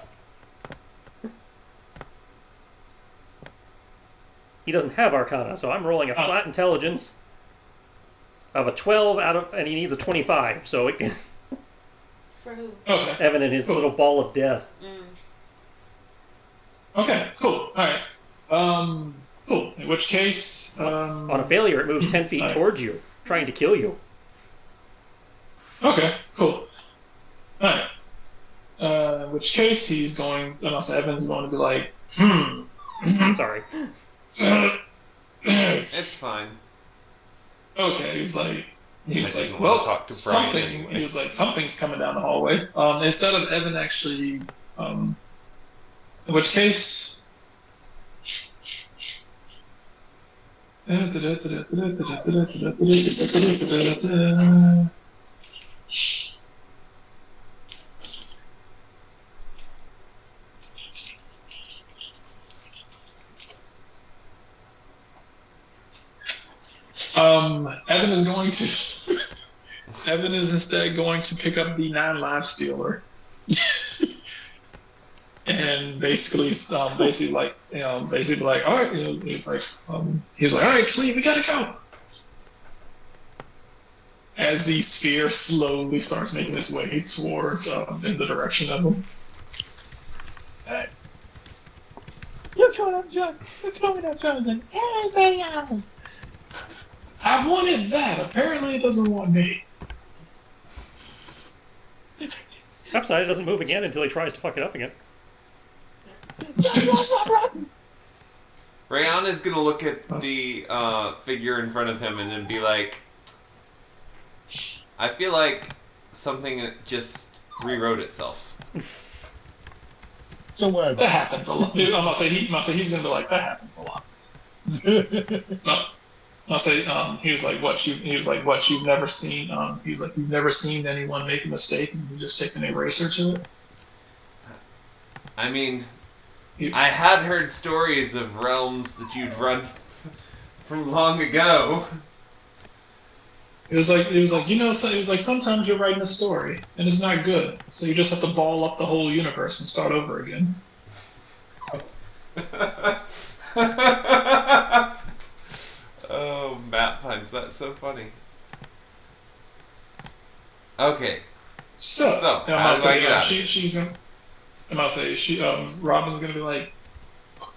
He doesn't have Arcana, so I'm rolling a flat intelligence of a 12 and he needs a 25, so it can... For who? Okay. Evan and his little ball of death. Okay, cool. Alright. Cool. In which case, On a failure, it moves 10 feet towards you, trying to kill you. Okay, cool. Alright. In which case, Evan's going to be like, Sorry. It's fine. Okay, he was like, didn't wanna well, talk to Brian something. anyway. He was like, something's coming down the hallway. Instead of Evan actually, in which case. Evan is going to. Evan is instead going to pick up the 9 live stealer, and basically like, all right, he's like, all right, Cleve, we gotta go. As the sphere slowly starts making its way towards in the direction of him. Hey. You're coming up, John. You're coming up, Jonathan. Anything else? I wanted that. Apparently, it doesn't want me. Upside, it doesn't move again until he tries to fuck it up again. Rayon is gonna look at the figure in front of him and then be like, I feel like something just rewrote itself. Don't worry. That happens a lot. I'm gonna say he's gonna be like, that happens a lot. No. I'll say he was like, you've never seen you've never seen anyone make a mistake and you just take an eraser to it. I mean, I had heard stories of realms that you'd run from long ago. It was like sometimes you're writing a story and it's not good, so you just have to ball up the whole universe and start over again. Oh, Matt finds that so funny. Okay. So how do I get out? Robin's gonna be like,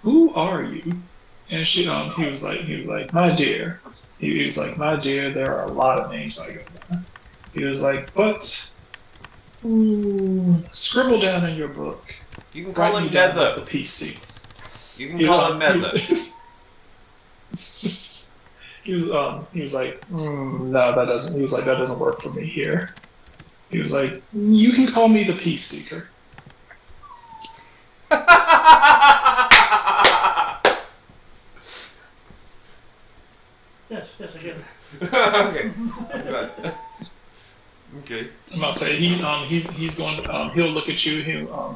who are you? And he was like, my dear. He was like, my dear, there are a lot of names I go by. He was like, but Scribble down in your book. You can call Write him me down as Mezzo. the PC. You can call him Mezzo. He was like, no, that doesn't. He was like, that doesn't work for me here. He was like, you can call me the Peace Seeker. Yes, I get it. Okay. Okay. I'm about to say he's going. He'll look at you.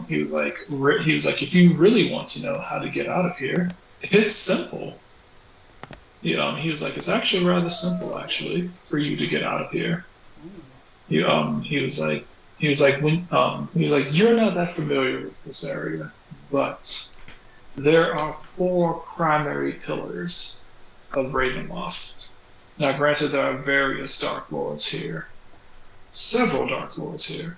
He was like, if you really want to know how to get out of here, it's simple. He was like, it's actually rather simple, actually, for you to get out of here. He was like, you're not that familiar with this area, but there are 4 primary pillars of Ravenloft. Now, granted, there are various Dark Lords here, several Dark Lords here,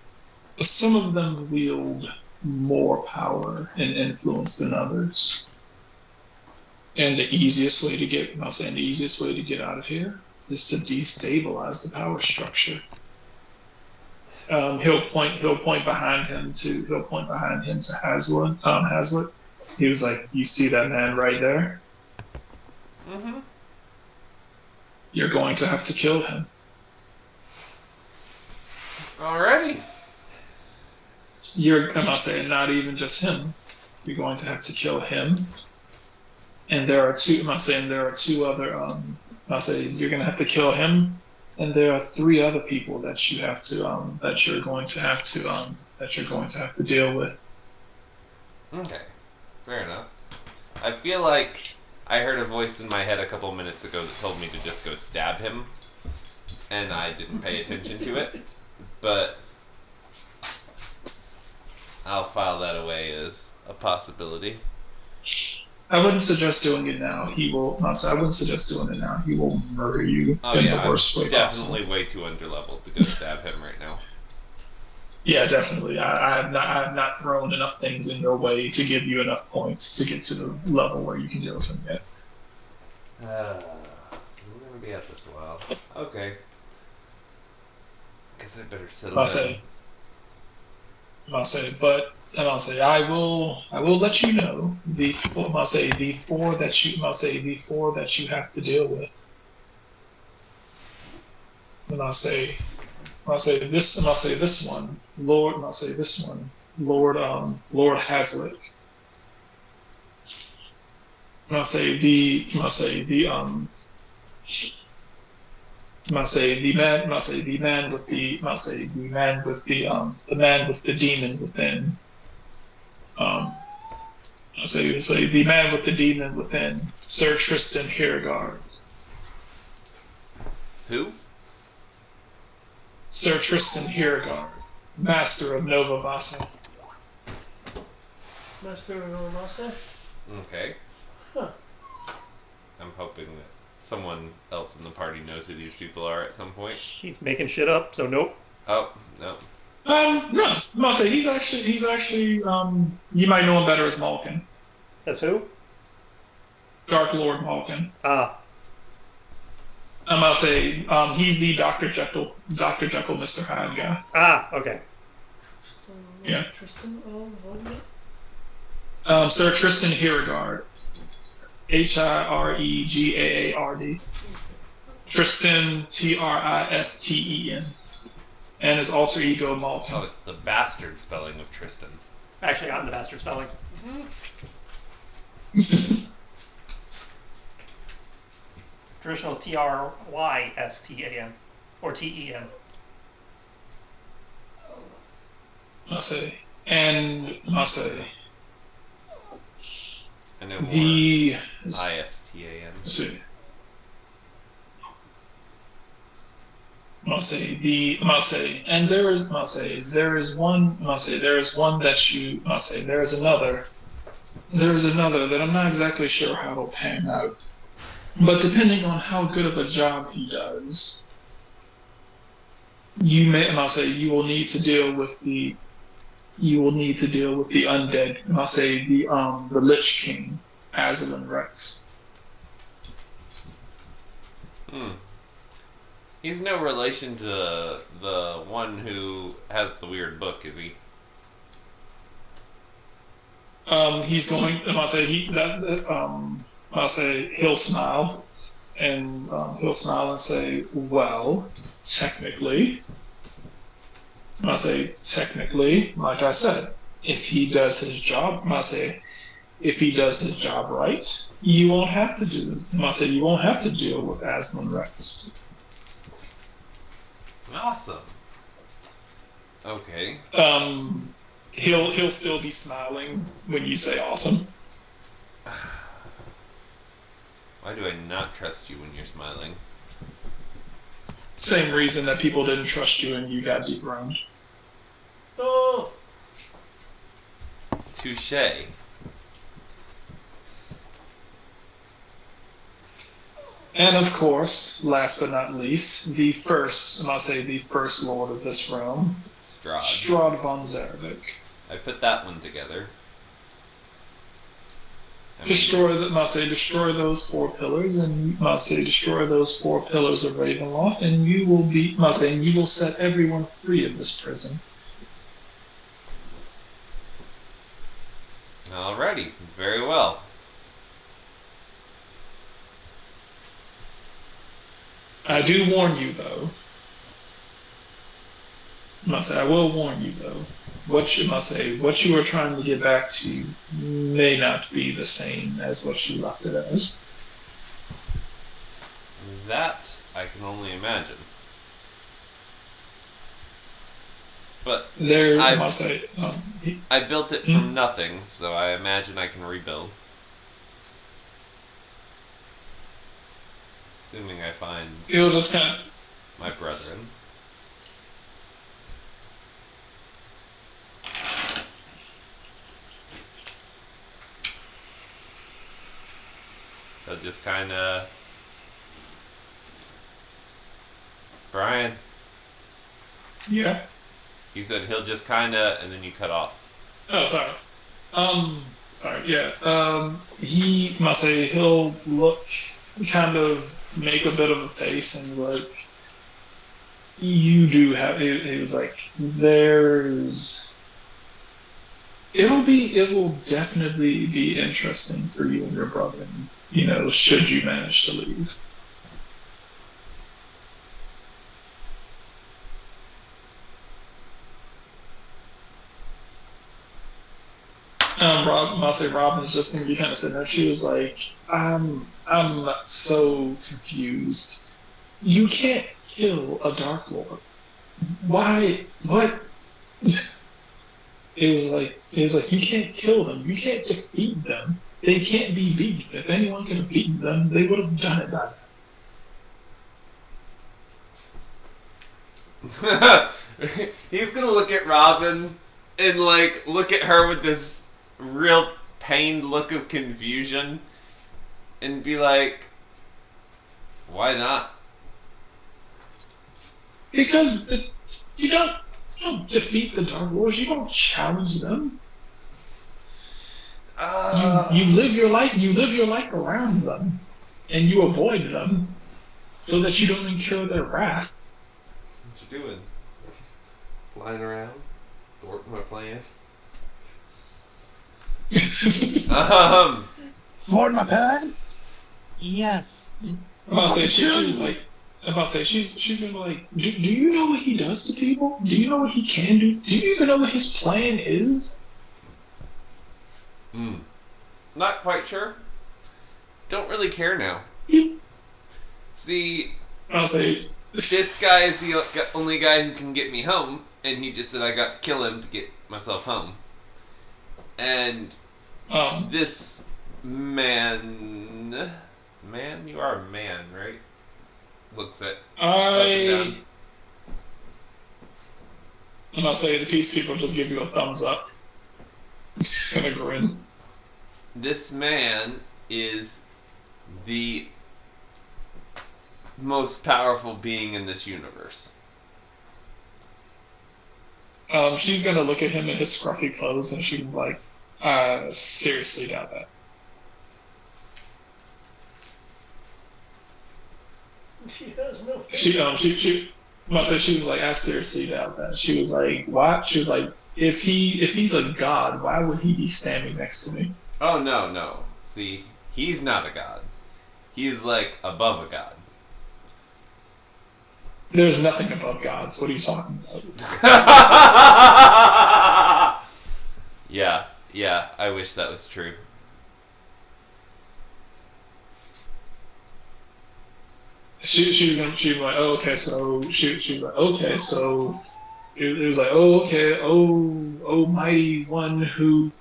but some of them wield more power and influence than others. And the easiest way to get out of here is to destabilize the power structure. He'll point behind him to Hazlitt. He was like, you see that man right there? Mm-hmm. You're going to have to kill him. Alrighty. I'm not saying not even just him. You're going to have to kill him. And there are 2. I'm not saying there are 2 other. I'll say you're going to have to kill him, and there are 3 other people that you have to that you're going to have to deal with. Okay. Fair enough. I feel like I heard a voice in my head a couple minutes ago that told me to just go stab him, and I didn't pay attention to it. But I'll file that away as a possibility. I wouldn't suggest doing it now. I wouldn't suggest doing it now. He will murder you in the worst way possible. Definitely way too underleveled to go stab him right now. Yeah, definitely. I have not thrown enough things in your way to give you enough points to get to the level where you can deal with him yet. So we're gonna be at this a while. Okay. Guess I better settle down. I will let you know the 4 that you have to deal with. And I'll say this one, Lord Hazlitt. And I'll say the man with the demon within. I'll say the man with the demon within, Sir Tristan Hiergard. Who? Sir Tristan Hiergard, Master of Nova Vasa. Master of Novamasa? Okay. Huh. I'm hoping that someone else in the party knows who these people are at some point. He's making shit up, so nope. Oh, no. No, I'll say he's actually, you might know him better as Malkin. That's who? Dark Lord Malkin. Ah. I'll say, he's the Dr. Jekyll, Mr. Hyde guy. Ah, okay. Yeah. Tristan, what is it? Sir Tristan Hiergard. Hiregaard. Tristan, Tristen. And his alter ego, Malkin. Oh, it's the bastard spelling of Tristan. Actually, I'm the bastard spelling. Traditional is Trystan. Or TEN. I'll say. And I'll say. I know more. The ISTAN. let's see. I'll say, and there is one that I'm not exactly sure how it'll pan out. But depending on how good of a job he does, you will need to deal with the undead. I'll say the Lich King, Aslan Rex. He's no relation to the one who has the weird book, is he? He's going. I'll say he'll smile, and he'll smile and say, "Well, technically." I'll say, "Technically, like I said, if he does his job," I'll say, "if he does his job right, you won't have to do this." I'll say, "You won't have to deal with Aslan Rex." Awesome. Okay. He'll still be smiling when you say awesome. Why do I not trust you when you're smiling? Same reason that people didn't trust you and you got dethroned. Oh, Touche. And of course, last but not least, the first, and I'll say the first lord of this realm, Strahd. Strahd von Zarevik. I put that one together. I mean, Destroy those 4 pillars, and destroy those 4 pillars of Ravenloft, and you will and you will set everyone free of this prison. Alrighty, very well. I do warn you, though. I will warn you, though. What you are trying to get back to may not be the same as what you left it as. That I can only imagine. But There, I've- I I built it from nothing, so I imagine I can rebuild. Assuming I find it'll just kind of. my brethren. They'll just kinda... Brian, Yeah. he said he'll just kinda, and then you cut off. Oh, sorry. Sorry. Yeah. He'll look, kind of make a bit of a face, and like, you do have. It was like there's. It will definitely be interesting for you and your brother. Should you manage to leave. Robin's just gonna be kind of sitting there. She was like, I'm not so confused. You can't kill a Dark Lord. Why? What? It was like you can't kill them. You can't defeat them. They can't be beaten. If anyone could have beaten them, they would have done it by now. He's gonna look at Robin and like look at her with this real pained look of confusion and be like, why not? Because you don't defeat the Dark Lords. You don't challenge them. You live your life. You live your life around them, and you avoid them, so that you don't incur their wrath. What you doing? Flying around? Thwarting my plan? Forward my pad? Yes. She's gonna be like, do you know what he does to people? Do you know what he can do? Do you even know what his plan is? Not quite sure. Don't really care now. See, I'll say, this guy is the only guy who can get me home, and he just said I got to kill him to get myself home. And this man, you are a man, right? Looks at and I'll say the peace people just give you a thumbs up and a grin. This man is the most powerful being in this universe. She's gonna look at him in his scruffy clothes and she's like, seriously doubt that. She has no. She must say she was like, I seriously doubt that. She was like, why? She was like, if he's a god, why would he be standing next to me? Oh no. See, he's not a god. He's like above a god. There's nothing above gods. What are you talking about? Yeah, I wish that was true. She's like, oh, okay, so she's like, okay, so it was like, oh, okay, oh mighty one who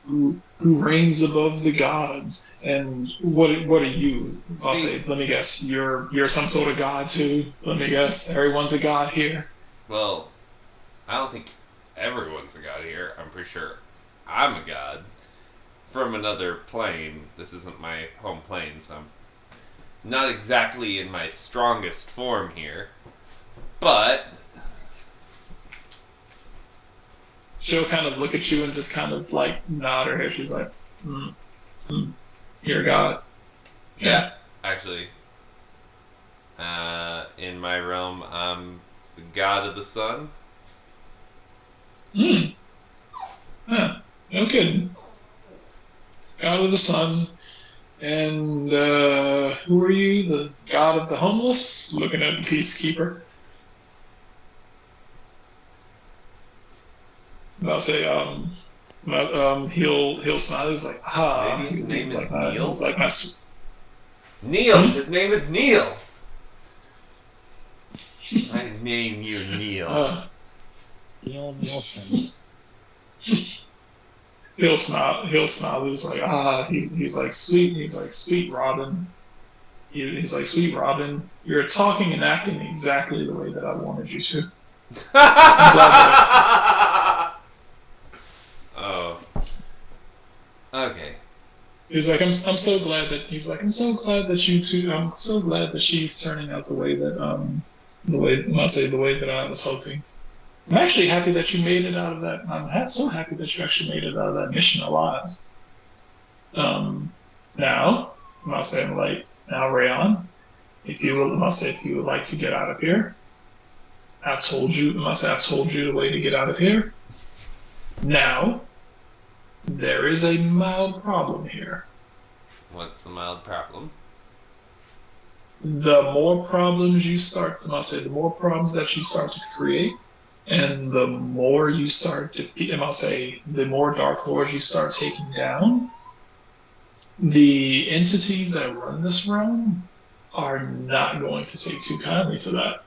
reigns above the gods, and what are you? I'll say, let me guess, you're some sort of god too. Let me guess, everyone's a god here. Well, I don't think everyone's a god here. I'm pretty sure I'm a god from another plane. This isn't my home plane, so I'm not exactly in my strongest form here. But She'll kind of look at you and just kind of like nod her head. She's like, you're a god. yeah, actually, in my realm, I'm the god of the sun. Huh. No kidding. God of the sun. And who are you? The god of the homeless? Looking at the peacekeeper. And I'll say, he'll smile. He's like, Maybe his name He's is like, Neil? he's like, my, Neil! His name is Neil! I name you Neil. Neil Nielsen. he'll smile. He's like, he's like, sweet. He's like, sweet Robin. He's like, sweet Robin. You're talking and acting exactly the way that I wanted you to. Oh. Okay. He's like, I'm so glad that I'm so glad that you two. I'm so glad that she's turning out the way that the way that I was hoping. I'm actually happy that you made it out of that. So happy that you actually made it out of that mission alive. Now, I'm like, now Rayon, if you would like to get out of here, I've told you the way to get out of here. Now, there is a mild problem here. What's the mild problem? The more problems you start, the more problems that you start to create, and the more you start defeat, the more Dark Lords you start taking down, the entities that run this realm are not going to take too kindly to that.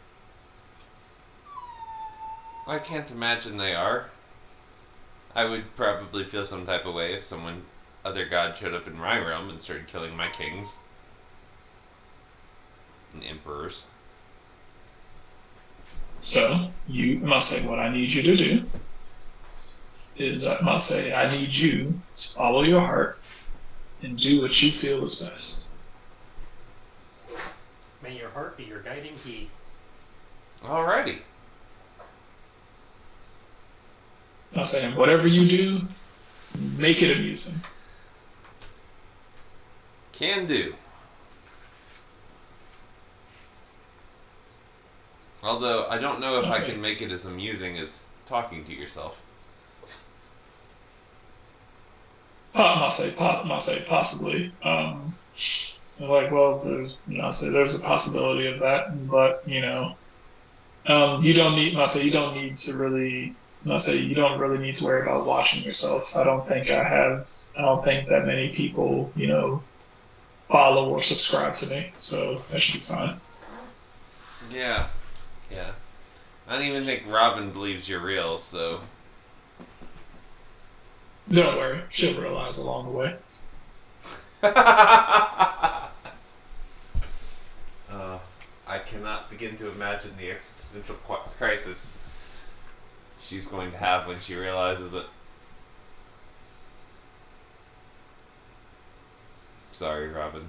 I can't imagine they are. I would probably feel some type of way if other god showed up in my realm and started killing my kings and emperors. So, what I need you to do is, I need you to follow your heart and do what you feel is best. May your heart be your guiding key. Alrighty. Whatever you do, make it amusing. Can do. Although, I don't know if I can make it as amusing as talking to yourself. Possibly. There's, there's a possibility of that, but you don't need to really. You don't really need to worry about watching yourself. I don't think that many people, follow or subscribe to me, so that should be fine. Yeah. I don't even think Robin believes you're real, so. Don't worry, she'll realize along the way. I cannot begin to imagine the existential crisis she's going to have when she realizes it. Sorry, Robin.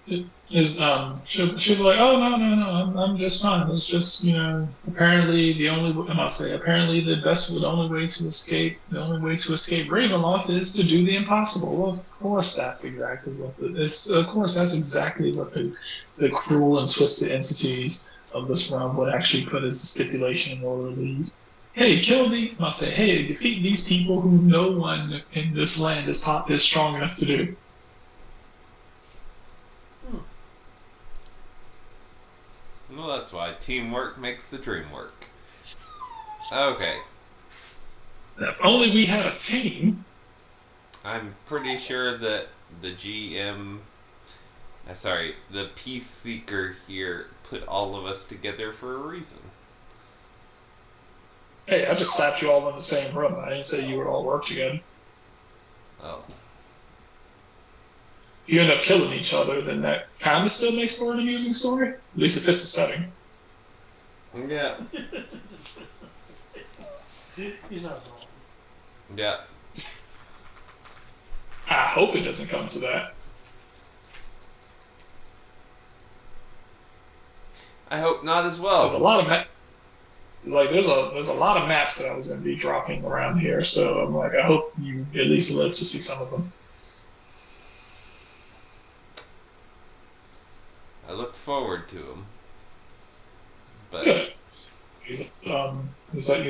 she'll be like, oh no, I'm just fine. It's just apparently the only way to escape Ravenloft is to do the impossible. Well, of course that's exactly what the cruel and twisted entities of this realm would actually put as a stipulation in order to leave. Hey, defeat these people who no one in this land is strong enough to do. Well, that's why teamwork makes the dream work. Okay. If only we had a team. I'm pretty sure that the peace seeker here put all of us together for a reason. Hey, I just slapped you all in the same room. I didn't say you would all work together. Oh. If you end up killing each other, then that kind of still makes for an amusing story. At least if it's a setting. Yeah. He's not wrong. Yeah. I hope it doesn't come to that. I hope not as well. There's a lot of there's a lot of maps that I was going to be dropping around here, so I'm like, I hope you at least live to see some of them. I look forward to them. But Good. He's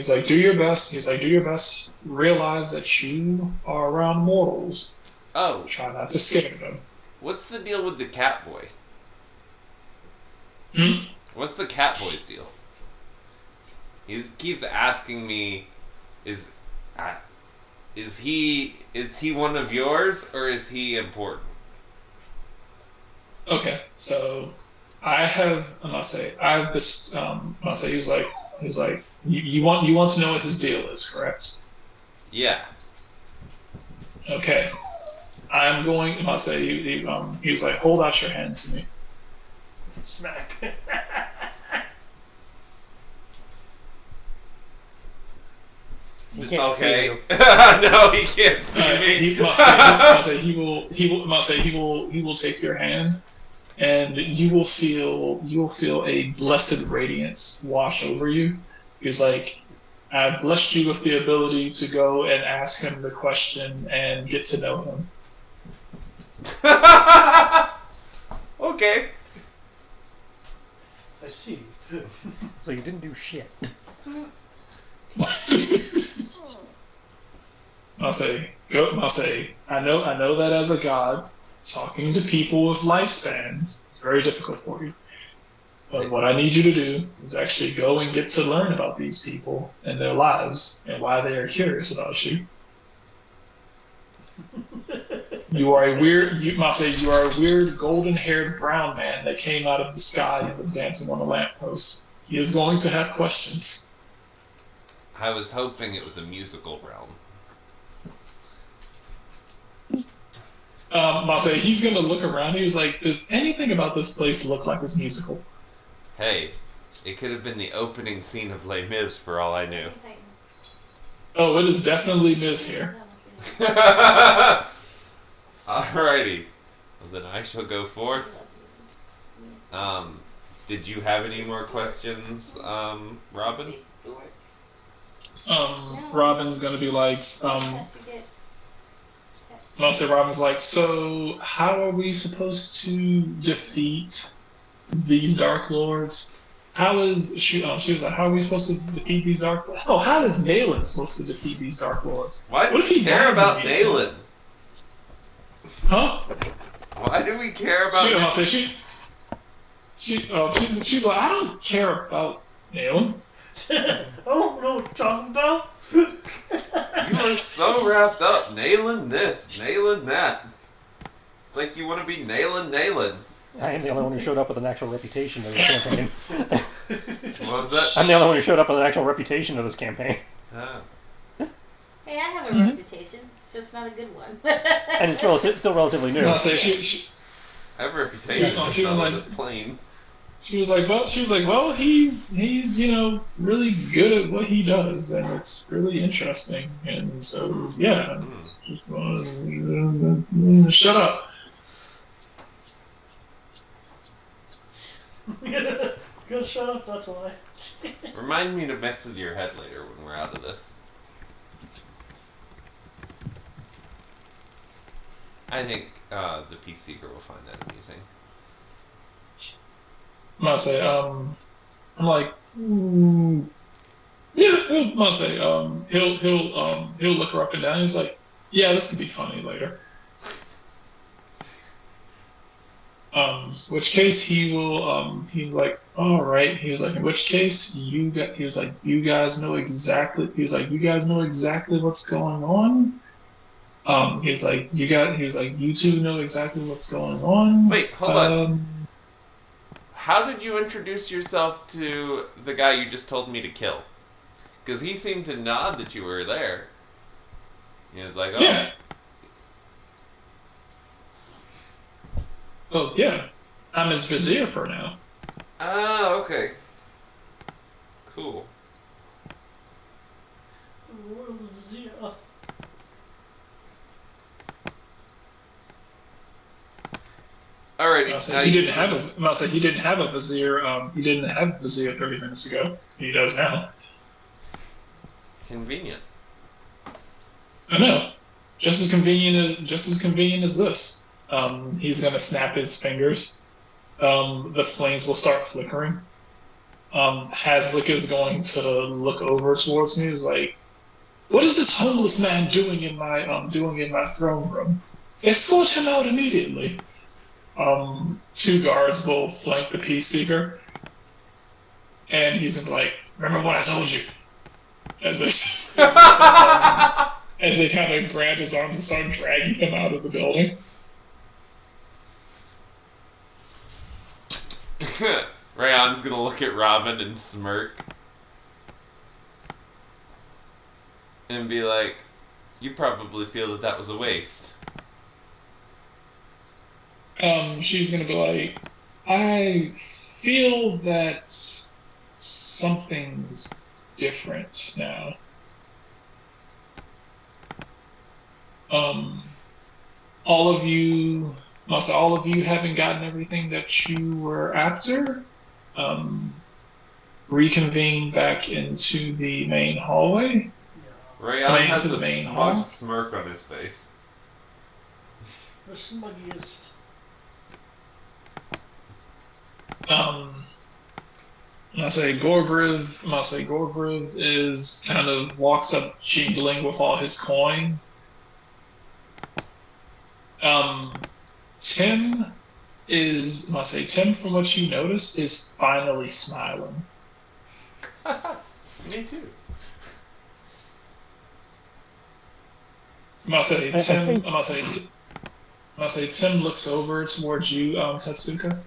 like, do your best. He's like, do your best. Realize that you are around mortals. oh, Try not to scare them. what's the deal with the cat boy? Hmm? What's the cat boy's deal? He keeps asking me, is he one of yours or is he important? Okay, so I'm gonna say he's like you want to know what his deal is, correct? Yeah. Okay. I'm gonna say he's like, hold out your hand to me. Smack. He can't see Okay. you. No, he can't see me. He will take your hand, and you will feel a blessed radiance wash over you. He's like, I blessed you with the ability to go and ask him the question and get to know him. Okay. I see. So you didn't do shit. I'll say, I know that as a god, talking to people with lifespans is very difficult for you. But what I need you to do is actually go and get to learn about these people and their lives and why they are curious about you. You are a weird golden-haired brown man that came out of the sky and was dancing on a lamppost. He is going to have questions. I was hoping it was a musical realm. He's going to look around. He's like, does anything about this place look like it's musical? Hey, it could have been the opening scene of Les Mis for all I knew. Oh, it is definitely Miz here. Alrighty. Well, then I shall go forth. Did you have any more questions, Robin? Robin's gonna be like, Robin's like, so how are we supposed to defeat these Dark Lords? How is she was like, how are we supposed to defeat these Dark Lords? Oh, how is Nayland supposed to defeat these Dark Lords? Why do What if we he care dies about in the meantime? Nayland? Huh? Why do we care about She's like, I don't care about Nayland. Oh, no, what you're talking about? You are so wrapped up nailing this, nailing that. It's like you want to be nailing. I am the only one who showed up with an actual reputation of this campaign. What was that? I'm the only one who showed up with an actual reputation of this campaign. Ah. Hey, I have a reputation. It's just not a good one. And it's still relatively new. I have a reputation. She was on like- this plane. She was like, well, he's really good at what he does, and it's really interesting. And so, yeah, shut up. Go shut up, that's why. Remind me to mess with your head later when we're out of this. I think the peace seeker will find that amusing. I say, I'm like, ooh. Yeah, I say, he'll look her up and down. He's like, yeah, this could be funny later. Which case he will, he's like, all right. He was like, in which case he was like, you guys know exactly. He's like, you guys know exactly what's going on. He's like, you two know exactly what's going on. Wait, hold on. How did you introduce yourself to the guy you just told me to kill? Because he seemed to nod that you were there. He was like, oh. Yeah. Oh, yeah. I'm his vizier for now. Oh, okay. Cool. Alrighty. He didn't have a. He didn't have a vizier. He didn't have a vizier 30 minutes ago. He does now. Convenient. I know. Just as convenient as this. He's gonna snap his fingers. The flames will start flickering. Hazlick is going to look over towards me. He's like, "What is this homeless man doing in my throne room? Escort him out immediately." Two guards will flank the peace seeker, and he's gonna be like, "Remember what I told you?" As they kind of grab his arms and start dragging him out of the building. Rayon's gonna look at Robin and smirk. And be like, you probably feel that was a waste. She's gonna be like, I feel that something's different now. All of you haven't gotten everything that you were after. Reconvene back into the main hallway. Rayon has to the a main smug hall. smirk on his face. The smuggiest. Gorgriv is kind of walks up jingling with all his coin. Tim from what you noticed is finally smiling. Me too. Tim looks over towards you, Tetsuka.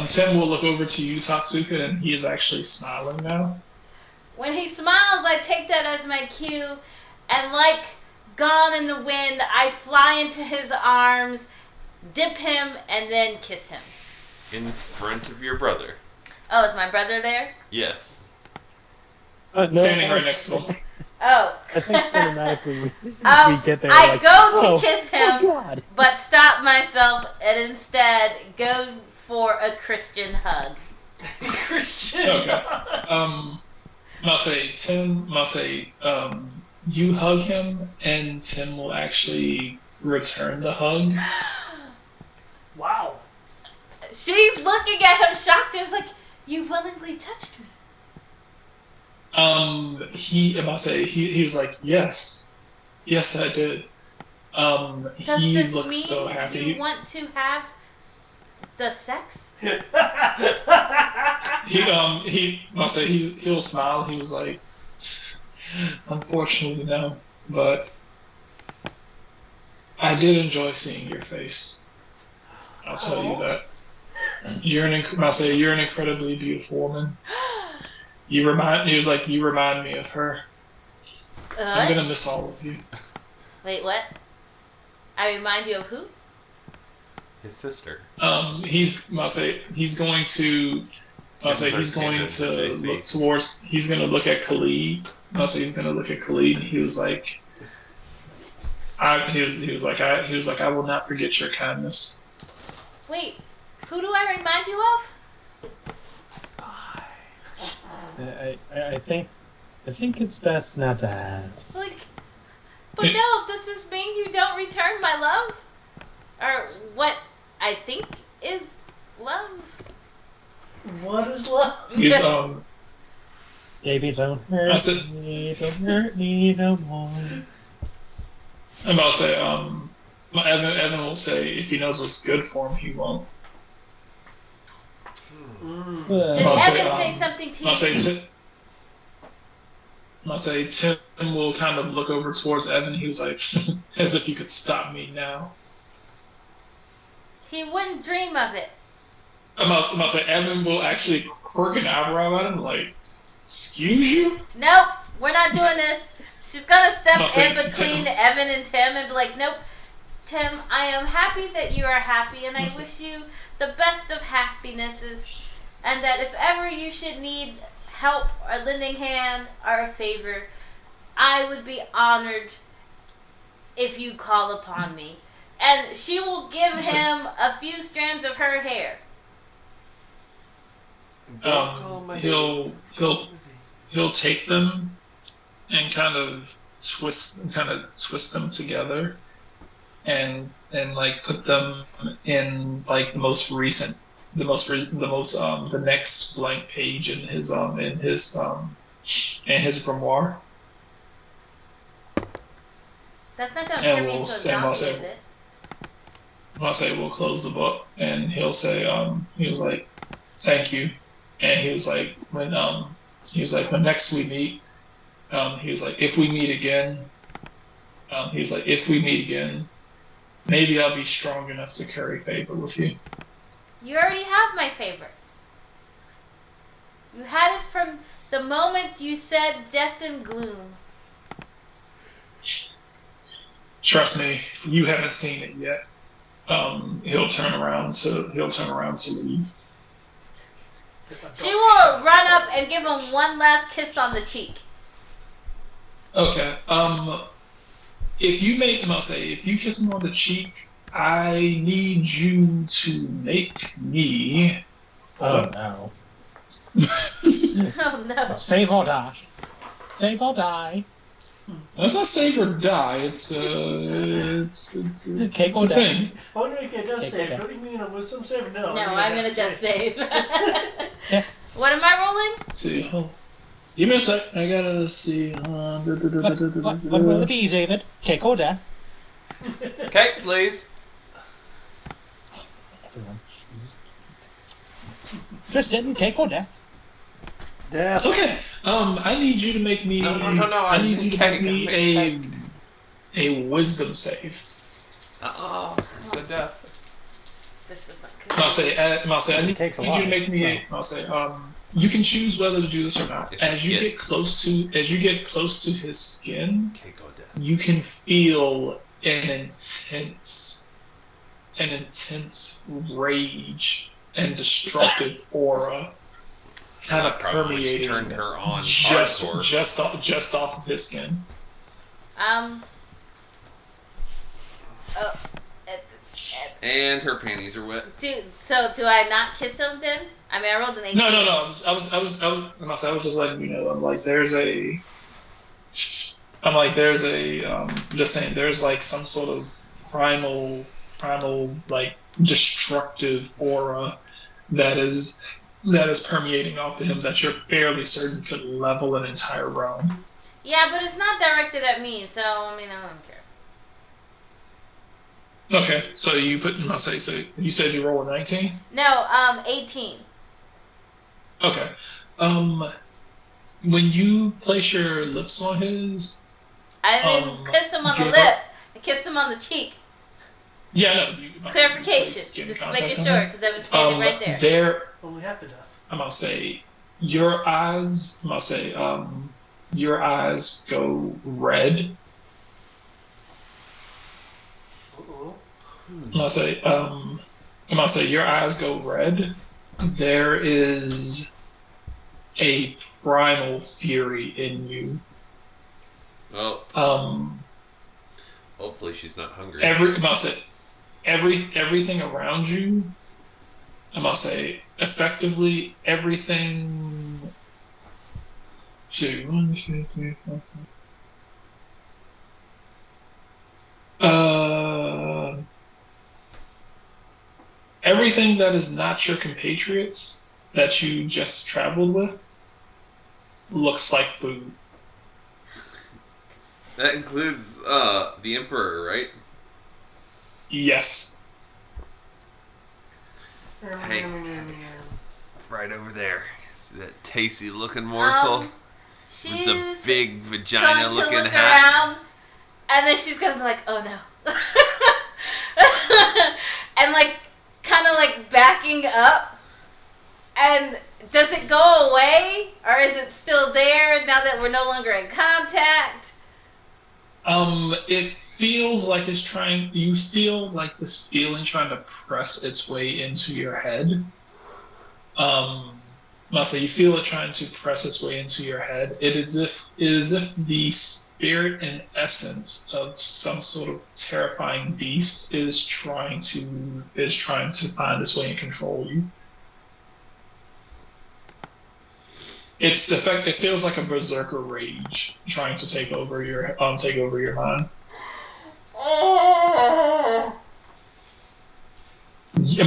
Tim will look over to you, Tatsuka, and he is actually smiling now. When he smiles, I take that as my cue, and like Gone in the Wind, I fly into his arms, dip him, and then kiss him. In front of your brother. Oh, is my brother there? Yes. No, Standing right next to him. Oh. I think cinematically we get there. I like, go to kiss him, God. but stop myself and instead go for a Christian hug. Christian. Okay. You hug him, and Tim will actually return the hug. Wow. She's looking at him shocked. It was like, you willingly touched me. He was like, yes, I did. Does He this looks mean so happy. you want to have the sex? He'll smile. He was like, unfortunately, no, but I did enjoy seeing your face. I'll tell you that. You're an incredibly beautiful woman. He was like, you remind me of her. I'm gonna miss all of you. Wait, what? I remind you of who? His sister. He's going to look at Khalid. He's gonna look at Khalid. He was like, I will not forget your kindness. Wait, who do I remind you of? I think it's best not to ask. Like, but no, does this mean you don't return my love? Or what I think is love? What is love? He's Baby, don't hurt me no more. I'm about to say Evan will say if he knows what's good for him, he won't. Did Well, I'll say, Evan say something to you? I'll say Tim will kind of look over towards Evan. He was like, as if you could stop me now. He wouldn't dream of it. I'm about to say Evan will actually quirk an eyebrow at him, like, excuse you? Nope, we're not doing this. She's gonna step I'll say, in between Evan and Tim and be like, nope, Tim, I am happy that you are happy, and I wish you the best of happinesses, and that if ever you should need help or lending hand or a favor, I would be honored if you call upon me. And she will give him a few strands of her hair. He'll take them and kind of twist them together and like put them in like the next blank page in his grimoire. That's not gonna And turn me we'll into a say- zombie, I'll is say- it? I'll say we'll close the book, and he'll say he was like, thank you, and he was like when next we meet, he was like if we meet again, maybe I'll be strong enough to curry favor with you. You already have my favor. You had it from the moment you said death and gloom. Trust me, you haven't seen it yet. He'll turn around to leave. She will run up and give him one last kiss on the cheek. Okay. If you kiss him on the cheek, I need you to make me. Oh no. Oh no. Save or die. Save or die. That's not save or die. It's Cake or a death. thing. I want to make a death Take save. that. Don't you mean a wisdom save? No. No, I'm gonna death save. Yeah. What am I rolling? Let's see. Give me a sec. I gotta see. What will it be, David? Cake or death? Cake, please. Everyone. Jesus. Tristan, cake or death? Death. Okay. I need you to make me. No. I need you to make me Cake. a wisdom save. The death. This is not I'll say. I need Takes a you lot, to make me. I'll say. You can choose whether to do this or not. It's As you skin. get close to his skin, Cake or death. you can feel an intense rage and destructive aura kind of That probably permeating turned her on just hardcore. just off of his skin. Oh, And her panties are wet. do I not kiss him then? I mean, I rolled an 18. No. I was just letting you know. I'm like, there's just saying, there's like some sort of primal, like destructive aura that is permeating off of him that you're fairly certain could level an entire realm. Yeah, but it's not directed at me, so I mean, I don't care. Okay, so you put. So you said you roll a 19. No, 18. Okay. When you place your lips on his, I didn't kiss him on the your- lips. I kissed him on the cheek. yeah, no. You, Clarification, skin just contact making on sure, him. because I've been standing right there. There, Only half the death. I'm gonna say your eyes. I'm gonna say your eyes go red. Uh-oh. I'm gonna say your eyes go red. There is a primal fury in you. Well, hopefully she's not hungry. I'm gonna say everything around you I must say, effectively everything. Two, 1, 2, 3, 4, 5. Everything that is not your compatriots that you just traveled with looks like food. That includes the Emperor, right? Yes. Hey. Right over there. See that tasty looking morsel? With the She's big going vagina to looking look hat? around, and then she's gonna be like, "Oh no," and like, kind of like backing up. And does it go away, or is it still there now that we're no longer in contact? It feels like it's trying. You feel like this feeling trying to press its way into your head. I'll say you feel it trying to press its way into your head. It is as if the spirit and essence of some sort of terrifying beast is trying to find its way and control you. It feels like a berserker rage trying to take over your mind.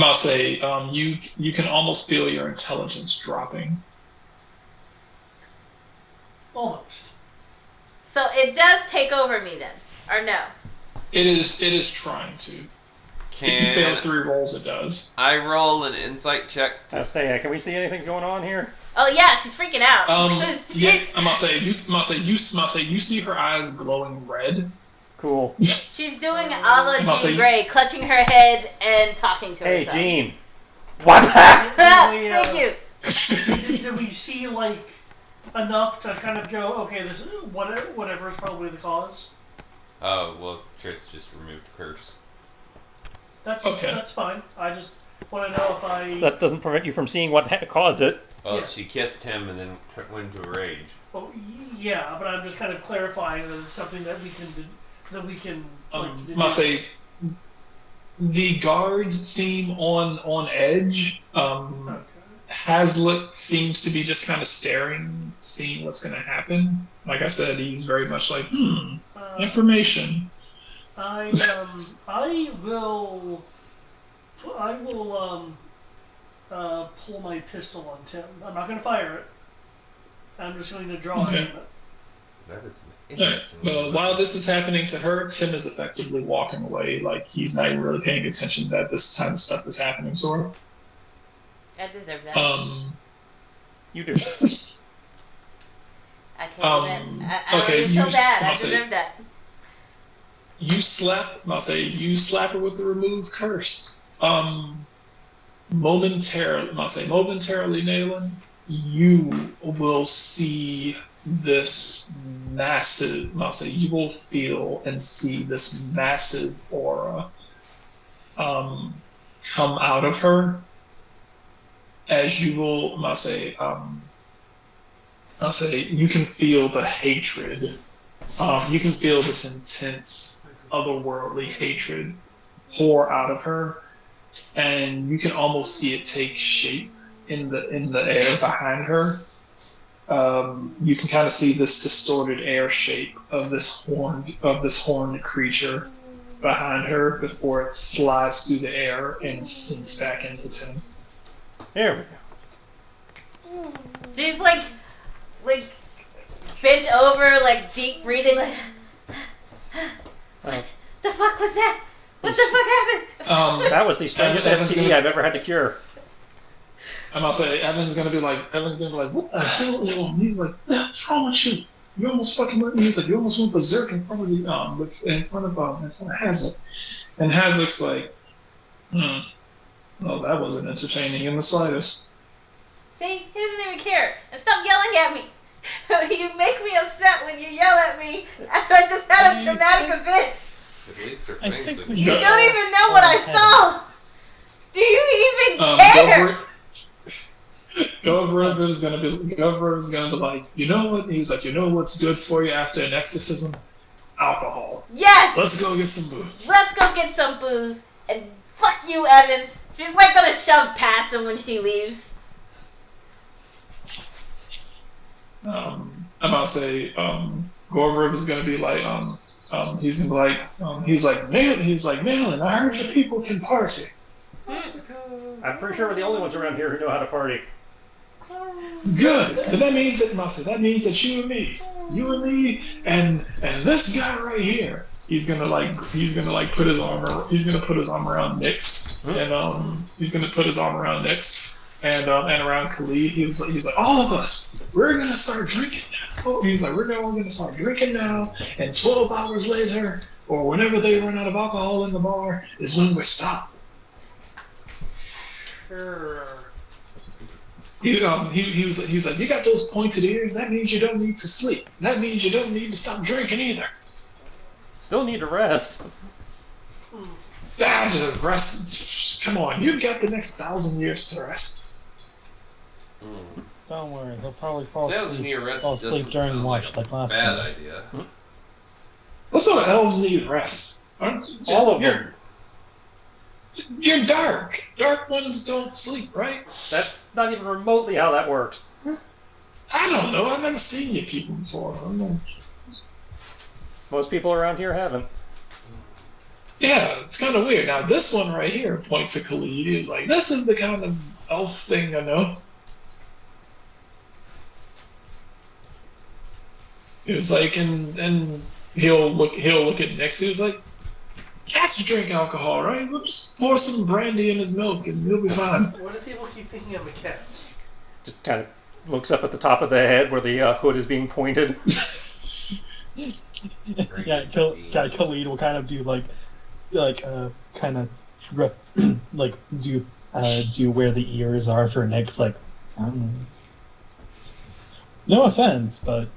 I'll say you can almost feel your intelligence dropping. Almost. So it does take over me then, or no? It is trying to. If you fail 3 rolls, it does. I roll an insight check I say, can we see anything going on here? Oh yeah, she's freaking out. Yeah, I must say you see her eyes glowing red. Cool. She's doing a la I'm also- Jean Grey, clutching her head and talking to Hey, herself. Jean. What happened? Thank you. Did we see like enough to kind of go, okay, this whatever is probably the cause? Oh, well, Triss just removed curse. That's fine. I just want to know if I. That doesn't prevent you from seeing what caused it. Oh, Yeah. she kissed him and then went into a rage. Oh, yeah, but I'm just kind of clarifying that it's something that we can do, Must say the guards seem on edge. Okay. Hazlitt seems to be just kind of staring, seeing what's going to happen. Like I said, he's very much like, information. I will pull my pistol on Tim. I'm not going to fire it. I'm just going to draw Okay. it. That is an Alright, interesting well, while this is happening to her, Tim is effectively walking away, like he's not even really paying attention that this kind of stuff is happening, sort of. I deserve that. You do. I can't even. I okay, feel you bad. I must say- deserve that. You slap her with the remove curse. Momentarily, Nayland, you will see this massive, you will feel and see this massive aura come out of her as you will, you can feel the hatred. You can feel this intense, otherworldly hatred pour out of her, and you can almost see it take shape in the air behind her. You can kind of see this distorted air shape of this horned creature behind her before it slides through the air and sinks back into Tim. There we go. She's like bent over, like deep breathing, like. What the fuck was that? What the fuck happened? That was the strangest Evan's STD gonna- I've ever had to cure. I'm about to say, Evan's gonna be like, what the hell? He's like, what's wrong with you? You almost fucking went. He's like, you almost went berserk in front of in front of Hazlitt, and Hazlitt's like, well, that wasn't entertaining in the slightest. See, he doesn't even care. And stop yelling at me. You make me upset when you yell at me after I just had a traumatic event. At least her I fangs think look we You should- don't even know what I saw. Do you even care? Governor is gonna be like, you know what? He's like, you know what's good for you after an exorcism? Alcohol. Yes. Let's go get some booze. Let's go get some booze. And fuck you, Evan. She's like gonna shove past him when she leaves. I'm about to say, Gorbrick is gonna be like, he's gonna be like, he's like, Malin, I heard your people can party. I'm pretty sure we're the only ones around here who know how to party. Good. But that means that, Mousy, that means that you and me, and this guy right here, he's gonna put his arm around Nyx, and he's gonna put his arm around Nyx, and around Khalid. He's like, all of us, we're gonna start drinking now. He's like, we're gonna start drinking now, and 12 hours later, or whenever they run out of alcohol in the bar, is when we stop. Sure. He was like, you got those pointed ears. That means you don't need to sleep. That means you don't need to stop drinking either. Still need to rest. Rest. Come on, you got the next 1,000 years to rest. Don't worry, he'll probably fall Elves asleep, need rest fall asleep doesn't during sound watch like like last bad time. idea. What sort of elves need rest? All of them. You're dark. Dark ones don't sleep, right? That's not even remotely how that works. I don't know. I've never seen you people before. I don't know. Most people around here haven't. Yeah, it's kind of weird. Now, this one right here, point to Khalid, he was like, this is the kind of elf thing I know. It was like, and he'll look at Nyx. He was like, cats drink alcohol, right? We'll just pour some brandy in his milk and he'll be fine. What do people keep thinking I'm a cat? Just kind of looks up at the top of the head where the hood is being pointed. Yeah, Khalid will kind of do kind of like do where the ears are for Nick's, like, I don't know. No offense, but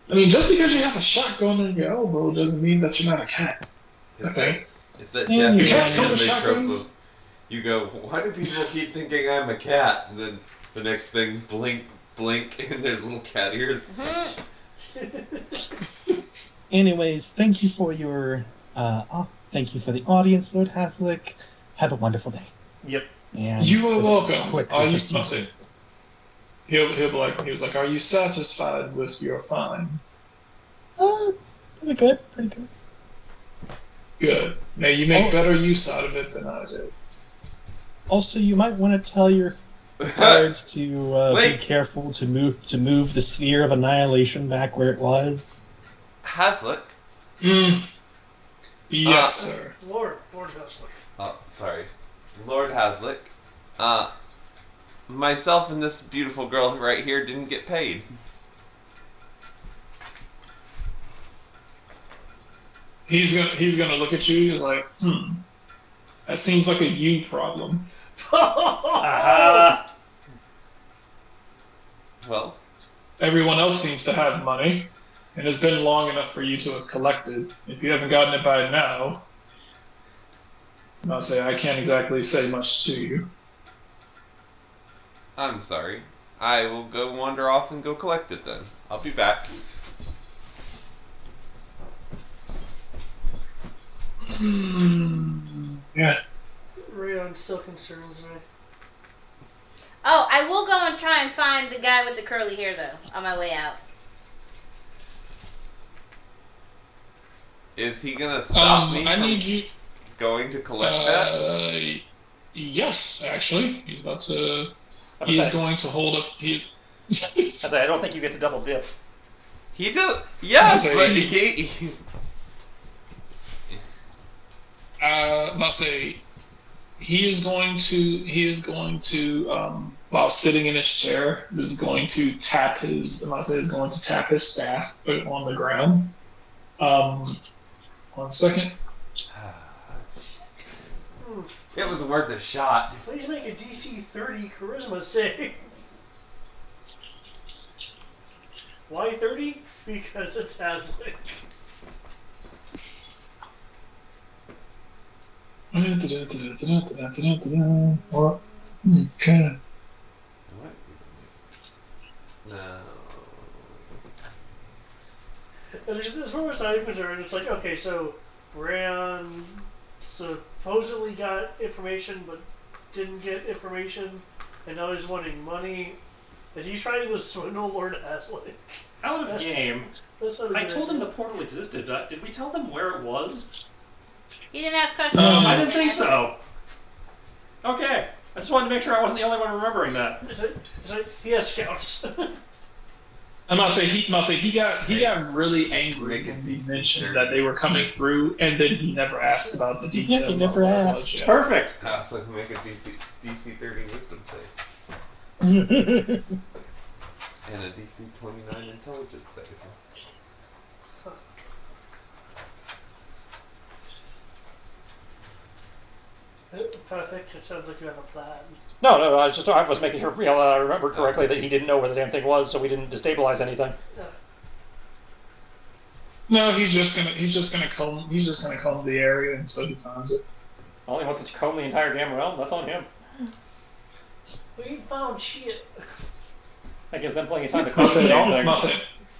I mean, just because you have a shotgun in your elbow doesn't mean that you're not a cat. Okay. It's that Yeah, Japanese cats come with anime trope of, shotguns. you go, why do people keep thinking I'm a cat? And then the next thing, blink, blink, and there's little cat ears. anyways, thank you for your thank you for the audience, Lord Haslick. Have a wonderful day. Yep. And You are just welcome. quickly Are you proceed. must say, he'll be like, he was like, are you satisfied with your fine? Pretty good, pretty good. Good. Now you make better use out of it than I did. Also, you might want to tell your guards to be Wait. careful to move the sphere of annihilation back where it was. Haslick. Yes, sir. Lord Hustler. Oh, sorry. Lord Haslick. Myself and this beautiful girl right here didn't get paid. He's gonna look at you. He's like, that seems like a you problem. Aha! Well, Everyone else seems to have money, and it's been long enough for you to have collected. If you haven't gotten it by now, I'll say I can't exactly say much to you. I'm sorry. I will go wander off and go collect it then. I'll be back. Yeah. Rayon still concerns me. Oh, I will go and try and find the guy with the curly hair, though, on my way out. Is he gonna stop me I from need you. going to collect that? Yes, actually, he's about to. Okay. He's going to hold up. I don't think you get to double dip. He does. Yes, Okay. but he Must say, he is going to while sitting in his chair, is going to tap his staff on the ground. 1 second. It was worth a shot. Please make a DC 30 charisma save. Why 30? Because it's Haslick. Okay. What? No. As far as I'm concerned, it's like, okay, so Brand supposedly got information but didn't get information, and now he's wanting money. Is he trying to swindle Lord Aslan? Out of game. I told him the the. portal existed. Did we tell them where it was? You didn't ask questions. I didn't think so. Okay. I just wanted to make sure I wasn't the only one remembering that. He has scouts. I'm about to say he got really angry when we mentioned that they were coming through, and then he never asked about the details. Yeah, he never of what it asked. was yet. Perfect. So make a DC 30 wisdom save. And a DC 29 intelligence save. Perfect. It sounds like you have a plan. No. I was making sure I remembered correctly that he didn't know where the damn thing was, so we didn't destabilize anything. No, he's just gonna comb the area until he finds it. Well, he wants to comb the entire damn realm. That's on him. We ain't found shit. That gives them plenty of time to close the damn thing.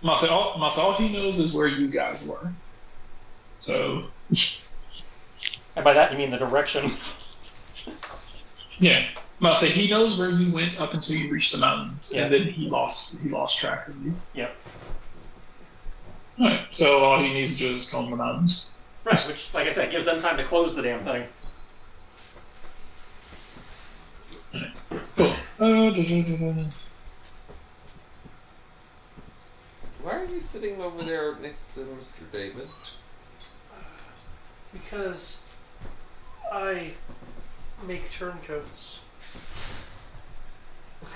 All he knows is where you guys were. So. And by that you mean the direction. Yeah. He knows where you went up until you reached the mountains, Yeah. and then he lost track of you. Yep. Alright, so all he needs to do is comb the mountains. Right, which, like I said, gives them time to close the damn thing. Cool. Why are you sitting over there next to Mr. David? Because I make turncoats.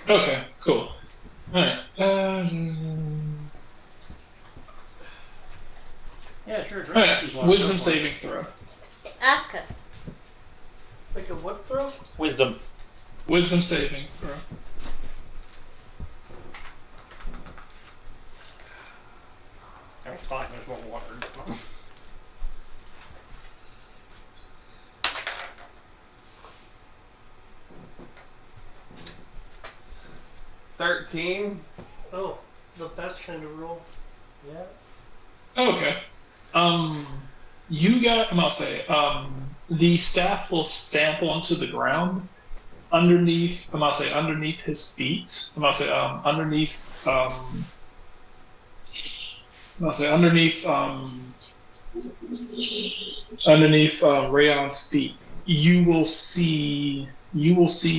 Okay, cool. Alright. Yeah, sure. Alright, wisdom saving throw. Ask her. Like a what throw? Wisdom. Wisdom saving throw. It's fine, there's more water. It's not... 13. Oh, the best kind of roll. Yeah. Okay. You got, I'm gonna say, the staff will stamp onto the ground underneath, I'm gonna say, underneath his feet. I'm gonna say, underneath, I'm gonna say, underneath Rayon's feet. You will see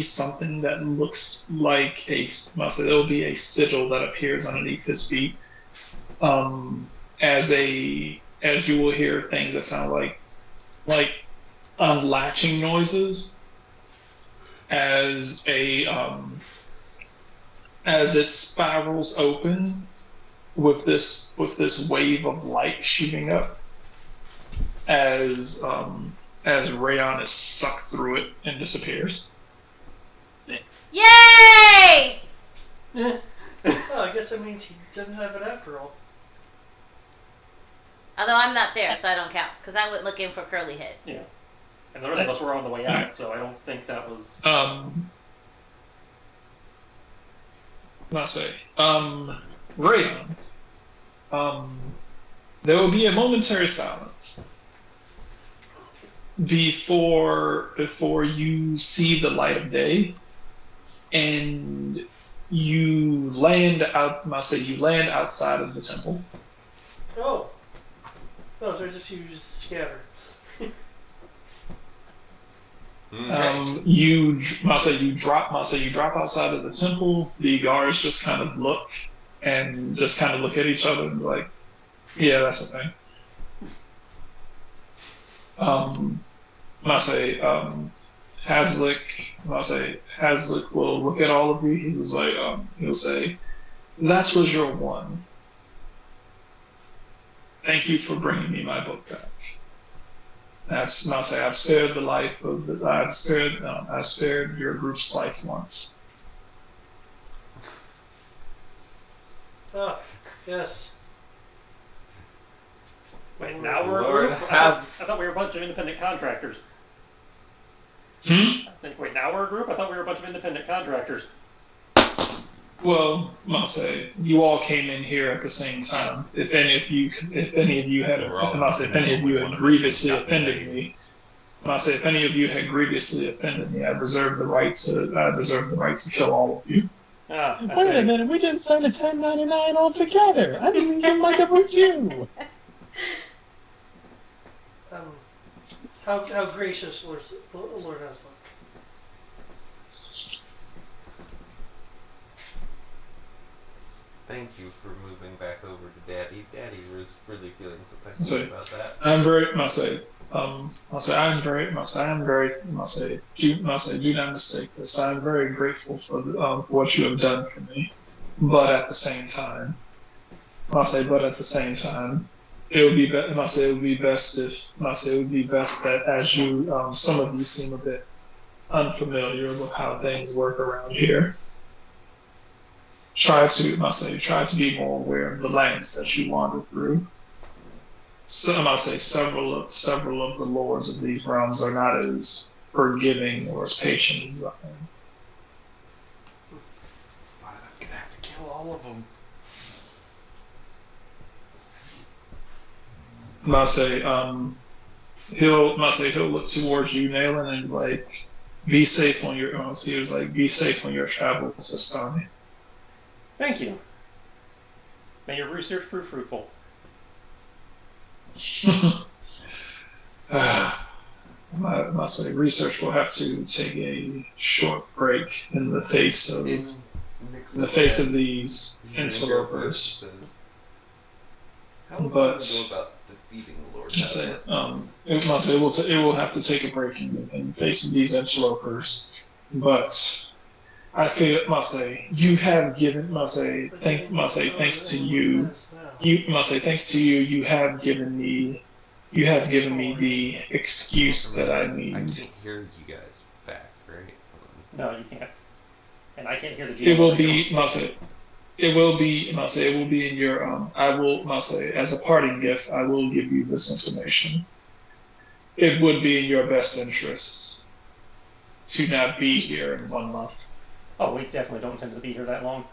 something that looks like a, I'm gonna say, there'll be a sigil that appears underneath his feet. As you will hear things that sound like unlatching noises as it spirals open with this wave of light shooting up as Rayon is sucked through it and disappears. Yay! Oh, I guess that means he didn't have it after all. Although I'm not there, so I don't count, because I went looking for Curly Head. Yeah. And the rest of us were on the way out, so I don't think that was... Let's say, Rayon, there will be a momentary silence before you see the light of day, and you land outside of the temple. Oh. No, so you just scatter. Okay. You drop outside of the temple. The guards just kind of look at each other and be like, yeah, that's the thing. Haslick will look at all of you. He'll say, that was your one. Thank you for bringing me my book back. I've spared I've spared your group's life once. Ah, yes. Wait, now we're Lord a group? have- I thought we were a bunch of independent contractors. Wait, now we're a group? I thought we were a bunch of independent contractors. Well, you all came in here at the same time. If any of you had grievously offended me, must say, if any of you had grievously offended me, I reserve the right to kill all of you. I Wait a say, minute, we didn't sign a 1099 altogether. I didn't even give my double due. How gracious Lord Hasluck. Thank you for moving back over to Daddy. Daddy was really feeling some type So, of way about that. I'm very, must say, do not mistake this. I'm very grateful for what you have done for me, but at the same time, it would be, must say, it would be best if, must say, it would be best that as you, some of you seem a bit unfamiliar with how things work around here. Try to be more aware of the lands that you wander through. Some, I say, several of the lords of these realms are not as forgiving or as patient as I am. It's fine. I'm gonna have to kill all of them. He'll look towards you, Nayland, and he's like, "Be safe on your." He was like, "Be safe on your travels, Vistani." thank you. May your research prove fruitful. I must say, research will have to take a short break in the face of these interlopers. How would But- we go about defeating Lord I say, Hasluck? it will have to take a break in the face of these interlopers. But I feel, you have given, thanks to you, you have given me the excuse that I I need. can't hear you guys back, right? No, you can't. And I can't hear the GM. It will be, it will be in your, as a parting gift, I will give you this information. It would be in your best interest to not be here in 1 month. Oh, we definitely don't intend to be here that long.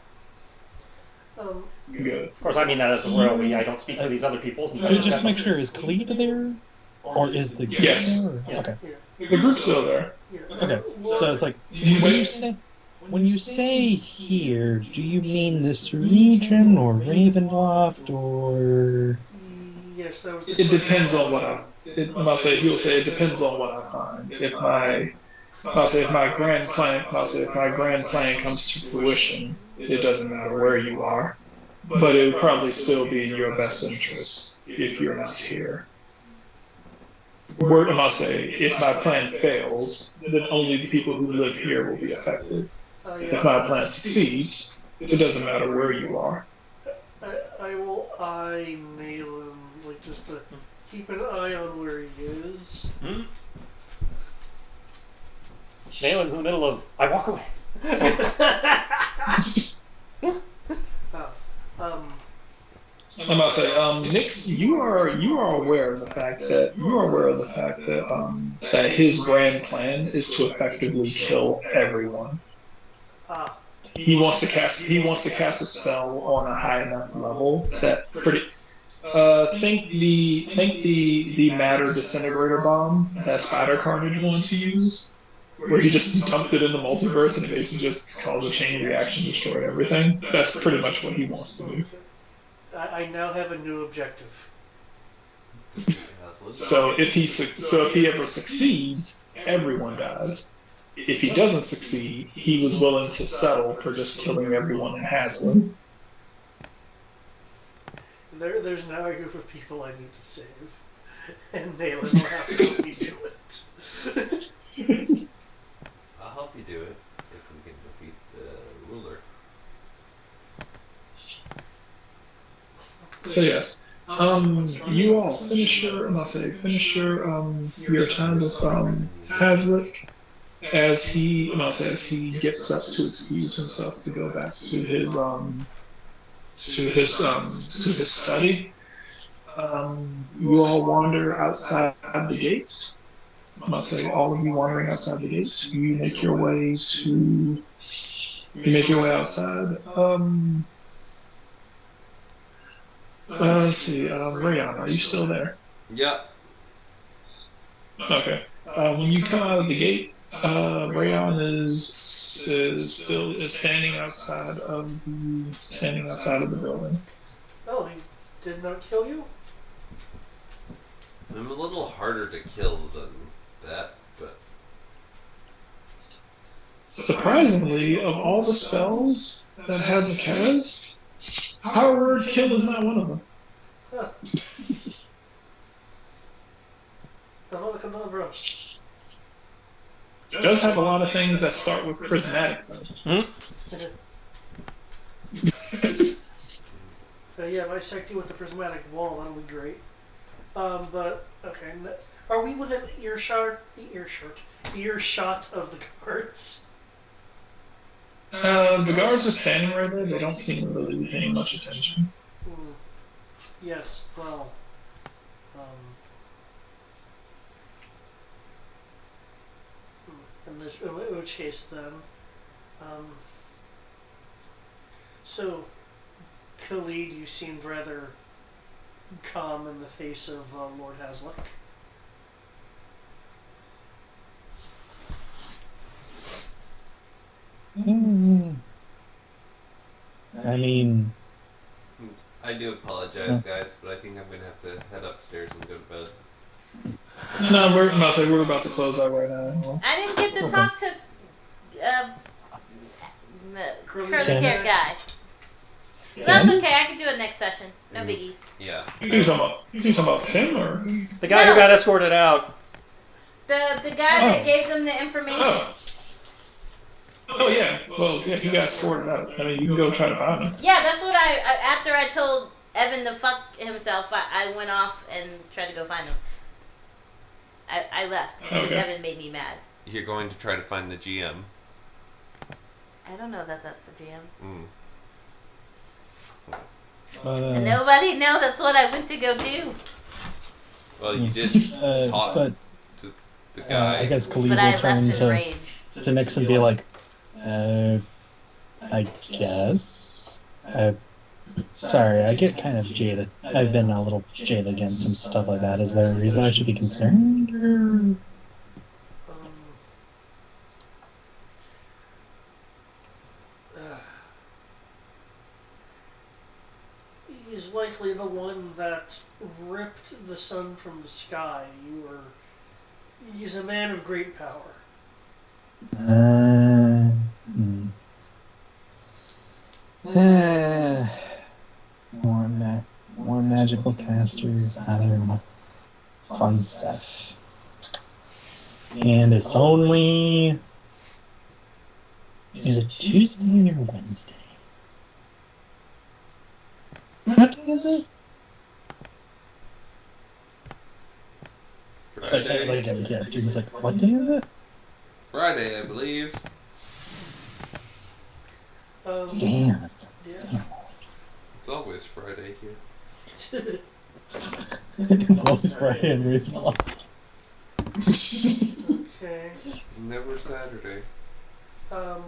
Good. Of course, I mean that as a royal we. I don't speak for these other peoples. Just make sure, is Khalid there? Or is the group Yes. there? Yeah. Okay. The group's still there. Okay. So it's like, He's when like- you say, when you say here, do you mean this region or Ravenloft or? Yes, that was. It depends on what he'll say it depends on what I find. If my grand plan comes to fruition, it doesn't matter where you are. But it would probably still be in your best interest if you're not here. If my plan fails, then only the people who live here will be affected. If my plan succeeds, it doesn't matter where you are. I will eye Nayland, like, just to keep an eye on where he is. Nalen's in the middle of. I walk away. I must say, Nix, you are aware of the fact that that his grand plan is to effectively kill everyone. He wants to cast a spell on a high enough level that think the matter disintegrator bomb that Spider Carnage wanted to use, where he just dumped it in the multiverse and it basically just caused a chain reaction, destroyed everything. That's pretty much what he wants to do. I now have a new objective. So if he ever succeeds, everyone dies. If he doesn't succeed, he was willing to settle for just killing everyone in Haslam. There's now a group of people I need to save, and Nayland will have to help me do it. I'll help you do it if we can defeat the ruler. So yes, you all finish your time with Haslick as he gets up to excuse himself to go back to his study. You all wander outside the gates. All of you wandering outside the gates. You make your way outside. Let's see, Rayon, are you still there? Yep. Okay. When you come out of the gate, Rayon is standing outside of the building. Oh, he did not kill you? I'm a little harder to kill than that, but Surprisingly, of all the spells that has a cast, Power Word Kill is not one of them. Huh. Bro. It does have a lot of things that start with prismatic though. Yeah, bisect you with a prismatic wall, that would be great. But, okay. Are we within earshot of the guards? The guards are standing right there. They don't seem to really be paying much attention. Yes, well, in which case then, so, Khalid, you seemed rather calm in the face of Lord Haslick. I mean, I do apologize, guys, but I think I'm gonna have to head upstairs and go to bed. No, we're about to close out right now. I didn't get to talk to the curly hair guy. That's okay. I can do it next session. No biggies. Yeah. You talking about Tim or The guy who got escorted out. The guy that gave them the information. Oh yeah. Well, yeah, he got escorted out. I mean, you can go try to find him. Yeah, that's what after I told Evan to fuck himself, I went off and tried to go find him. I left because Evan made me mad. You're going to try to find the GM. I don't know that that's the GM. but, Nobody knows that's what I went to go do. Well, you did talk but to the guy. I guess Khalid But will I turn left in rage. to Nix and be like, I guess. Sorry, I get kind of jaded. I've been a little jaded against some stuff like that. Is there a reason I should be concerned? Or... He's likely the one that ripped the sun from the sky. He's a man of great power. More magical casters, other fun stuff. And it's only... Is it Tuesday or Wednesday? What day is it? Friday. He's like, what day is it? Friday, I believe. Damn, It's always Friday here. It's always Friday in Ravenloft. Okay. Never Saturday. Well,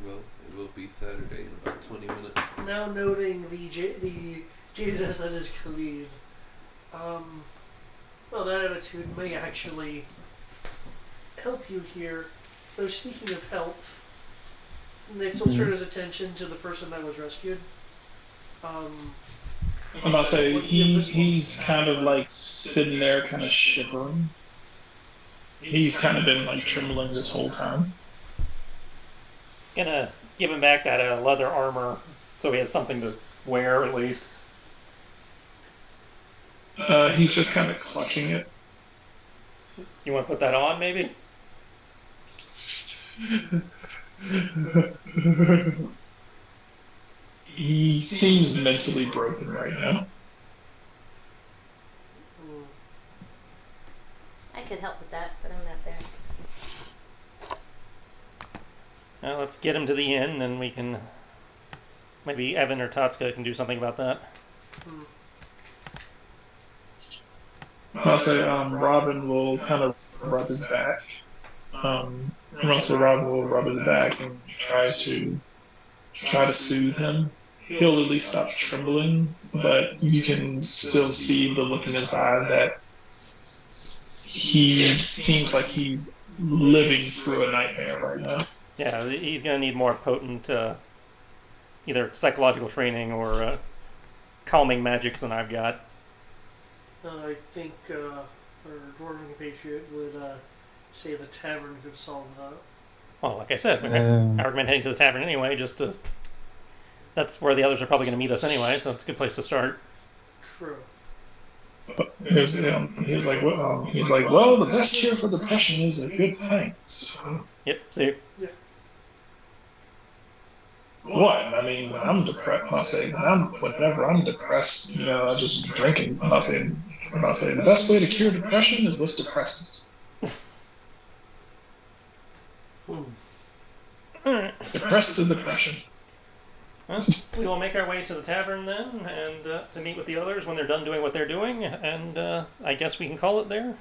it will be Saturday in about 20 minutes. Now noting the jadedness that is Khalid. Well, that attitude may actually help you here. Though speaking of help, Nick will turn his attention to the person that was rescued. I'm about to say he's kind of like sitting there, kind of shivering. He's kind of been like trembling this whole time. Gonna give him back that leather armor so he has something to wear at least. He's just kind of clutching it. You want to put that on, maybe? He seems mentally broken right now. I could help with that, but I'm not there. Now let's get him to the inn, and we can... Maybe Evan or Tatsuka can do something about that. I'll say Robin will kind of rub his back. Robin will rub his back and try to soothe him. He'll at least stop trembling, but you can still see the look in his eye that he seems like he's living through a nightmare right now. Yeah, he's going to need more potent either psychological training or calming magics than I've got. I think our dwarven compatriot would say the tavern could solve that. Well, like I said, I recommend heading to the tavern anyway. That's where the others are probably going to meet us anyway, so it's a good place to start. True. He's like, well, the best cure for depression is a good pint. So. Yep. See. Yeah. What? I mean, when I'm depressed, whenever I'm depressed, I just drinking. I'm not saying the best way to cure depression is with depressants. Depressed to depression. Well, we will make our way to the tavern then, and to meet with the others when they're done doing what they're doing, and I guess we can call it there.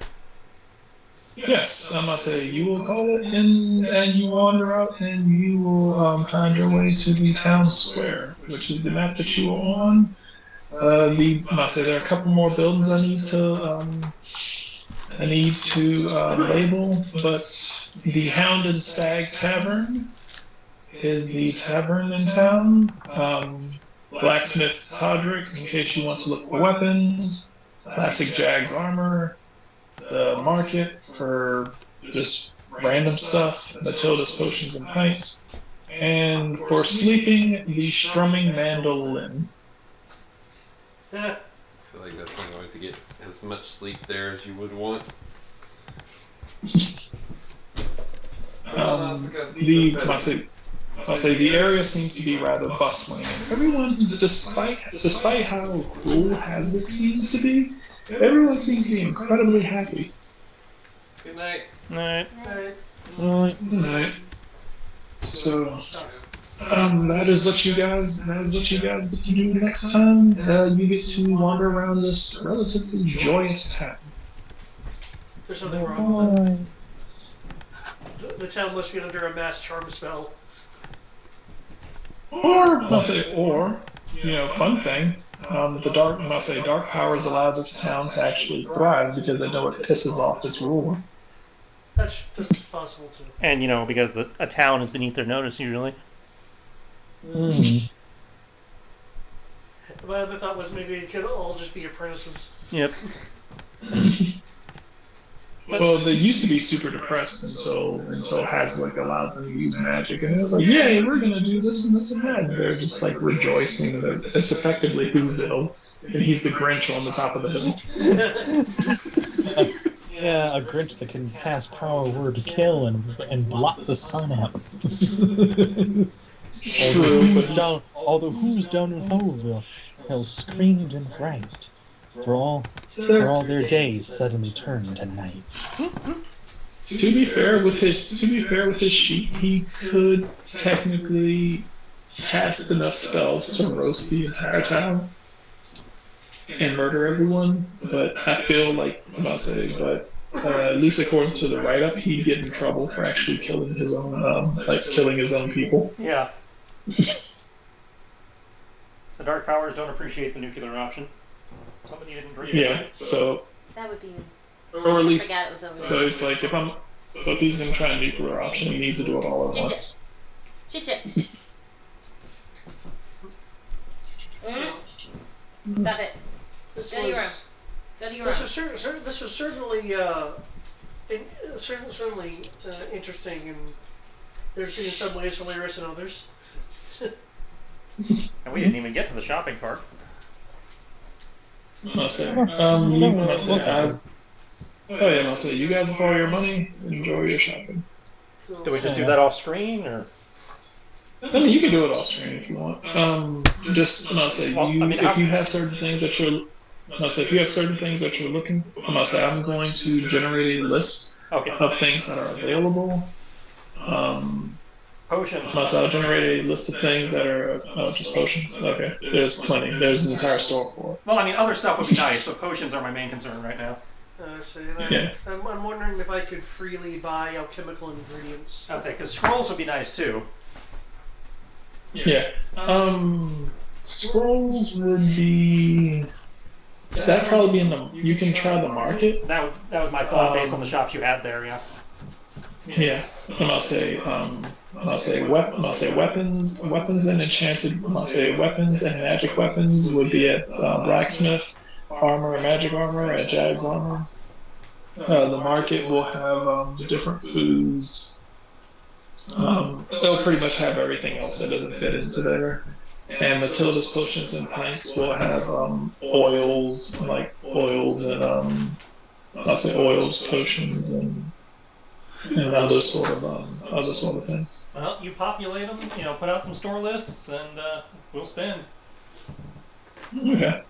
Yes, I must say you will call it, and you wander out, and you will find your way to the town square, which is the map that you are on. I must say there are a couple more buildings I need to label, but the Hound and Stag Tavern is the tavern in town. Blacksmith Todrick, in case you want to look for weapons. Classic Jags armor. The market for just random stuff. Matilda's potions and pints. And for sleeping, the strumming mandolin. I feel like that's not going to get as much sleep there as you would want. I'll say the area seems to be rather bustling. Everyone, despite how cruel Hazlitt seems to be, everyone seems to be incredibly happy. Good night. Night. Good night. So, that is what you guys get to do next time. You get to wander around this relatively joyous town. There's something wrong with it. The town must be under a mass charm spell. Fun thing. Dark powers allow this town to actually thrive because they know it pisses off its ruler. That's possible too. And because a town is beneath their notice usually. My other thought was maybe it could all just be apprentices. Yep. Well, they used to be super depressed until Hazlitt allowed them to use magic, and it was like, yay, we're gonna do this and this and that. And they're just like rejoicing that it's effectively Whoville, and he's the Grinch on the top of the hill. Yeah, a Grinch that can cast power word kill and block the sun out. True. Although who's down in Whoville, hell screamed and frightened. For all their days suddenly turned to night. To be fair with his sheet, he could technically cast enough spells to roast the entire town and murder everyone. But I feel like at least according to the write-up, he'd get in trouble for actually killing his own people. Yeah. The Dark Powers don't appreciate the nuclear option. Somebody didn't bring it. Yeah, so. That would be. Or at least. I forgot it was over. So it's like if he's gonna try a nuclear option, he needs to do it all at once. Chit. Stop it. This Go to your room. Go to your room. This was certainly interesting, and there's in some ways hilarious in others. And we didn't even get to the shopping cart. I'll say, you guys with all your money, enjoy your shopping. Cool. Do we just do that off screen, or? I mean, you can do it off screen if you want. If you have certain things that you're looking for, I'm going to generate a list of things that are available. Potions. I'll generate a list of things that are just potions. Okay, there's plenty. There's an entire store for it. Well, I mean, other stuff would be nice, but potions are my main concern right now. I'm wondering if I could freely buy alchemical ingredients. I would say, because scrolls would be nice too. Yeah. Scrolls would be. That'd probably be in the. You can try the market. That was my thought based on the shops you had there. Yeah. Yeah, and I'll say weapons and enchanted. I'll say weapons and magic weapons would be at blacksmith, armor and magic armor at Jag's armor. The market will have the different foods. It'll pretty much have everything else that doesn't fit into there. And Matilda's potions and pints will have oils, like oils and I'll say oils, potions, and other sort of things. Well, you populate them. Put out some store lists, and we'll spend. Okay.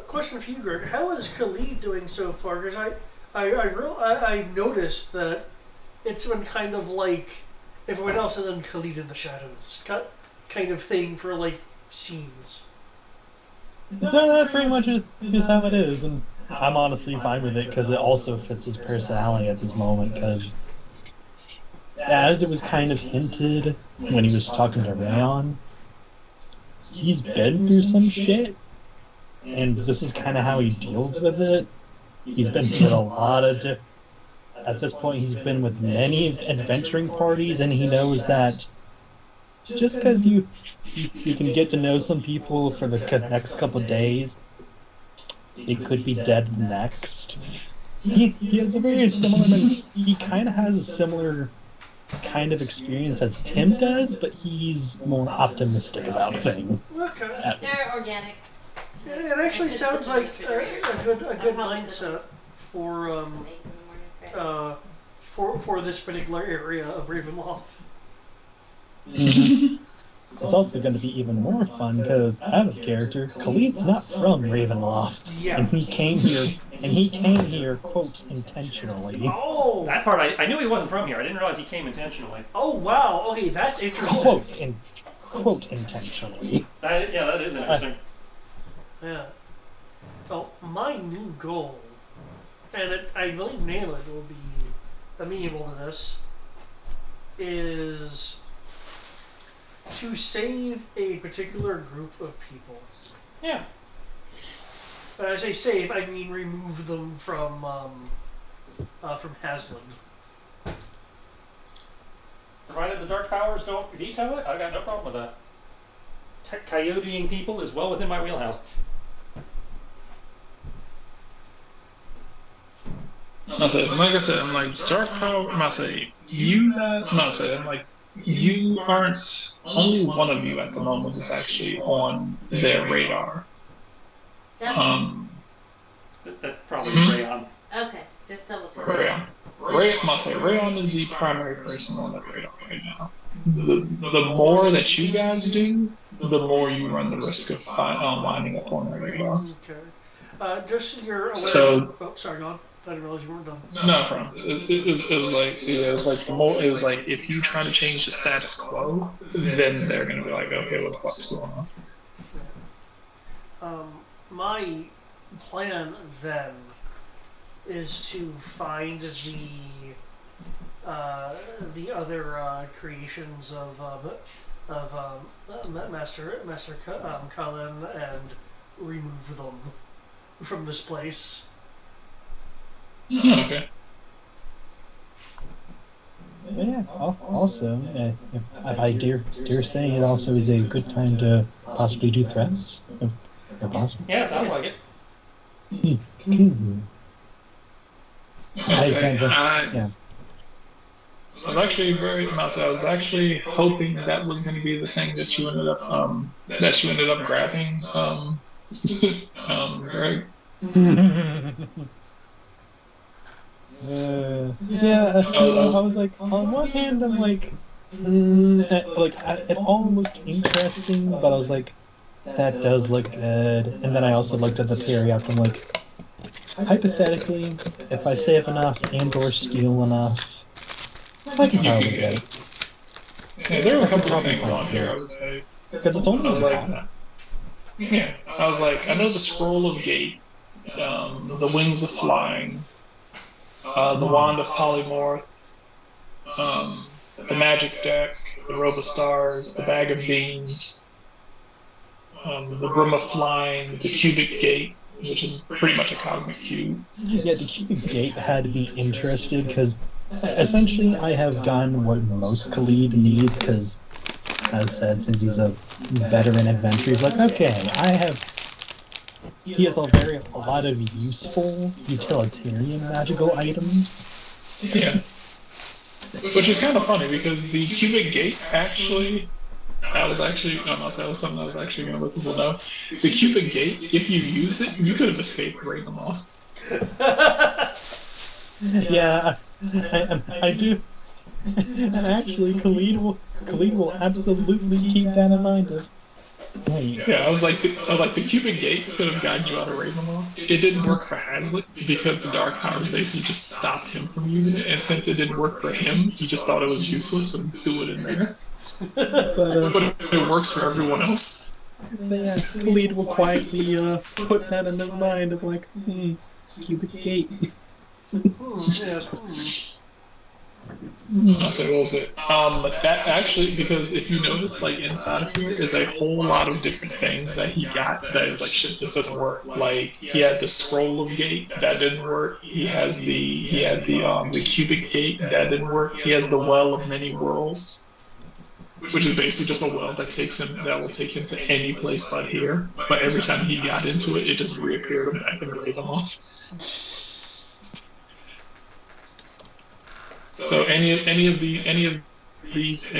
Question for you, Greg. How is Khalid doing so far? Because I've noticed that it's been kind of like everyone else, and then Khalid in the shadows, kind of thing for like scenes. No, that pretty much is how it is, and I'm honestly fine with it because it also fits his personality at this moment. Because as it was kind of hinted when he was talking to Rayon, he's been through some shit, and this is kind of how he deals with it. He's been through a lot of at this point, he's been with many adventuring parties, and he knows that just because you can get to know some people for the next couple of days, it could be dead next. He has a very similar, he kind of has a similar kind of experience as Tim does, but he's more optimistic about things. Okay. They're organic. It actually sounds like a good mindset for Some eggs in the morning. for this particular area of Ravenloft. It's also going to be even more fun because, out of character, Khalid's not from Ravenloft, Yeah. and he came here, quote, intentionally. Oh, That part, I knew he wasn't from here. I didn't realize he came intentionally. oh wow. Okay, that's interesting. Quote, intentionally. That is interesting. Yeah. So my new goal, and I believe Nayland will be amenable to this, is to save a particular group of people. Yeah. When I say save, I mean remove them from Hasland. Provided the dark powers don't veto it, I got no problem with that. Coyoteing people is well within my wheelhouse. I said, like I said, I'm like dark power. I say you. I say I'm like you aren't. Only one of you at the moment is actually on their radar. That's That probably is Rayon. okay. Just double check. Rayon. Rayon is the primary person on that radar right now. The more that you guys do, the more you run the risk of winding up on that radar. Okay. Just so you're aware. So- oh, sorry, go on. I didn't realize you weren't done. No problem. It was like the more. It was like if you try to change the status quo, then they're gonna be like, okay, what the fuck's going on? My plan then is to find the other creations of Master Cullen and remove them from this place. Okay. Yeah. Also, if I dare say, it also is a good time to possibly do threats, if possible. Yeah, sounds like it. Cool. I was actually I was actually hoping that was going to be the thing that you ended up grabbing, Greg. I was like, on one hand, I'm like, it all looked interesting, but I was like, that does look good. And then I also looked at the period. I'm like, hypothetically, if I save enough and/or steal enough, I can probably get it. Yeah, there were a couple of things on here. I would say Because it's only I was like, that. yeah, I was like, I know the scroll of gate, the wings of flying, the wand of polymorph, the magic deck, the robe of stars, the bag of beans, the broom of flying, the cubic gate, which is pretty much a cosmic cube. Yeah, the cubic gate had me interested because essentially I have gotten what most Khalid needs because, as said, since he's a veteran adventurer, he's like, okay, he has a lot of useful utilitarian magical items. Yeah. Which is kind of funny because the cubic gate actually, that was something I was actually going to let people know. The cubic gate, if you used it, you could have escaped Ravenloft. Yeah, I do. And actually, Khalid will absolutely keep that in mind. Wait. Yeah, I was like, the cubic gate could have gotten you out of Ravenloft. It didn't work for Hazlitt because the dark powers basically just stopped him from using it, and since it didn't work for him, he just thought it was useless and threw it in there. But it works for everyone else. Yeah, Khalid will quietly put that in his mind of like, cubic gate. I said, what was it? That actually, because if you notice, like inside of here is a whole lot of different things that he got that is like, shit, this doesn't work. Like he had the scroll of gate that didn't work. He had the cubic gate that didn't work. He has the well of many worlds, which is basically just a well that will take him to any place but here. But every time he got into it, it just reappeared him back in Ravenloft. So any of these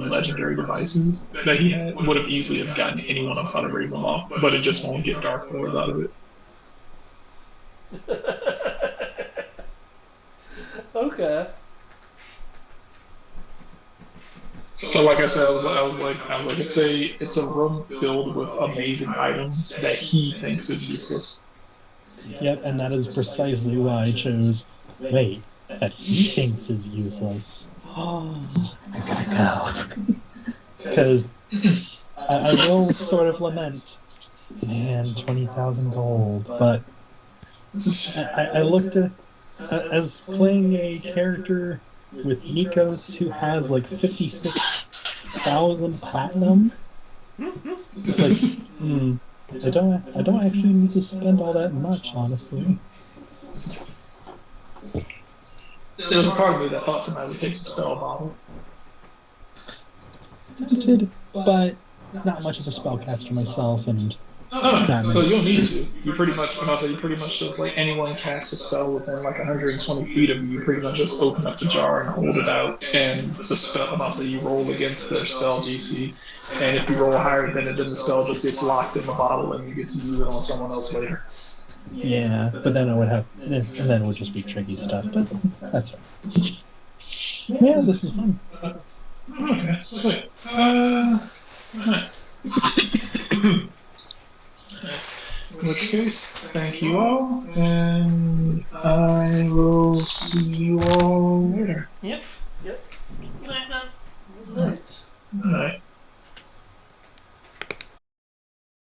legendary devices that he had would have easily have gotten anyone else out of Ravenloft, but it just won't get Dark Lords out of it. Okay. So like I said, I was like, it's a room filled with amazing items that he thinks is useless. Yep, and that is precisely why I chose. Wait, that he thinks is useless. Oh, I gotta go. Because I will sort of lament, man, 20,000 gold, but I looked at as playing a character with Nikos who has like 56,000 platinum. It's like, I don't actually need to spend all that much, honestly. There was a part of me that thought somebody would take the spell bottle. Tempted, but not much of a spellcaster myself, and Well, you don't need to. You pretty much just like anyone casts a spell within like 120 feet of you. You pretty much just open up the jar and hold it out, and the spell. You roll against their spell DC, and if you roll higher than it, then the spell just gets locked in the bottle, and you get to use it on someone else later. Yeah, but then and then it would just be tricky stuff. But that's fine. Yeah, this is fun. Okay, sweet. Alright. In which case, thank you all, and I will see you all